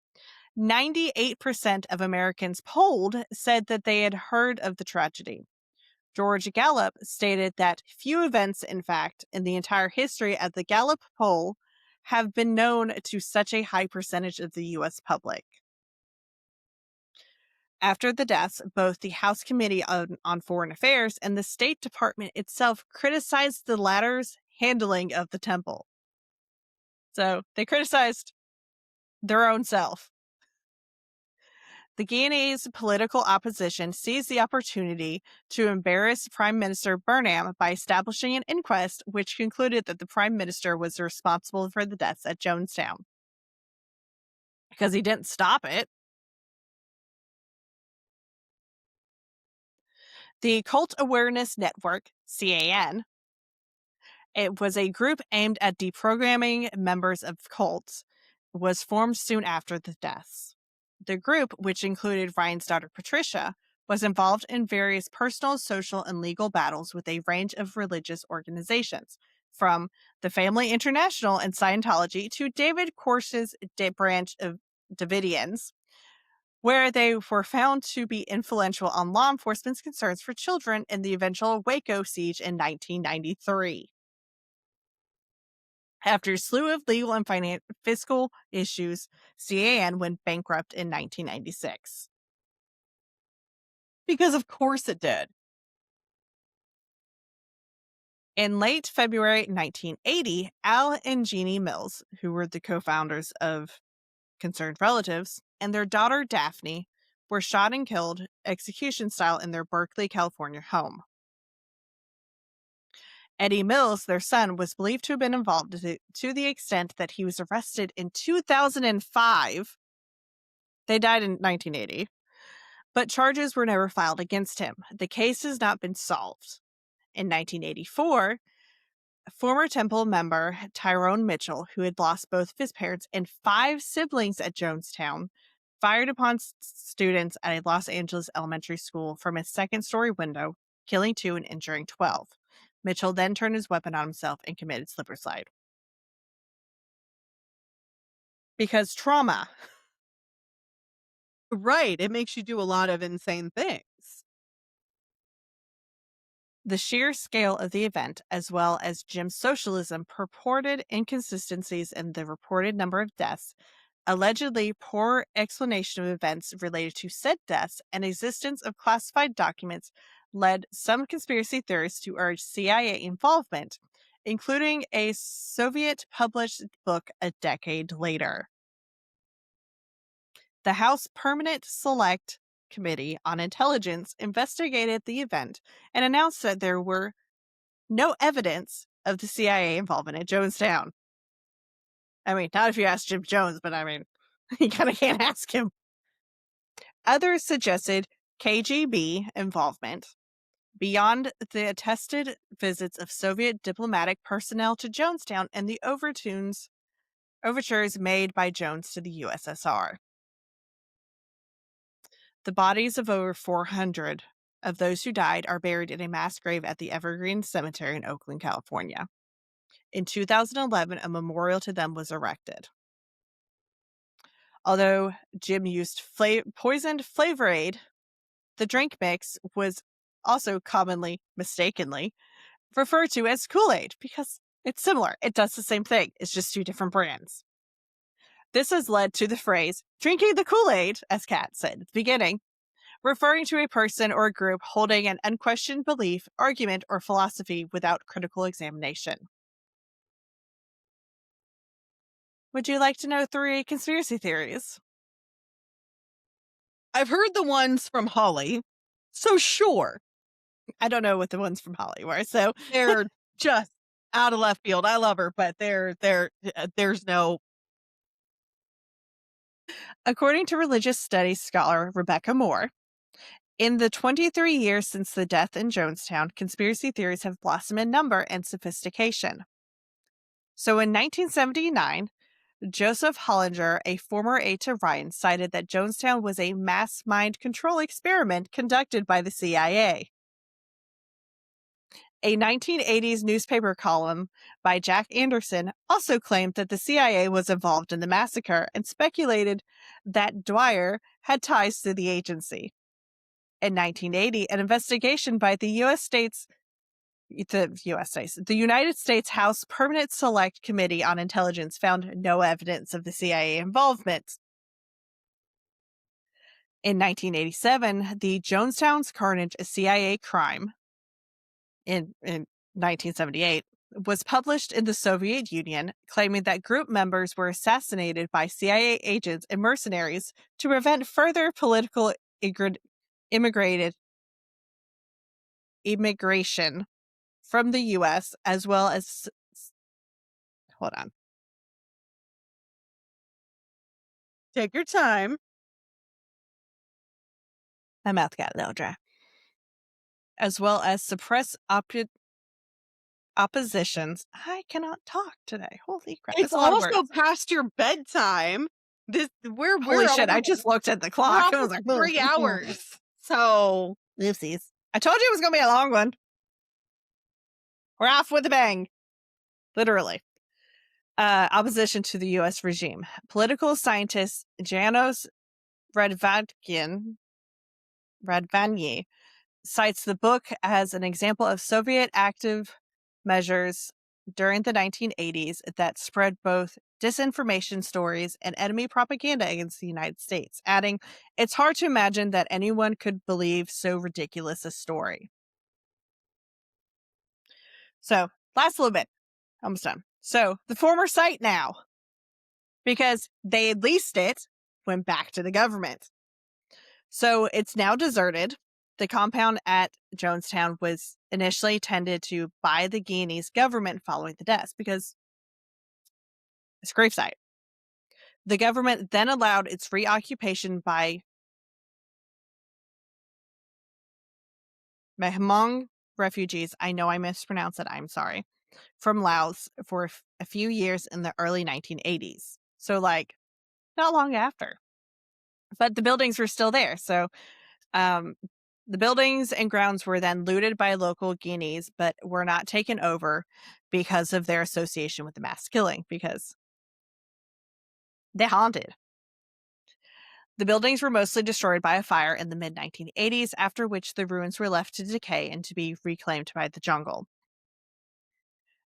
98% of Americans polled said that they had heard of the tragedy. George Gallup stated that few events, in fact, in the entire history of the Gallup poll have been known to such a high percentage of the U.S. public. After the deaths, both the House Committee on Foreign Affairs and the State Department itself criticized the latter's handling of the temple. So they criticized their own self. The Guyanese political opposition seized the opportunity to embarrass Prime Minister Burnham by establishing an inquest which concluded that the Prime Minister was responsible for the deaths at Jonestown. Because he didn't stop it. The Cult Awareness Network, CAN, it was a group aimed at deprogramming members of cults, was formed soon after the deaths. The group, which included Ryan's daughter Patricia, was involved in various personal, social, and legal battles with a range of religious organizations, from the Family International and Scientology to David Koresh's branch of Davidians, where they were found to be influential on law enforcement's concerns for children in the eventual Waco siege in 1993. After a slew of legal and fiscal issues, CAN went bankrupt in 1996. Because of course it did. In late February 1980, Al and Jeannie Mills, who were the co-founders of Concerned Relatives, and their daughter Daphne were shot and killed execution-style in their Berkeley, California home. Eddie Mills, their son, was believed to have been involved to the extent that he was arrested in 2005. They died in 1980, but charges were never filed against him. The case has not been solved. In 1984, former Temple member Tyrone Mitchell, who had lost both of his parents and 5 siblings at Jonestown, fired upon students at a Los Angeles elementary school from a second-story window, killing 2 and injuring 12. Mitchell then turned his weapon on himself and committed slipper slide. Because trauma. Right. It makes you do a lot of insane things. The sheer scale of the event, as well as Jim's socialism, purported inconsistencies in the reported number of deaths, allegedly poor explanation of events related to said deaths, and existence of classified documents led some conspiracy theorists to urge CIA involvement, including a Soviet-published book a decade later. The House Permanent Select Committee on Intelligence investigated the event and announced that there were no evidence of the CIA involvement at Jonestown. I mean, not if you ask Jim Jones, but I mean, you kind of can't ask him. Others suggested KGB involvement, beyond the attested visits of Soviet diplomatic personnel to Jonestown and the overtures made by Jones to the USSR. The bodies of over 400 of those who died are buried in a mass grave at the Evergreen Cemetery in Oakland, California. In 2011, a memorial to them was erected. Although Jim used poisoned Flavor Aid, the drink mix was also commonly, mistakenly, referred to as Kool-Aid because it's similar. It does the same thing. It's just two different brands. This has led to the phrase, drinking the Kool-Aid, as Kat said at the beginning, referring to a person or a group holding an unquestioned belief, argument, or philosophy without critical examination. Would you like to know 3 conspiracy theories? I've heard the ones from Holly, so sure. I don't know what the ones from Holly were, so They're just out of left field. I love her, but there's no. According to religious studies scholar Rebecca Moore, in the 23 years since the death in Jonestown, conspiracy theories have blossomed in number and sophistication. So in 1979, Joseph Hollinger, a former aide to Ryan, cited that Jonestown was a mass mind control experiment conducted by the CIA. A 1980s newspaper column by Jack Anderson also claimed that the CIA was involved in the massacre and speculated that Dwyer had ties to the agency. In 1980, an investigation by the United States House Permanent Select Committee on Intelligence found no evidence of the CIA involvement. In 1987, the Jonestown's Carnage, a CIA crime, in 1978, was published in the Soviet Union, claiming that group members were assassinated by CIA agents and mercenaries to prevent further political immigration from the U.S., as well as... Hold on. Take your time. My mouth got a little dry. As well as suppress oppositions. I cannot talk today. Holy crap. It's also past your bedtime. Holy shit, I just looked at the clock. We're I was like, 3 hours. So oopsies. I told you it was going to be a long one. We're off with a bang. Literally. Opposition to the U.S. regime. Political scientist Janos Radvanyi cites the book as an example of Soviet active measures during the 1980s that spread both disinformation stories and enemy propaganda against the United States, adding, "It's hard to imagine that anyone could believe so ridiculous a story." So, last little bit. Almost done. So, the former site now, because they had leased it, went back to the government. So, it's now deserted. The compound at Jonestown was initially intended to by the Guyanese government following the deaths because it's a gravesite. The government then allowed its reoccupation by Hmong refugees, I know I mispronounced it, I'm sorry, from Laos for a few years in the early 1980s. So, like, not long after. But the buildings were still there. So, the buildings and grounds were then looted by local Guineas, but were not taken over because of their association with the mass killing, because they're haunted. The buildings were mostly destroyed by a fire in the mid-1980s, after which the ruins were left to decay and to be reclaimed by the jungle.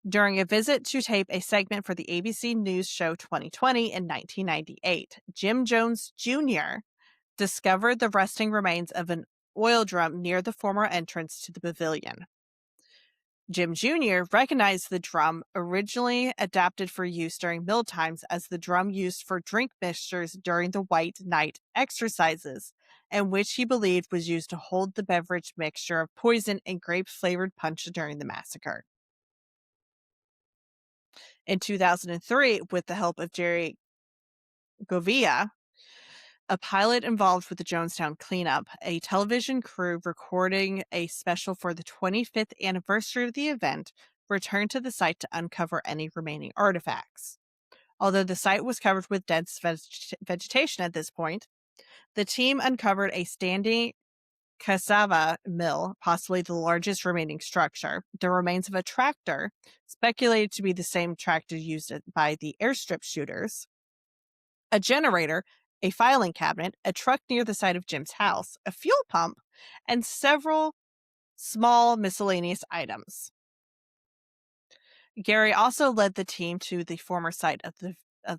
During a visit to tape a segment for the ABC News show 2020 in 1998, Jim Jones Jr. discovered the resting remains of an oil drum near the former entrance to the pavilion. Jim Jr. recognized the drum, originally adapted for use during meal times as the drum used for drink mixtures during the White Night exercises, and which he believed was used to hold the beverage mixture of poison and grape-flavored punch during the massacre. In 2003, with the help of Jerry Govia, a pilot involved with the Jonestown cleanup, a television crew recording a special for the 25th anniversary of the event, returned to the site to uncover any remaining artifacts. Although the site was covered with dense vegetation at this point, the team uncovered a standing cassava mill, possibly the largest remaining structure, the remains of a tractor, speculated to be the same tractor used by the airstrip shooters, a generator, a filing cabinet, a truck near the site of Jim's house, a fuel pump, and several small miscellaneous items. Gary also led the team to the former site of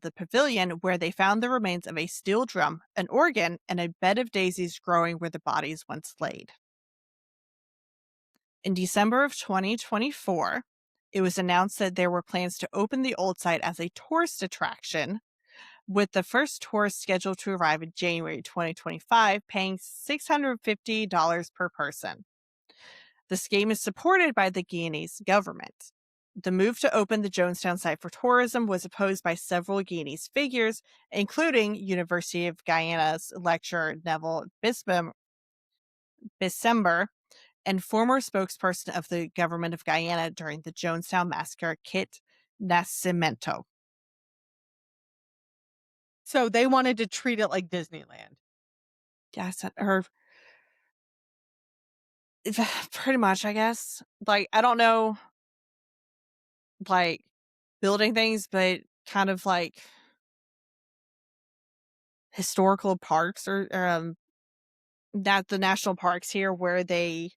the pavilion, where they found the remains of a steel drum, an organ, and a bed of daisies growing where the bodies once laid. In December of 2024, it was announced that there were plans to open the old site as a tourist attraction, with the first tourist scheduled to arrive in January 2025, paying $650 per person. The scheme is supported by the Guyanese government. The move to open the Jonestown site for tourism was opposed by several Guyanese figures, including University of Guyana's lecturer Neville Bisember and former spokesperson of the government of Guyana during the Jonestown massacre, Kit Nascimento. So they wanted to treat it like Disneyland. Yes, or pretty much, I guess. Like, I don't know, like, building things, but kind of like historical parks or that the national parks here where they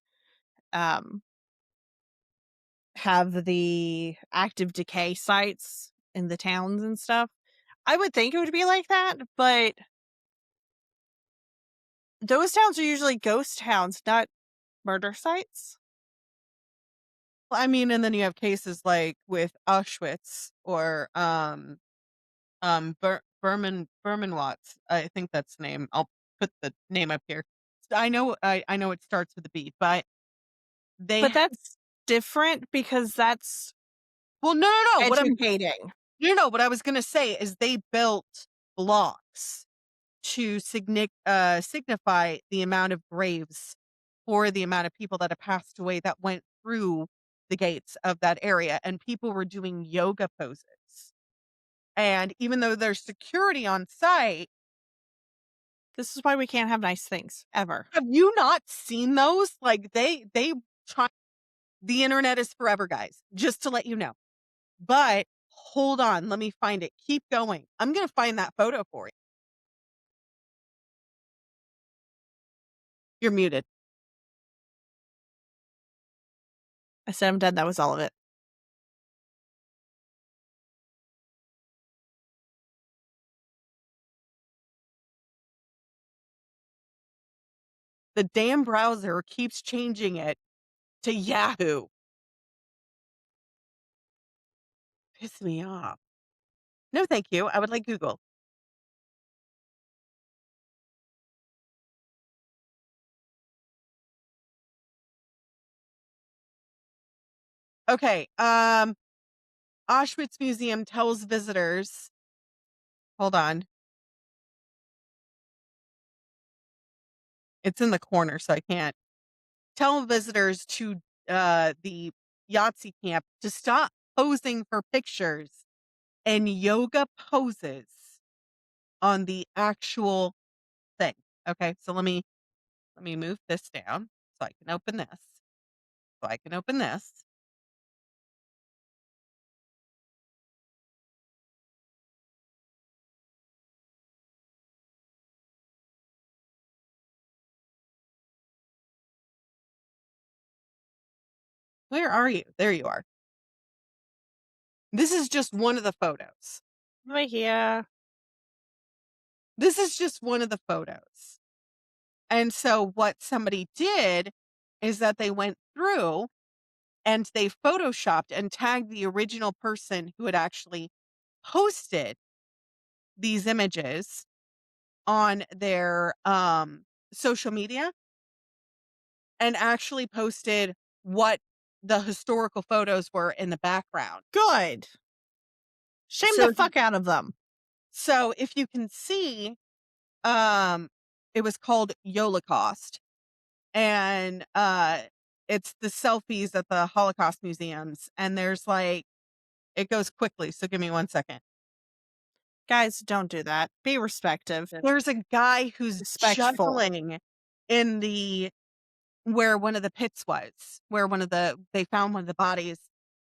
have the active decay sites in the towns and stuff. I would think it would be like that, but those towns are usually ghost towns, not murder sites. Well, I mean, and then you have cases like with Auschwitz or Berman-Watts. I think that's the name. I'll put the name up here. I know it starts with a B, but But that's different because that's well, no. educating. What I was gonna say is they built blocks to signify the amount of graves for the amount of people that have passed away that went through the gates of that area, and people were doing yoga poses. And even though there's security on site, this is why we can't have nice things ever. have you not seen those? Like they try. The internet is forever, guys. Just to let you know. But hold on, let me find it. Keep going. I'm gonna find that photo for you. You're muted. I said I'm done. That was all of it. The damn browser keeps changing it to Yahoo. Piss me off. No, thank you. I would like Google. Okay. Auschwitz Museum tells visitors. Hold on. It's in the corner, so I can't. Tell visitors to the Yahtzee camp to stop posing for pictures and yoga poses on the actual thing. Okay, so let me move this down so I can open this. Where are you? There you are. This is just one of the photos. Right here. This is just one of the photos. And so what somebody did is that they went through and they photoshopped and tagged the original person who had actually posted these images on their social media and actually posted what the historical photos were in the background. Good. Shame the fuck out of them. So if you can see, It was called Holocaust, and it's the selfies at the Holocaust museums, and there's like it goes quickly, so give me 1 second. Guys, don't do that. Be respective. There's a guy who's Respectful. juggling in the where one of the pits was, where they found one of the bodies,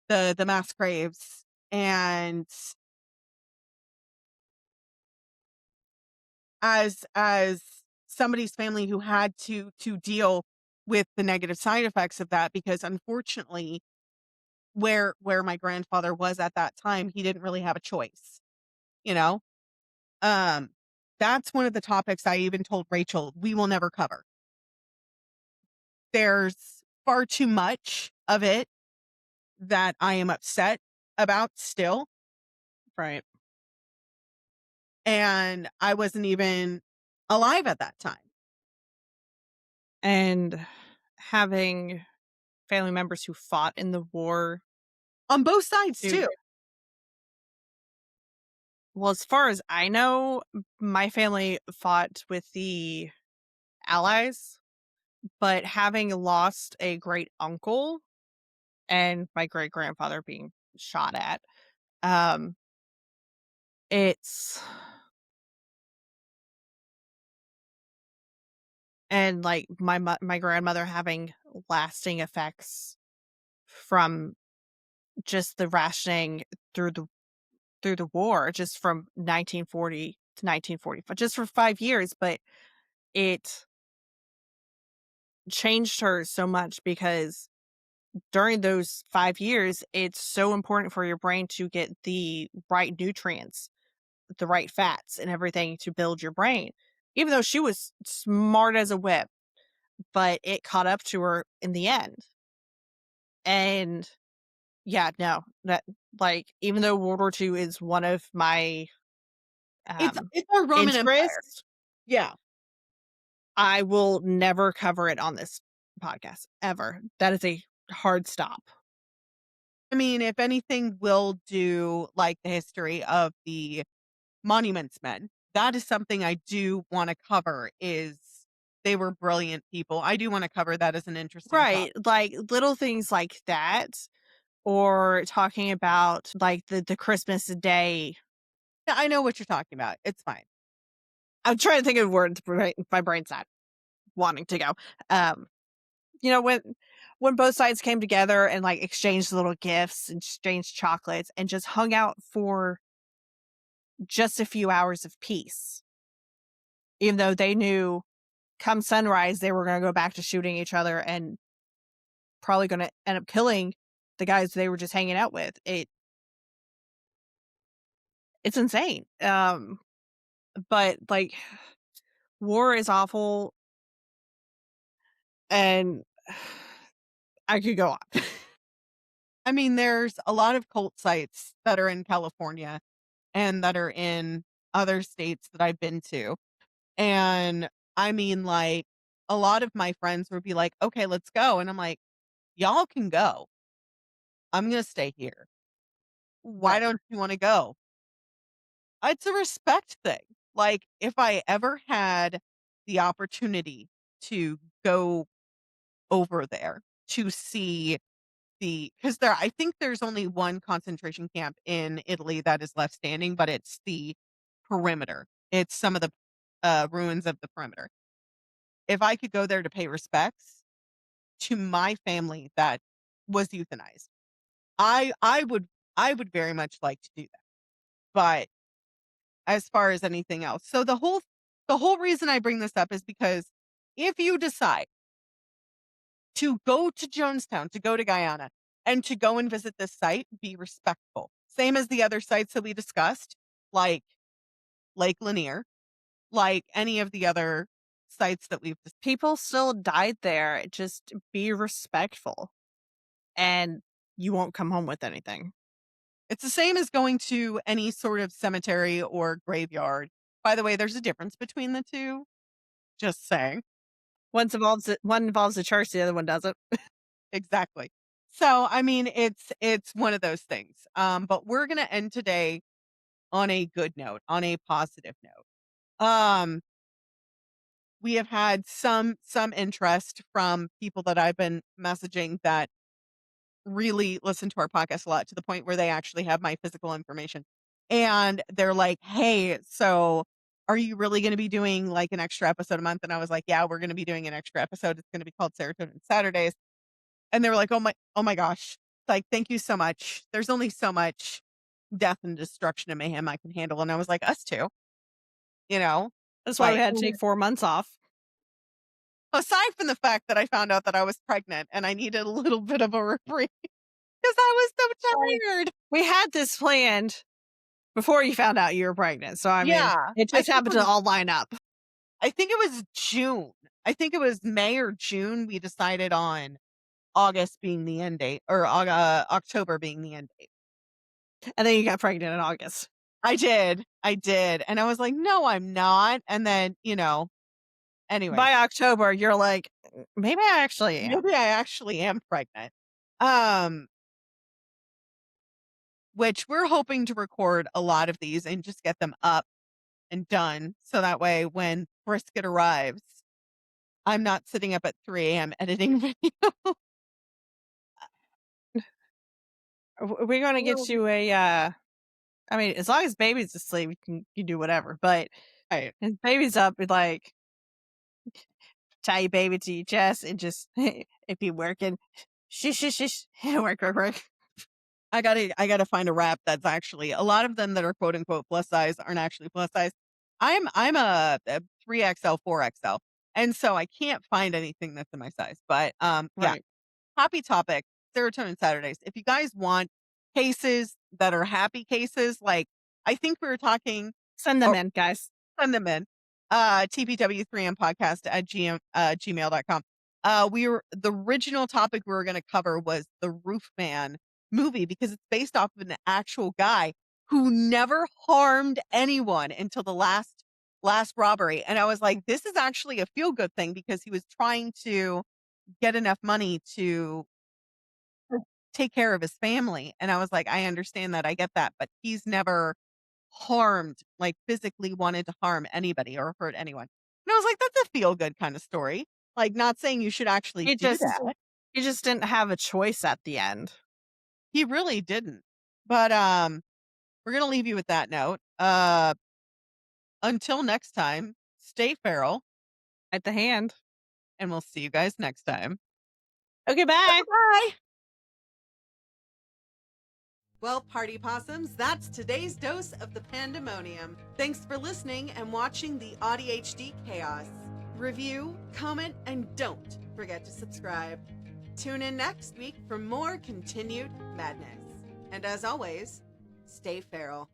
the mass graves, and as somebody's family who had to deal with the negative side effects of that, because unfortunately where my grandfather was at that time, he didn't really have a choice, you know? Um, that's one of the topics I even told Rachel we will never cover. There's far too much of it that I am upset about still, Right. and I wasn't even alive at that time. And having family members who fought in the war. On both sides Dude. too. Well, as far as I know, my family fought with the Allies, but having lost a great uncle and my great grandfather being shot at, it's and like my grandmother having lasting effects from just the rationing through the war, just from 1940 to 1945, just for 5 years, but it changed her so much because during those 5 years, it's so important for your brain to get the right nutrients, the right fats and everything to build your brain. Even though she was smart as a whip, but it caught up to her in the end. And yeah, no, that like even though World War II is one of my It's our Roman Empire. interests, Yeah. I will never cover it on this podcast ever. That is a hard stop. I mean, if anything, we'll do like the history of the Monuments Men. That is something I do want to cover. Is they were brilliant people. I do want to cover that as an interesting Right. topic. Like little things like that, or talking about like the Christmas Day. Yeah, I know what you're talking about. It's fine. I'm trying to think of words, but my brain's not wanting to go. You know, when both sides came together and like exchanged little gifts and exchanged chocolates and just hung out for just a few hours of peace, even though they knew come sunrise they were going to go back to shooting each other and probably going to end up killing the guys they were just hanging out with. It's insane. But like war is awful, and I could go on. I mean, there's a lot of cult sites that are in California and that are in other states that I've been to. And I mean, like, a lot of my friends would be like, okay, let's go. And I'm like, y'all can go. I'm going to stay here. Why Right. don't you want to go? It's a respect thing. Like, if I ever had the opportunity to go over there to see because I think there's only one concentration camp in Italy that is left standing, but it's the perimeter. It's some of the ruins of the perimeter. If I could go there to pay respects to my family that was euthanized, I would very much like to do that. But as far as anything else, so the whole reason I bring this up is because if you decide to go to Jonestown, to go to Guyana, and to go and visit this site, be respectful. Same as the other sites that we discussed, like Lake Lanier, like any of the other sites that we've discussed. People still died there. Just be respectful, and you won't come home with anything. It's the same as going to any sort of cemetery or graveyard. By the way, there's a difference between the two. Just saying. One involves the church, the other one doesn't. Exactly. So, I mean, it's one of those things. But we're gonna end today on a good note, on a positive note. we have had some interest from people that I've been messaging that really listen to our podcast a lot, to the point where they actually have my physical information. And they're like, "Hey, so are you really going to be doing like an extra episode a month?" And I was like, "Yeah, we're going to be doing an extra episode. It's going to be called Serotonin Saturdays." And they were like, oh my gosh. Like, thank you so much. There's only so much death and destruction and mayhem I can handle. And I was like, us too, you know, That's why we like, had to take 4 months off. aside from the fact that I found out that I was pregnant and I needed a little bit of a reprieve because I was so tired. We had this planned before you found out you were pregnant. So, I mean, Yeah. it just happened to all line up. I think it was June. I think it was May or June. We decided on August being the end date, or October being the end date. And then you got pregnant in August. I did. And I was like, no, I'm not. And then, anyway. By October, you're like, maybe I actually am. Maybe I actually am pregnant. Which we're hoping to record a lot of these and just get them up and done. So that way when brisket arrives, I'm not sitting up at 3 a.m. editing video. We're going to get you a, I mean, as long as baby's asleep, you can do whatever. But Right. if baby's up, it's like, tie your baby to your chest and just, if you're working, shish, work. I gotta find a wrap that's actually, a lot of them that are quote unquote plus size aren't actually plus size. I'm a 3XL, 4XL. And so I can't find anything that's in my size. But yeah, Right. happy topic, Serotonin Saturdays. If you guys want cases that are happy cases, like I think we were talking, Send them in, guys. send them in. TPW3M podcast at gmail.com. The original topic we were going to cover was the Roof Man movie, because it's based off of an actual guy who never harmed anyone until the last robbery. And I was like, this is actually a feel good thing, because he was trying to get enough money to take care of his family. And I was like, I understand that. I get that. But he's never harmed, like physically wanted to harm anybody or hurt anyone. And I was like, that's a feel good kind of story. Like, not saying you should actually do that. He just didn't have a choice at the end. He really didn't. But we're gonna leave you with that note. Until next time, stay feral. At the hand. And we'll see you guys next time. Okay, bye. Bye. Well, party possums, that's today's dose of the Pandemonium. Thanks for listening and watching the AudiHD chaos. Review, comment, and don't forget to subscribe. Tune in next week for more continued madness. And as always, stay feral.